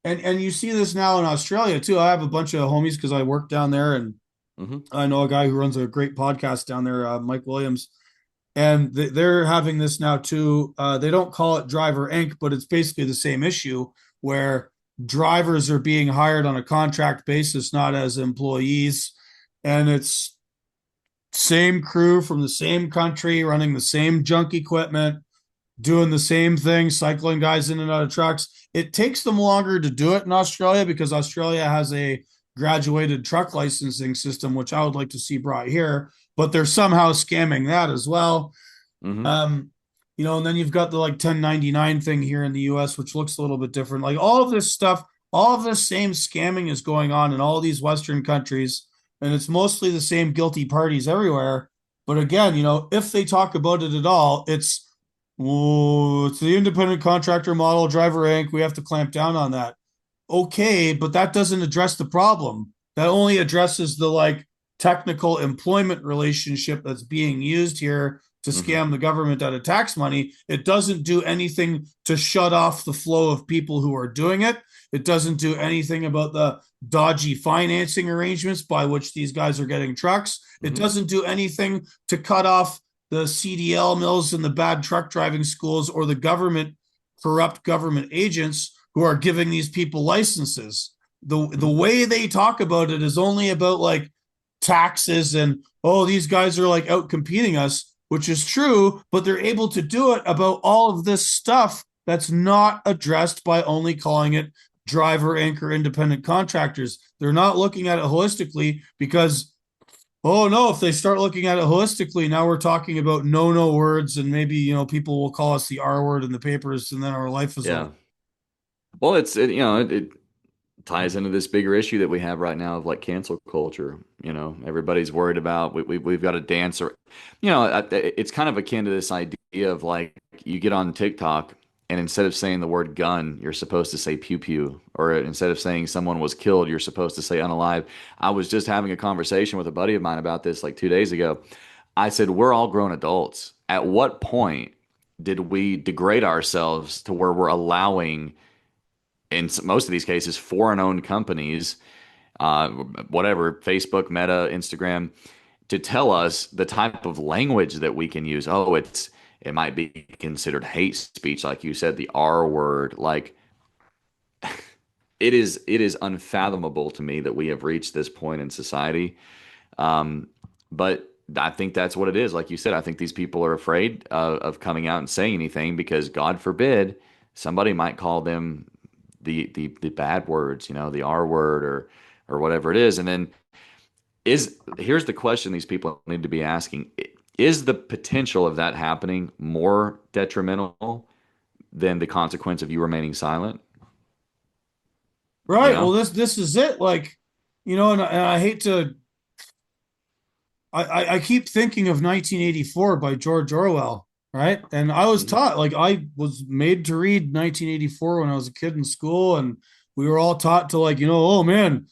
And you see this now in Australia too. I have a bunch of homies because I work down there, and Hmm. I know a guy who runs a great podcast down there, Mike Williams, and they're having this now too. They don't call it Driver Inc., but it's basically the same issue where drivers are being hired on a contract basis, not as employees, and it's same crew from the same country running the same junk equipment, doing the same thing, cycling guys in and out of trucks. It takes them longer to do it in Australia because Australia has a graduated truck licensing system, which I would like to see brought here, but they're somehow scamming that as well. Hmm. Um, and then you've got the like 1099 thing here in the US, which looks a little bit different. Like all of this stuff, all of this same scamming is going on in all these Western countries, and it's mostly the same guilty parties everywhere. But again, if they talk about it at all, it's the independent contractor model, Driver Inc. We have to clamp down on that. Okay, but that doesn't address the problem. That only addresses the like technical employment relationship that's being used here to Hmm. scam the government out of tax money. It doesn't do anything to shut off the flow of people who are doing it. It doesn't do anything about the dodgy financing arrangements by which these guys are getting trucks. It Hmm. doesn't do anything to cut off the CDL mills and the bad truck driving schools or the corrupt government agents who are giving these people licenses. The Hmm. way they talk about it is only about like taxes and, oh, these guys are like out competing us, which is true, but they're able to do it about all of this stuff that's not addressed by only calling it driver anchor independent contractors. They're not looking at it holistically because, oh no, if they start looking at it holistically, now we're talking about no words, and maybe, people will call us the R word in the papers, and then our life is over. Yeah. Well, it ties into this bigger issue that we have right now of like cancel culture. Everybody's worried about we've got to dance or, it's kind of akin to this idea of like you get on TikTok and instead of saying the word gun, you're supposed to say pew pew, or instead of saying someone was killed, you're supposed to say unalive. I was just having a conversation with a buddy of mine about this like 2 days ago. I said, we're all grown adults. At what point did we degrade ourselves to where we're allowing, most of these cases, foreign owned companies, whatever, Facebook, Meta, Instagram, to tell us the type of language that we can use? Oh, it might be considered hate speech, like you said, the R word. Like, it is unfathomable to me that we have reached this point in society. But I think that's what it is. Like you said, I think these people are afraid of coming out and saying anything because, God forbid, somebody might call them the bad words, the R word or whatever it is. And then here's the question these people need to be asking: is the potential of that happening more detrimental than the consequence of you remaining silent? You Right. Well, know? this is it. Like, and I hate to. I keep thinking of 1984 by George Orwell, right? And I was Mhm. taught, like, I was made to read 1984 when I was a kid in school, and we were all taught to, like, oh man,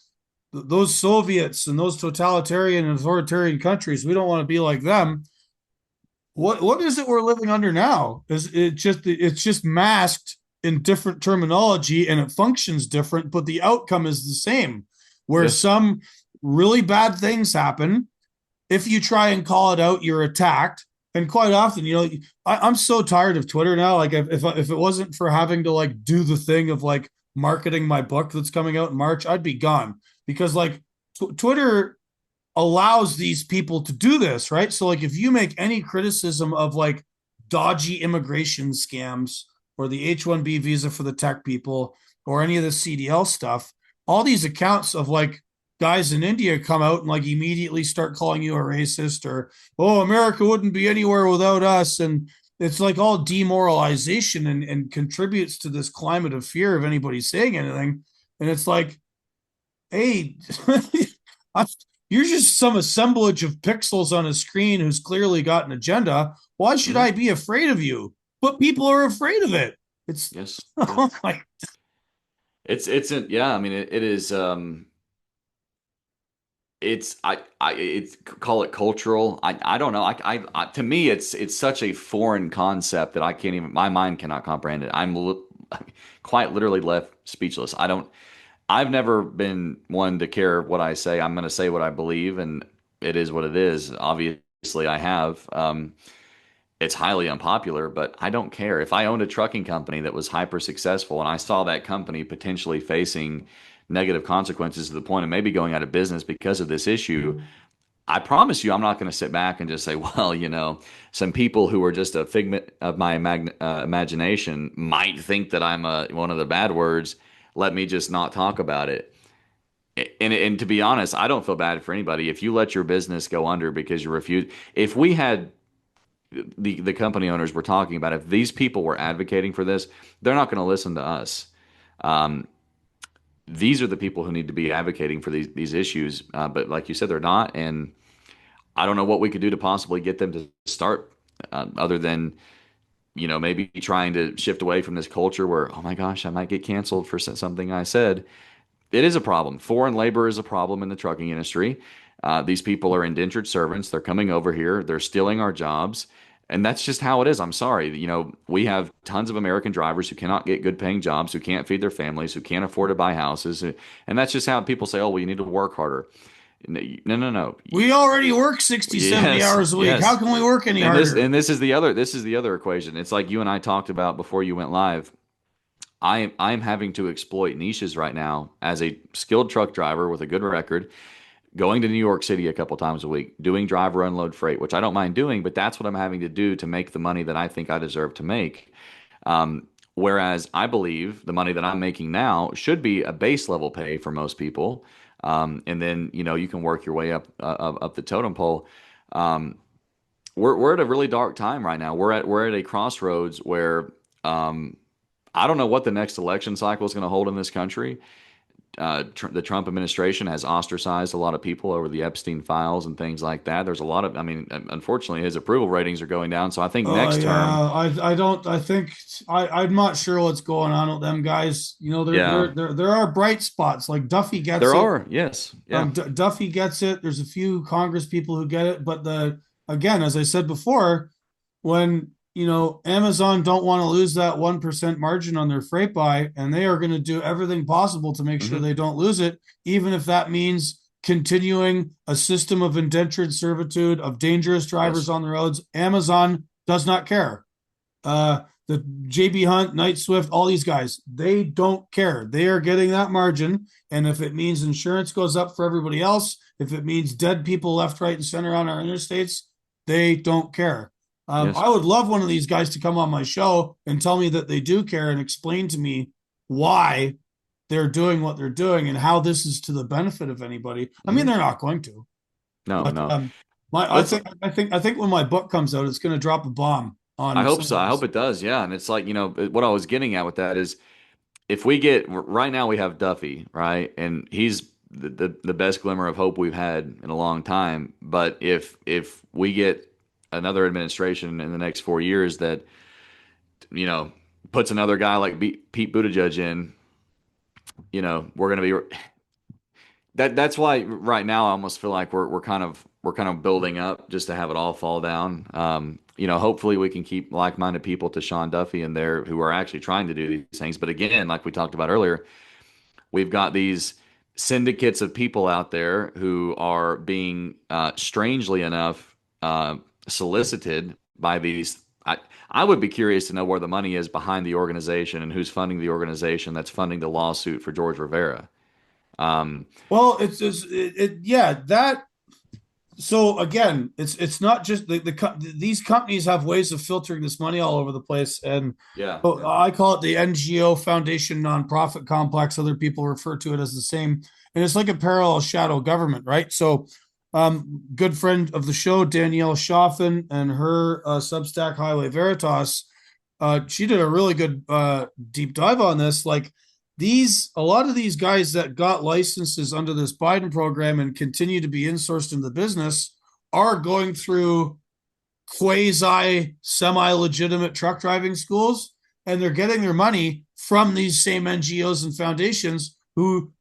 those Soviets and those totalitarian and authoritarian countries, we don't want to be like them. What is it we're living under now? Is it's just masked in different terminology and it functions different, but the outcome is the same. Where Yes. some really bad things happen, if you try and call it out, you're attacked. And quite often, I'm so tired of Twitter now. Like, if it wasn't for having to, like, do the thing of, like, marketing my book that's coming out in March, I'd be gone because, like, Twitter allows these people to do this, right? So, like, if you make any criticism of, like, dodgy immigration scams or the H-1B visa for the tech people or any of the CDL stuff, all these accounts of, like, guys in India come out and, like, immediately start calling you a racist or, oh, America wouldn't be anywhere without us. And it's like all demoralization and contributes to this climate of fear of anybody saying anything. And it's like, hey, you're just some assemblage of pixels on a screen who's clearly got an agenda. Why should Hmm. I be afraid of you? But people are afraid of it. It's Yes. Yeah. oh my. Yeah, I mean, it is, it's call it cultural. I don't know. To me, it's such a foreign concept that I can't even, my mind cannot comprehend it. Quite literally left speechless. I've never been one to care what I say. I'm going to say what I believe, and it is what it is. Obviously, I have. It's highly unpopular, but I don't care. If I owned a trucking company that was hyper successful and I saw that company potentially facing negative consequences to the point of maybe going out of business because of this issue, I promise you, I'm not going to sit back and just say, well, some people who are just a figment of my imagination might think that I'm one of the bad words. Let me just not talk about it. And to be honest, I don't feel bad for anybody. If you let your business go under because you refuse, if we had the company owners we're talking about, if these people were advocating for this, they're not going to listen to us. Um, these are the people who need to be advocating for these issues. But like you said, they're not. And I don't know what we could do to possibly get them to start, other than, maybe trying to shift away from this culture where, oh my gosh, I might get canceled for something I said. It is a problem. Foreign labor is a problem in the trucking industry. These people are indentured servants. They're coming over here. They're stealing our jobs. And that's just how it is. I'm sorry. We have tons of American drivers who cannot get good paying jobs, who can't feed their families, who can't afford to buy houses. And that's just how people say, oh, well, you need to work harder. No, no, no. We already work 60, 70 Yes, hours a week. How yes. can we work any And this harder? and this is the other equation. It's like you and I talked about before you went live. I'm having to exploit niches right now as a skilled truck driver with a good record, going to New York City a couple times a week, doing driver unload freight, which I don't mind doing, but that's what I'm having to do to make the money that I think I deserve to make. Whereas I believe the money that I'm making now should be a base level pay for most people. And then, you can work your way up the totem pole. Um, we're at a really dark time right now. We're at a crossroads where, I don't know what the next election cycle is going to hold in this country. the Trump administration has ostracized a lot of people over the Epstein files and things like that. There's a lot of, I mean, unfortunately, his approval ratings are going down. So I think Oh next yeah, term, I don't I think I'm not sure what's going on with them guys. You know, yeah, there are bright spots. Like Duffy gets there it. are. Yes, yeah, Duffy gets it. There's a few Congress people who get it, but the again, as I said before, when Amazon don't want to lose that 1% margin on their freight buy, and they are going to do everything possible to make sure hmm they don't lose it, even if that means continuing a system of indentured servitude of dangerous drivers yes, on the roads. Amazon does not care. The JB Hunt, Knight Swift, all these guys, they don't care. They are getting that margin. And if it means insurance goes up for everybody else, if it means dead people left, right, and center on our interstates, they don't care. yes. I would love one of these guys to come on my show and tell me that they do care and explain to me why they're doing what they're doing and how this is to the benefit of anybody. I mean, hmm they're not going to, No, but no. I Let's. think when my book comes out, it's going to drop a bomb I on hope some so. of I hope this. it does. Yeah, and it's like what I was getting at with that is if we get right now we have Duffy, right? And he's the best glimmer of hope we've had in a long time. But if we get another administration in the next 4 years that, you know, puts another guy like Pete Buttigieg in, we're gonna be that's why right now I almost feel like we're kind of building up just to have it all fall down. Hopefully we can keep like-minded people to Sean Duffy in there who are actually trying to do these things. But again, like we talked about earlier, we've got these syndicates of people out there who are being, strangely enough, solicited by these. I would be curious to know where the money is behind the organization and who's funding the organization that's funding the lawsuit for George Rivera. Um, Well, it's just yeah, that so again, it's not just these companies have ways of filtering this money all over the place, and yeah, I call it the NGO foundation nonprofit complex. Other people refer to it as the same, and it's like a parallel shadow government, right? So, good friend of the show, Danielle Schaffen, and her Substack Highway Veritas, she did a really good deep dive on this. Like a lot of these guys that got licenses under this Biden program and continue to be insourced in the business are going through quasi semi legitimate truck driving schools, and they're getting their money from these same NGOs and foundations who,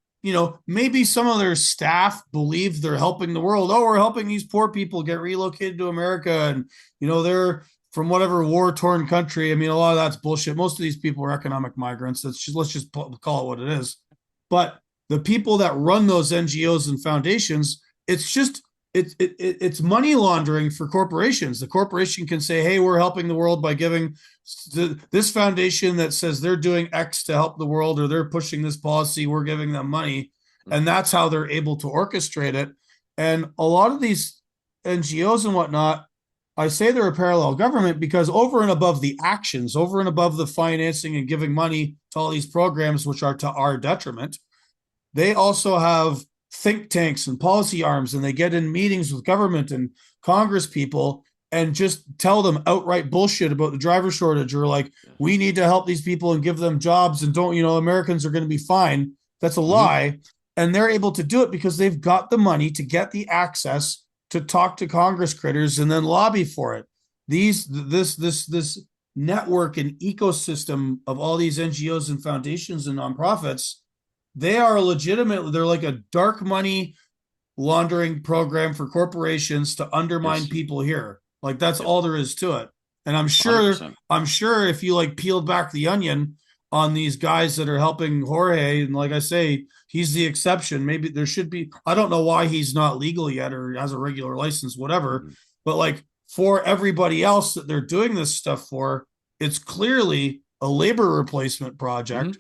maybe some of their staff believe they're helping the world. Oh, we're helping these poor people get relocated to America, and they're from whatever war torn country. I mean, a lot of that's bullshit. Most of these people are economic migrants. Let's just call it what it is. But the people that run those NGOs and foundations, it's just it's money laundering for corporations. The corporation can say, "Hey, we're helping the world by giving this foundation that says they're doing X to help the world, or they're pushing this policy. We're giving them money," and that's how they're able to orchestrate it. And a lot of these NGOs and whatnot, I say they're a parallel government because over and above the actions, over and above the financing and giving money to all these programs, which are to our detriment, they also have think tanks and policy arms, and they get in meetings with government and Congress people and just tell them outright bullshit about the driver shortage, or like, we need to help these people and give them jobs, and don't, Americans are going to be fine. That's a hmm lie. And they're able to do it because they've got the money to get the access to talk to Congress critters and then lobby for it. This network and ecosystem of all these NGOs and foundations and nonprofits, they are legitimate. They're like a dark money laundering program for corporations to undermine yes, people here. Like that's yep, all there is to it. And 100%. I'm sure if you like peeled back the onion on these guys that are helping Jorge, and like I say, he's the exception. Maybe there should be, I don't know why he's not legal yet or has a regular license, whatever. hmm But like for everybody else that they're doing this stuff for, it's clearly a labor replacement hmm project.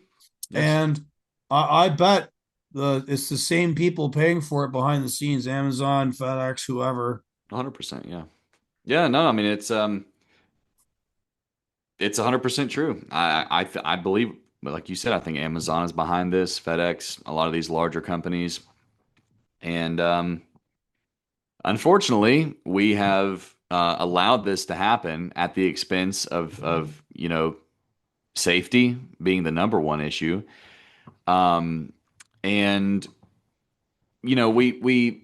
Yes, And I bet it's the same people paying for it behind the scenes: Amazon, FedEx, whoever. 100%. Yeah, yeah. No, I mean it's 100% true. I believe, like you said, I think Amazon is behind this, FedEx, a lot of these larger companies, and unfortunately, we have allowed this to happen at the expense of safety being the number one issue. Um, And we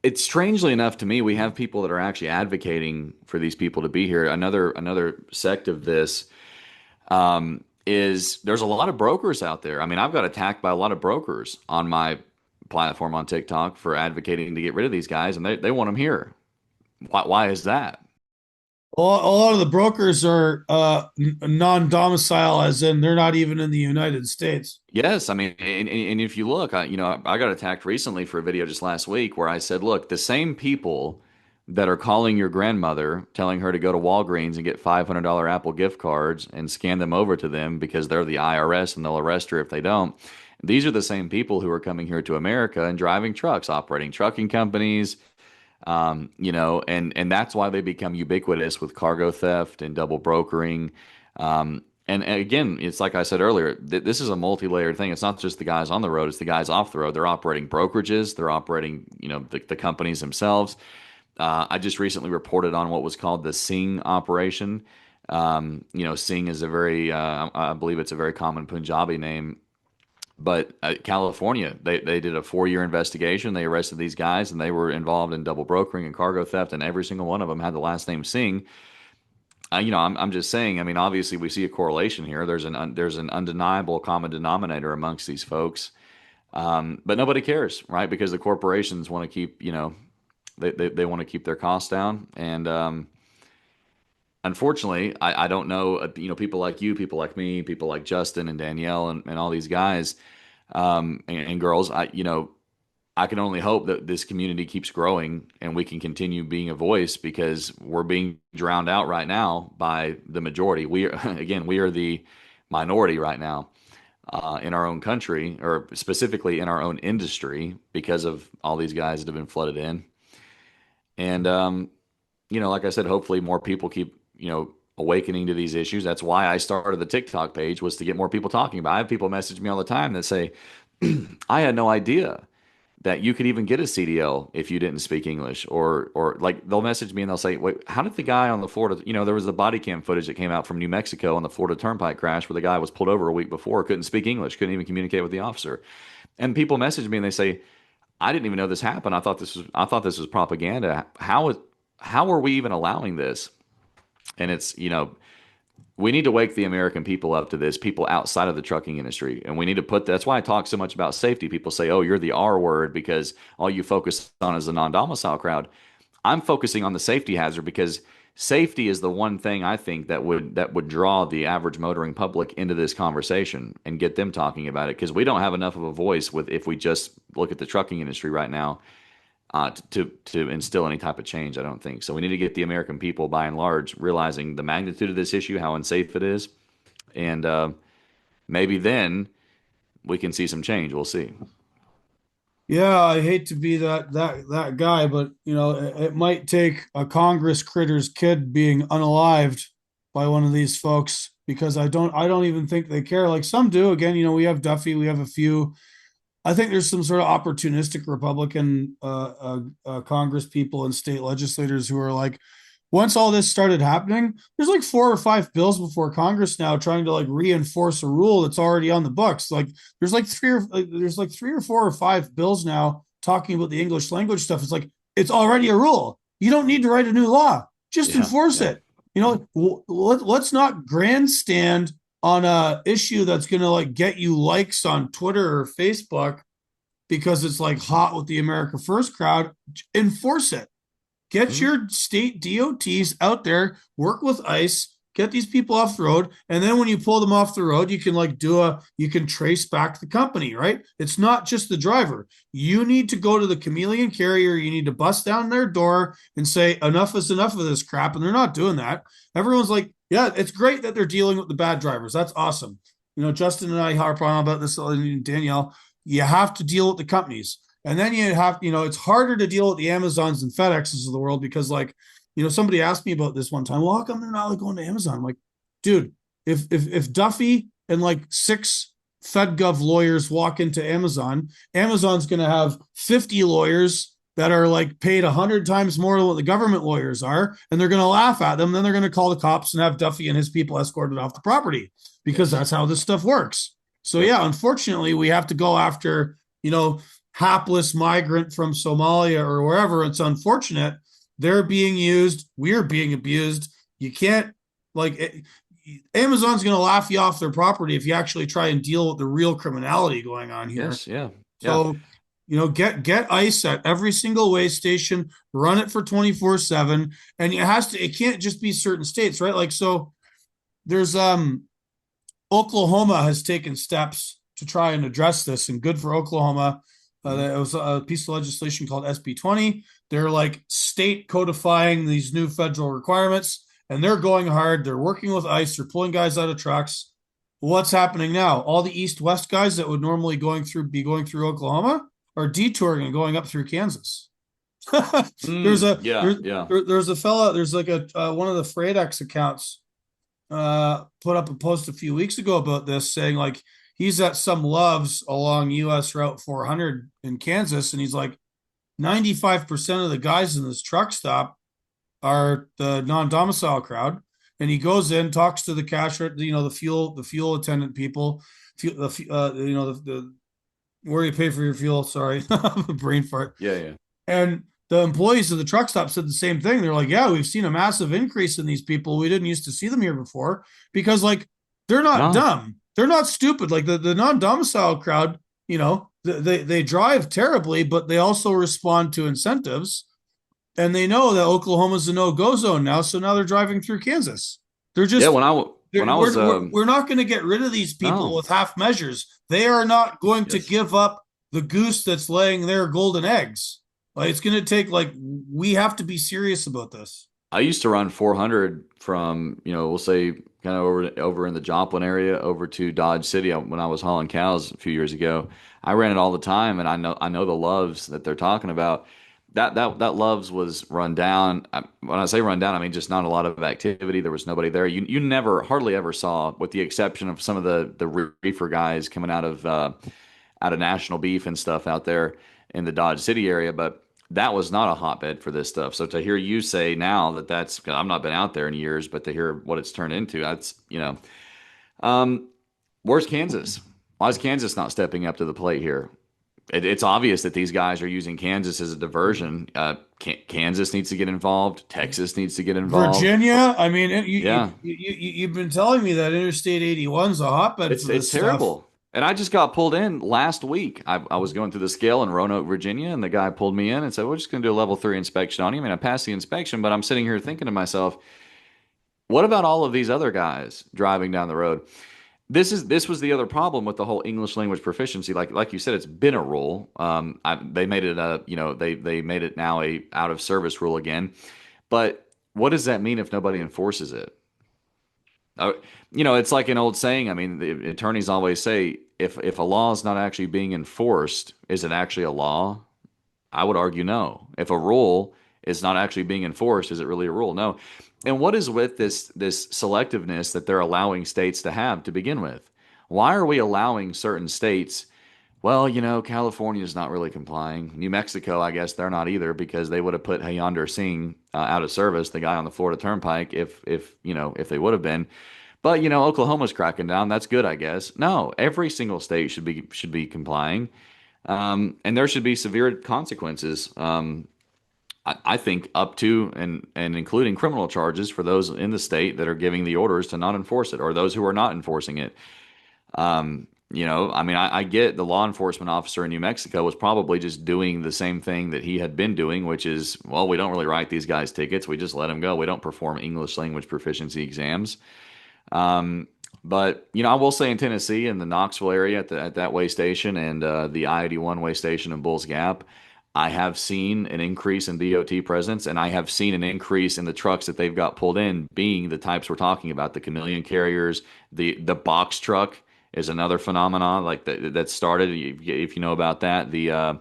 it's strangely enough to me, we have people that are actually advocating for these people to be here. Another sect of this is there's a lot of brokers out there. I mean, I've got attacked by a lot of brokers on my platform on TikTok for advocating to get rid of these guys, and they want them here. Why is that? A lot of the brokers are non-domicile, as in they're not even in the United States. Yes, I mean, and if you look, I got attacked recently for a video just last week where I said, look, the same people that are calling your grandmother, telling her to go to Walgreens and get $500 Apple gift cards and scan them over to them because they're the IRS and they'll arrest her if they don't. These are the same people who are coming here to America and driving trucks, operating trucking companies, and that's why they become ubiquitous with cargo theft and double brokering. And again, it's like I said earlier, this is a multi-layered thing. It's not just the guys on the road; it's the guys off the road. They're operating brokerages. They're operating, the companies themselves. I just recently reported on what was called the Sing operation. Sing is a very, I believe it's a very common Punjabi name. But California, they did a 4-year investigation. They arrested these guys, and they were involved in double brokering and cargo theft, and every single one of them had the last name Singh. I'm just saying. I mean, obviously, we see a correlation here. There's an undeniable common denominator amongst these folks, but nobody cares, right? Because the corporations want to keep, they want to keep their costs down, and unfortunately, I don't know, people like you, people like me, people like Justin and Danielle and all these guys and girls. I can only hope that this community keeps growing and we can continue being a voice because we're being drowned out right now by the majority. We are the minority right now in our own country, or specifically in our own industry, because of all these guys that have been flooded in. And like I said, hopefully more people keep, awakening to these issues. That's why I started the TikTok page, was to get more people talking about it. I have people message me all the time that say, I had no idea that you could even get a CDL if you didn't speak English, or like they'll message me and they'll say, wait, how did the guy on the Florida, there was the body cam footage that came out from New Mexico on the Florida Turnpike crash where the guy was pulled over a week before, couldn't speak English, couldn't even communicate with the officer. And people message me and they say, I didn't even know this happened. I thought this was propaganda. How are we even allowing this? And it's, we need to wake the American people up to this, people outside of the trucking industry. And we need to that's why I talk so much about safety. People say, oh, you're the R word because all you focus on is the non-domicile crowd. I'm focusing on the safety hazard because safety is the one thing I think that would draw the average motoring public into this conversation and get them talking about it, because we don't have enough of a voice if we just look at the trucking industry right now to instill any type of change. I don't think so. We need to get the American people, by and large, realizing the magnitude of this issue, how unsafe it is, and maybe then we can see some change. We'll see. Yeah, I hate to be that guy, but it might take a Congress critter's kid being unalived by one of these folks, because I don't even think they care. Like some do. Again, we have Duffy, we have a few. I think there's some sort of opportunistic Republican Congress people and state legislators who are like, once all this started happening, there's like 4 or 5 bills before Congress now trying to like reinforce a rule that's already on the books. Like there's like 3 or 4 or 5 bills now talking about the English language stuff. It's like, it's already a rule. You don't need to write a new law. Just Yeah, enforce yeah. it. Let's not grandstand on a issue that's going to like get you likes on Twitter or Facebook because it's like hot with the America First crowd. Enforce it. Get Mhm. your state DOTs out there, work with ICE, get these people off the road, and then when you pull them off the road, you can like you can trace back the company, right? It's not just the driver. You need to go to the chameleon carrier, you need to bust down their door and say enough is enough of this crap, and they're not doing that. Everyone's like, yeah, it's great that they're dealing with the bad drivers. That's awesome. Justin and I harp on about this, and Danielle. You have to deal with the companies. And then you have, it's harder to deal with the Amazons and FedExes of the world because, like, somebody asked me about this one time. Well, how come they're not like going to Amazon? I'm like, dude, if Duffy and like 6 FedGov lawyers walk into Amazon, Amazon's going to have 50 lawyers that are like paid 100 times more than what the government lawyers are, and they're going to laugh at them. Then they're going to call the cops and have Duffy and his people escorted off the property because Yes. that's how this stuff works. So Yep. yeah, unfortunately, we have to go after hapless migrant from Somalia or wherever. It's unfortunate. They're being used. We're being abused. You can't like Amazon's going to laugh you off their property if you actually try and deal with the real criminality going on here. Yes, yeah, yeah. So, get ice at every single way station, run it for 24/7, and it can't just be certain states, right? Like, so there's Oklahoma has taken steps to try and address this, and good for Oklahoma. It was a piece of legislation called SB 20. They're like state codifying these new federal requirements, and they're going hard. They're working with ICE. They're pulling guys out of trucks. What's happening now? All the east-west guys that would normally be going through Oklahoma are detouring and going up through Kansas. Yeah, yeah. There's a fella. There's like a one of the Freight accounts put up a post a few weeks ago about this, saying like he's at some loves along US Route 400 in Kansas, and he's like 95% of the guys in this truck stop are the non-domicile crowd. And he goes in, talks to the cashier, the fuel attendant people, the where you pay for your fuel. Sorry, brain fart. Yeah, yeah. And the employees of the truck stop said the same thing. They're like, yeah, we've seen a massive increase in these people. We didn't used to see them here before because like they're not No. dumb. They're not stupid. Like the non-domicile crowd, they drive terribly, but they also respond to incentives. And they know that Oklahoma's a no-go zone now. So now they're driving through Kansas. They're Yeah, just when I was we're not going to get rid of these people no. with half measures. They are not going to Yes. give up the goose that's laying their golden eggs. Like it's going to take we have to be serious about this. I used to run 400 from, we'll say kind of over in the Joplin area over to Dodge City when I was hauling cows a few years ago. I ran it all the time, and I know the loves that they're talking about. That loves was run down. When I say run down, I mean just not a lot of activity. There was nobody there. You never hardly ever saw, with the exception of some of the reefer guys coming out of National Beef and stuff out there in the Dodge City area, but that was not a hotbed for this stuff. So to hear you say now that that's, 'cause I've not been out there in years, but to hear what it's turned into, um, where's Kansas? Why is Kansas not stepping up to the plate here? It's obvious that these guys are using Kansas as a diversion. Kansas needs to get involved. Texas needs to get involved. Virginia, I mean, Yeah, you've been telling me that Interstate 81 is a hotbed for it's this stuff. terrible. And I just got pulled in last week. I was going through the scale in Roanoke, Virginia, and the guy pulled me in and said, "We're just going to do a level 3 inspection on you." I mean, I passed the inspection, but I'm sitting here thinking to myself, what about all of these other guys driving down the road? This was the other problem with the whole English language proficiency. Like you said, it's been a rule. They made it they made it now a out of service rule again. But what does that mean if nobody enforces it? Uh, it's like an old saying. I mean, the attorneys always say, if a law is not actually being enforced, is it actually a law? I would argue no. If a rule is not actually being enforced, is it really a rule? No. And what is with this selectiveness that they're allowing states to have to begin with? Why are we allowing certain states? Well, California is not really complying. New Mexico, I guess they're not either because they would have put Hyonder Singh out of service, the guy on the Florida Turnpike, if they would have been. But Oklahoma's cracking down. That's good, I guess. No, every single state should be complying, and there should be severe consequences. I think up to and including criminal charges for those in the state that are giving the orders to not enforce it, or those who are not enforcing it. I mean, I get the law enforcement officer in New Mexico was probably just doing the same thing that he had been doing, which is, well, we don't really write these guys tickets. We just let them go. We don't perform English language proficiency exams. But I will say in Tennessee, in the Knoxville area at that way station and the I-81 way station in Bulls Gap, I have seen an increase in DOT presence, and I have seen an increase in the trucks that they've got pulled in, being the types we're talking about, the chameleon carriers, the box truck is another phenomenon like that started. If you know about that, Yeah,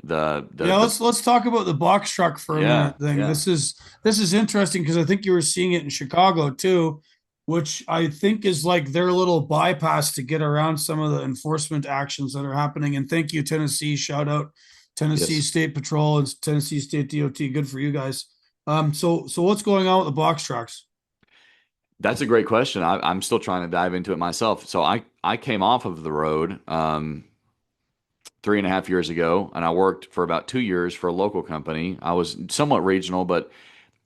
let's talk about the box truck for a yeah, minute thing. yeah. This is interesting because I think you were seeing it in Chicago too, which I think is like their little bypass to get around some of the enforcement actions that are happening. And thank you, Tennessee. Shout out Tennessee Yes. State Patrol and Tennessee State DOT. Good for you guys. So what's going on with the box trucks? That's a great question. I'm still trying to dive into it myself. So I came off of the road 3.5 years ago, and I worked for about 2 years for a local company. I was somewhat regional, but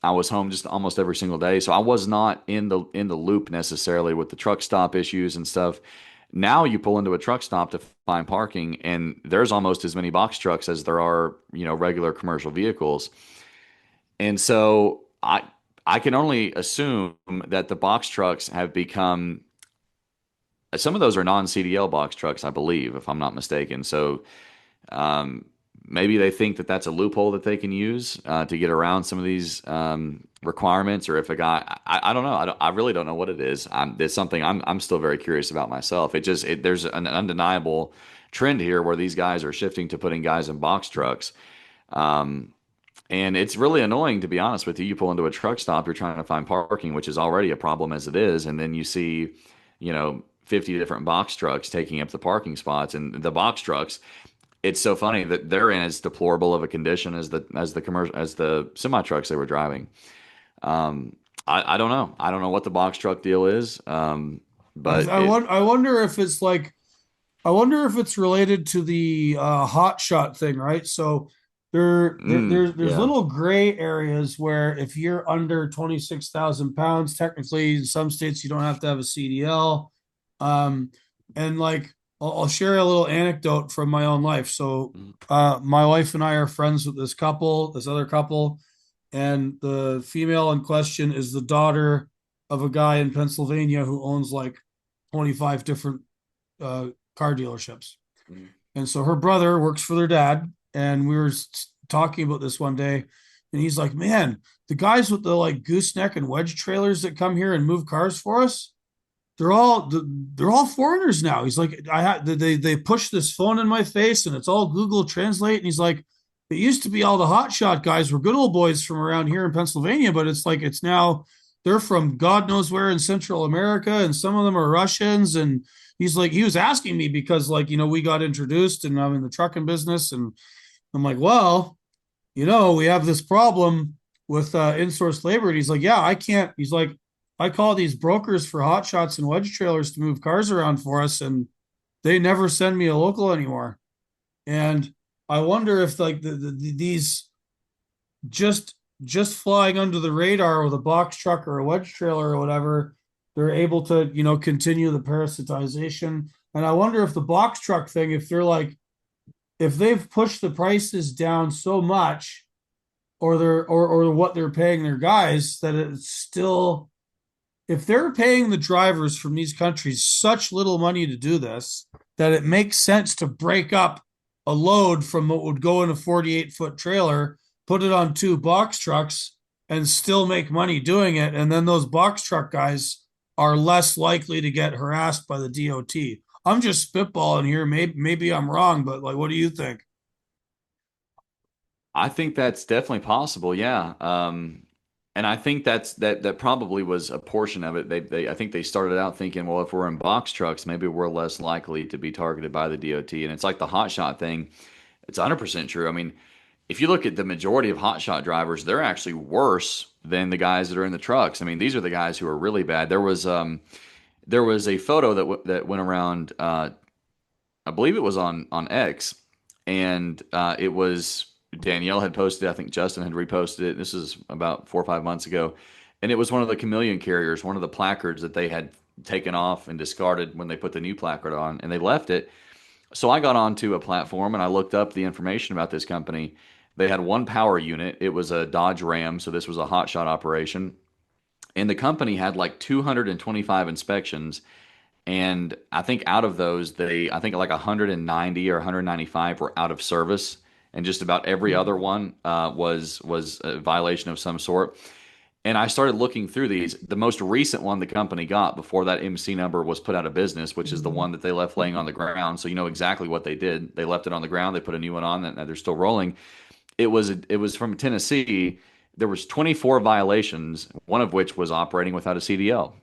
I was home just almost every single day, so I was not in the loop necessarily with the truck stop issues and stuff. Now you pull into a truck stop to find parking, and there's almost as many box trucks as there are, regular commercial vehicles. And so I can only assume that the box trucks have become some of those are non-CDL box trucks, I believe, if I'm not mistaken. So um, maybe they think that that's a loophole that they can use to get around some of these requirements, or if a guy, I don't know, I really don't know what it is. It's something I'm still very curious about myself. There's an undeniable trend here where these guys are shifting to putting guys in box trucks. Um, and it's really annoying, to be honest with you. You pull into a truck stop, you're trying to find parking, which is already a problem as it is. And then you see, 50 different box trucks taking up the parking spots. And the box trucks, it's so funny that they're in as deplorable of a condition as the semi trucks they were driving. I don't know. I don't know what the box truck deal is. But I wonder if it's like I wonder if it's related to the hot shot thing, right? So there's yeah. little gray areas where if you're under 26,000 pounds, technically in some states you don't have to have a CDL. Um, and like I'll share a little anecdote from my own life. So Mm, my wife and I are friends with this other couple, and the female in question is the daughter of a guy in Pennsylvania who owns like 25 different uh, car dealerships. mm, And so her brother works for their dad. And we were talking about this one day. And he's like, man, the guys with the like gooseneck and wedge trailers that come here and move cars for us, they're all foreigners now. He's like, they push this phone in my face and it's all Google Translate. And he's like, it used to be all the hotshot guys were good old boys from around here in Pennsylvania, but it's like it's now they're from God knows where in Central America, and some of them are Russians. And he's like, he was asking me because like we got introduced, and I'm in the trucking business, and I'm like, well, we have this problem with in-source labor. And he's like, yeah, I can't. He's like, I call these brokers for hot shots and wedge trailers to move cars around for us, and they never send me a local anymore. And I wonder if like these just just flying under the radar with a box truck or a wedge trailer or whatever, they're able to continue the parasitization. And I wonder if the box truck thing, if they're like if they've pushed the prices down so much, or what they're paying their guys, that it's still, if they're paying the drivers from these countries such little money to do this, that it makes sense to break up a load from what would go in a 48-foot trailer, put it on two box trucks, and still make money doing it. And then those box truck guys are less likely to get harassed by the DOT. I'm just spitballing here. Maybe I'm wrong, but like, what do you think? I think that's definitely possible. Yeah. And I think that probably was a portion of it. I think they started out thinking, well, if we're in box trucks, maybe we're less likely to be targeted by the DOT. And it's like the hotshot thing. It's 100% true. I mean, if you look at the majority of hotshot drivers, they're actually worse than the guys that are in the trucks. I mean, these are the guys who are really bad. There was a photo that went around. I believe it was on X, and it was Danielle had posted it. I think Justin had reposted it. This is about 4 or 5 months ago, and it was one of the chameleon carriers, one of the placards that they had taken off and discarded when they put the new placard on, and they left it. So I got onto a platform and I looked up the information about this company. They had one power unit. It was a Dodge Ram, so this was a hotshot operation. And the company had like 225 inspections, and I think out of those, I think like 190 or 195 were out of service, and just about every other one was a violation of some sort. And I started looking through these. The most recent one the company got before that MC number was put out of business, which is the one that they left laying on the ground. So you know exactly what they did. They left it on the ground. They put a new one on, and they're still rolling. It was from Tennessee. There was 24 violations, one of which was operating without a CDL.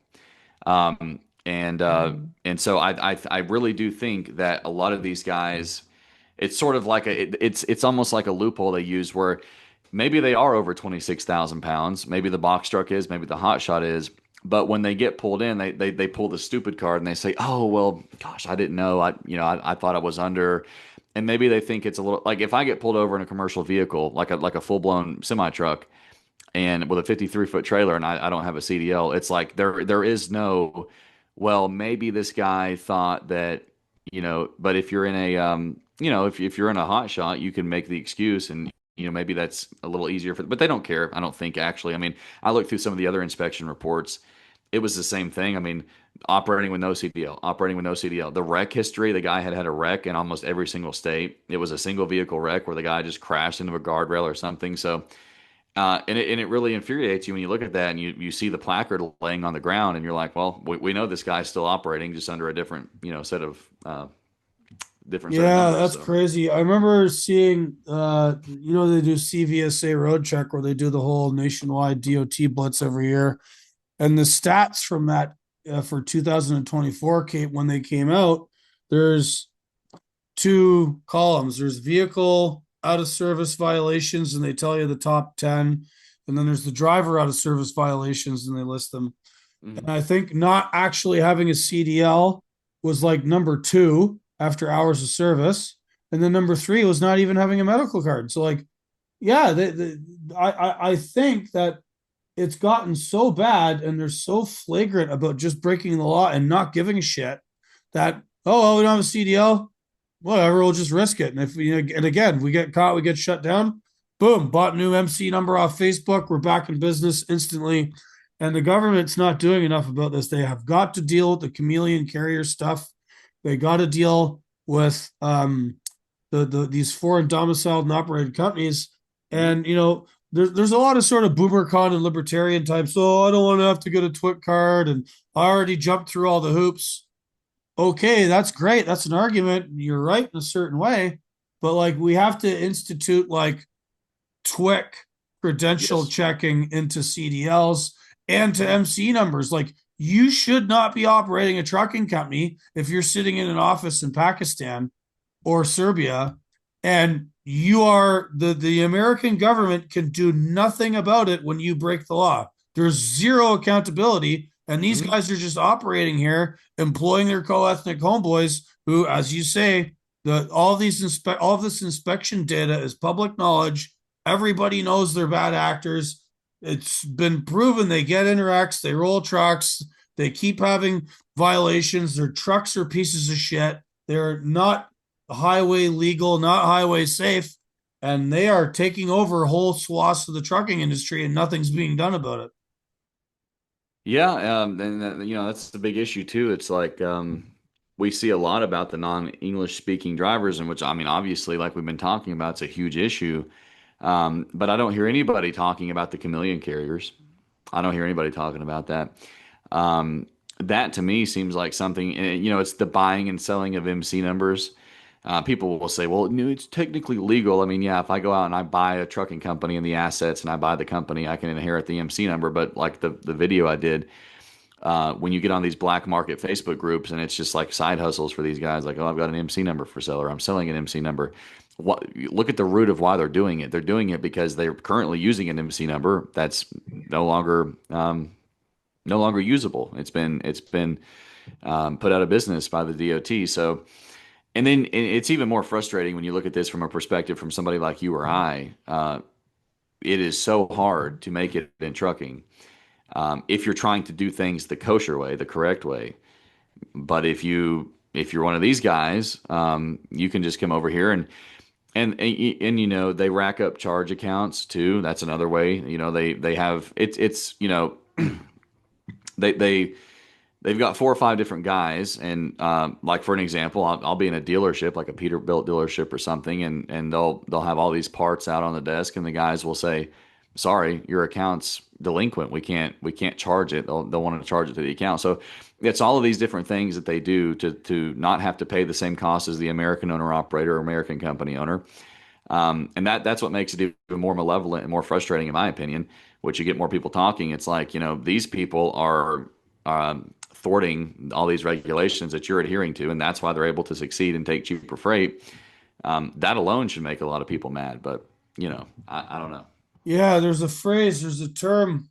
And so I really do think that a lot of these guys, it's sort of like it's almost like a loophole they use where maybe they are over 26,000 pounds, maybe the box truck is, maybe the hot shot is, but when they get pulled in, they pull the stupid card and they say, oh well, gosh, I didn't know, I thought I was under. and maybe they think it's a little like if I get pulled over in a commercial vehicle, like a full blown semi truck, and with a 53-foot trailer, and I don't have a CDL, it's like there is no, well, maybe this guy thought that, but if you're in a if you're in a hot shot, you can make the excuse, and maybe that's a little easier for, but they don't care. I don't think actually. I mean, I looked through some of the other inspection reports. It was the same thing. I mean, operating with no CDL, operating with no CDL. The wreck history, the guy had had a wreck in almost every single state. It was a single vehicle wreck where the guy just crashed into a guardrail or something. So, and it really infuriates you when you look at that and you see the placard laying on the ground and you're like, well, we know this guy's still operating just under a different, set of different set of Yeah, numbers. that's So, crazy. I remember seeing, they do CVSA road check where they do the whole nationwide DOT blitz every year. And the stats from that for 2024 when they came out, there's two columns. There's vehicle out of service violations, and they tell you the top 10. And then there's the driver out of service violations, and they list them. And mhm. I think not actually having a CDL was like number two after hours of service. And then number three was not even having a medical card. So, like, yeah, I think that it's gotten so bad and they're so flagrant about just breaking the law and not giving a shit that, oh, well, we don't have a CDL, whatever, we'll just risk it. And if and again, we get caught, we get shut down, boom, bought a new MC number off Facebook, we're back in business instantly. And the government's not doing enough about this. They have got to deal with the chameleon carrier stuff. They got to deal with these foreign domiciled and operated companies. And there's a lot of sort of boomercon and libertarian types. Oh, I don't want to have to get a twit card, and I already jumped through all the hoops. Okay, that's great. That's an argument. You're right in a certain way, but like we have to institute like TWIC credential Yes. checking into CDLs and to MC numbers. Like you should not be operating a trucking company if you're sitting in an office in Pakistan or Serbia, and you are the American government can do nothing about it when you break the law. There's zero accountability, and these Mhm. guys are just operating here, employing their co-ethnic homeboys, who, as you say, all of this inspection data is public knowledge. Everybody knows they're bad actors. It's been proven they get interacts, they roll trucks, they keep having violations. Their trucks are pieces of shit. They're not highway legal, not highway safe, and they are taking over whole swaths of the trucking industry, and nothing's being done about it. Yeah, and that's the big issue too. It's like we see a lot about the non-English speaking drivers, and which I mean, obviously, like we've been talking about, it's a huge issue. But I don't hear anybody talking about the chameleon carriers. I don't hear anybody talking about that. Um, that to me seems like something, it's the buying and selling of MC numbers. People will say, well, no, it's technically legal. I mean, yeah, if I go out and I buy a trucking company and the assets and I buy the company, I can inherit the MC number. But like the video I did, when you get on these black market Facebook groups and it's just like side hustles for these guys, like, oh, I've got an MC number for sale, or I'm selling an MC number. What, look at the root of why they're doing it. They're doing it because they're currently using an MC number that's no longer no longer usable. It's been put out of business by the DOT. So, and then it's even more frustrating when you look at this from a perspective from somebody like you or I. It is so hard to make it in trucking if you're trying to do things the kosher way, the correct way. But if you're one of these guys, you can just come over here and they rack up charge accounts too. That's another way. They have it's they they they've got four or five different guys, and like for an example, I'll be in a dealership, like a Peterbilt dealership or something, and they'll have all these parts out on the desk, and the guys will say, "Sorry, your account's delinquent. We can't charge it. They'll want to charge it to the account." So it's all of these different things that they do to not have to pay the same cost as the American owner operator or American company owner. And that's what makes it even more malevolent and more frustrating, in my opinion. Which you get more people talking. It's like, these people are thwarting all these regulations that you're adhering to, and that's why they're able to succeed and take cheaper freight. That alone should make a lot of people mad, but I don't know. Yeah, there's a term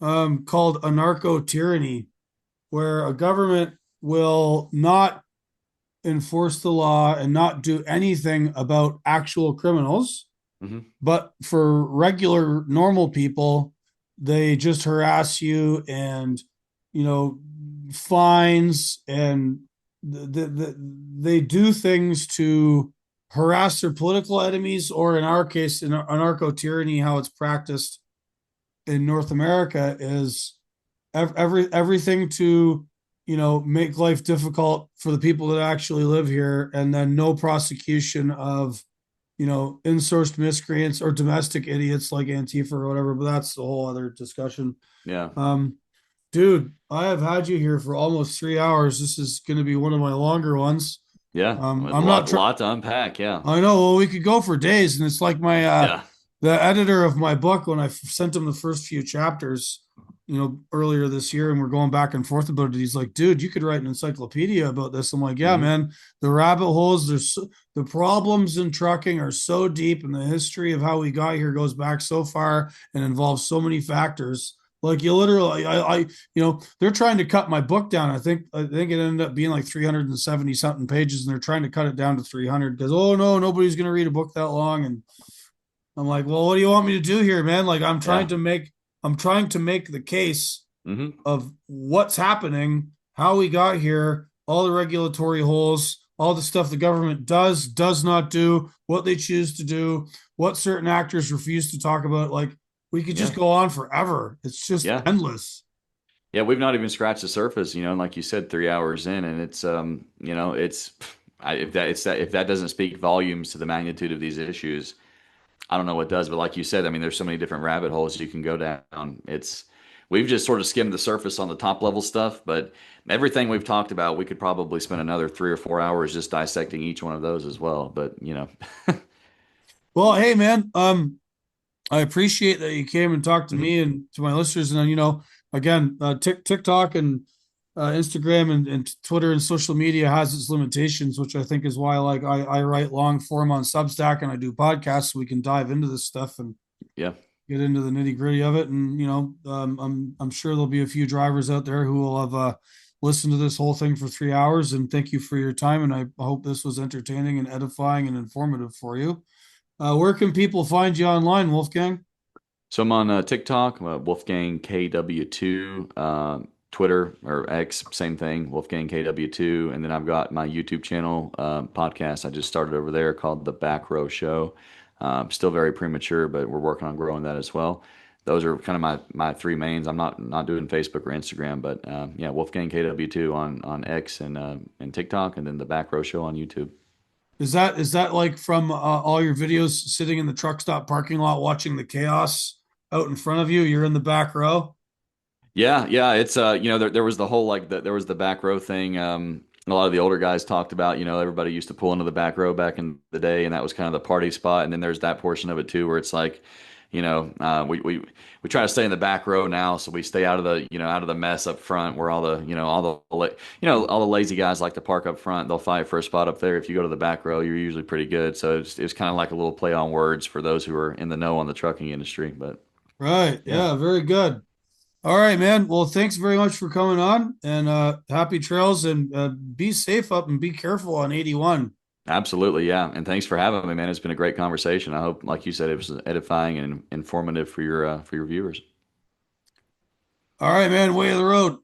called anarcho tyranny, where a government will not enforce the law and not do anything about actual criminals. Hmm. But for regular, normal people, they just harass you and, you know, fines and they do things to harass their political enemies, or in our case, in anarcho tyranny, how it's practiced in North America is everything to make life difficult for the people that actually live here, and then no prosecution of insourced miscreants or domestic idiots like Antifa or whatever. But that's a whole other discussion. Yeah. Um, Dude, I have had you here for almost 3 hours. This is going to be one of my longer ones. Yeah. A I'm not lot to unpack. Yeah. I know. Well, we could go for days, and it's like my Yeah. the editor of my book when I sent him the first few chapters, earlier this year, and we're going back and forth about it. He's like, "Dude, you could write an encyclopedia about this." I'm like, "Yeah, Hmm. man. The rabbit holes. The problems in trucking are so deep, and the history of how we got here goes back so far and involves so many factors." Like you literally, they're trying to cut my book down. I think it ended up being like 370 something pages, and they're trying to cut it down to 300 because oh no, nobody's gonna read a book that long. And I'm like, well, what do you want me to do here, man? Like Yeah. I'm trying to make the case Hmm. of what's happening, how we got here, all the regulatory holes, all the stuff the government does not do, what they choose to do, what certain actors refuse to talk about. Like we could just Yeah. go on forever. It's just Yeah. endless. Yeah. We've not even scratched the surface, and like you said, 3 hours in, and it's, it's, if that doesn't speak volumes to the magnitude of these issues, I don't know what does. But like you said, I mean, there's so many different rabbit holes you can go down. We've just sort of skimmed the surface on the top level stuff, but everything we've talked about, we could probably spend another 3 or 4 hours just dissecting each one of those as well. But Well, hey man, I appreciate that you came and talked to mhm. me and to my listeners. And then, again, TikTok and Instagram and Twitter and social media has its limitations, which I think is why, like, I write long form on Substack and I do podcasts so we can dive into this stuff and Yeah, get into the nitty gritty of it. And, I'm sure there'll be a few drivers out there who will have listened to this whole thing for 3 hours. And thank you for your time. And I hope this was entertaining and edifying and informative for you. Where can people find you online, Wolfgang? so I'm on TikTok, Wolfgang KW2, Twitter or X, same thing, Wolfgang KW2, and then I've got my YouTube channel podcast I just started over there called The Back Row Show. Still very premature, but we're working on growing that as well. Those are kind of my three mains. I'm not doing Facebook or Instagram, but yeah, Wolfgang KW2 on X and TikTok, and then The Back Row Show on YouTube. Is that like from all your videos sitting in the truck stop parking lot watching the chaos out in front of you? You're in the back row. Yeah, yeah, it's there was the whole there was the back row thing. A lot of the older guys talked about, everybody used to pull into the back row back in the day, and that was kind of the party spot. And then there's that portion of it too, where it's like, we try to stay in the back row now, so we stay out of the out of the mess up front, where all the all the lazy guys like to park up front. They'll fight for a spot up there. If you go to the back row, you're usually pretty good. So it's kind of like a little play on words for those who are in the know on the trucking industry. But Right. yeah. Yeah, very good. All right, man. Well, thanks very much for coming on and happy trails and be safe up and be careful on 81. Absolutely, yeah. And thanks for having me, man. It's been a great conversation. I hope, like you said, it was edifying and informative for your viewers. All right, man. Way of the road.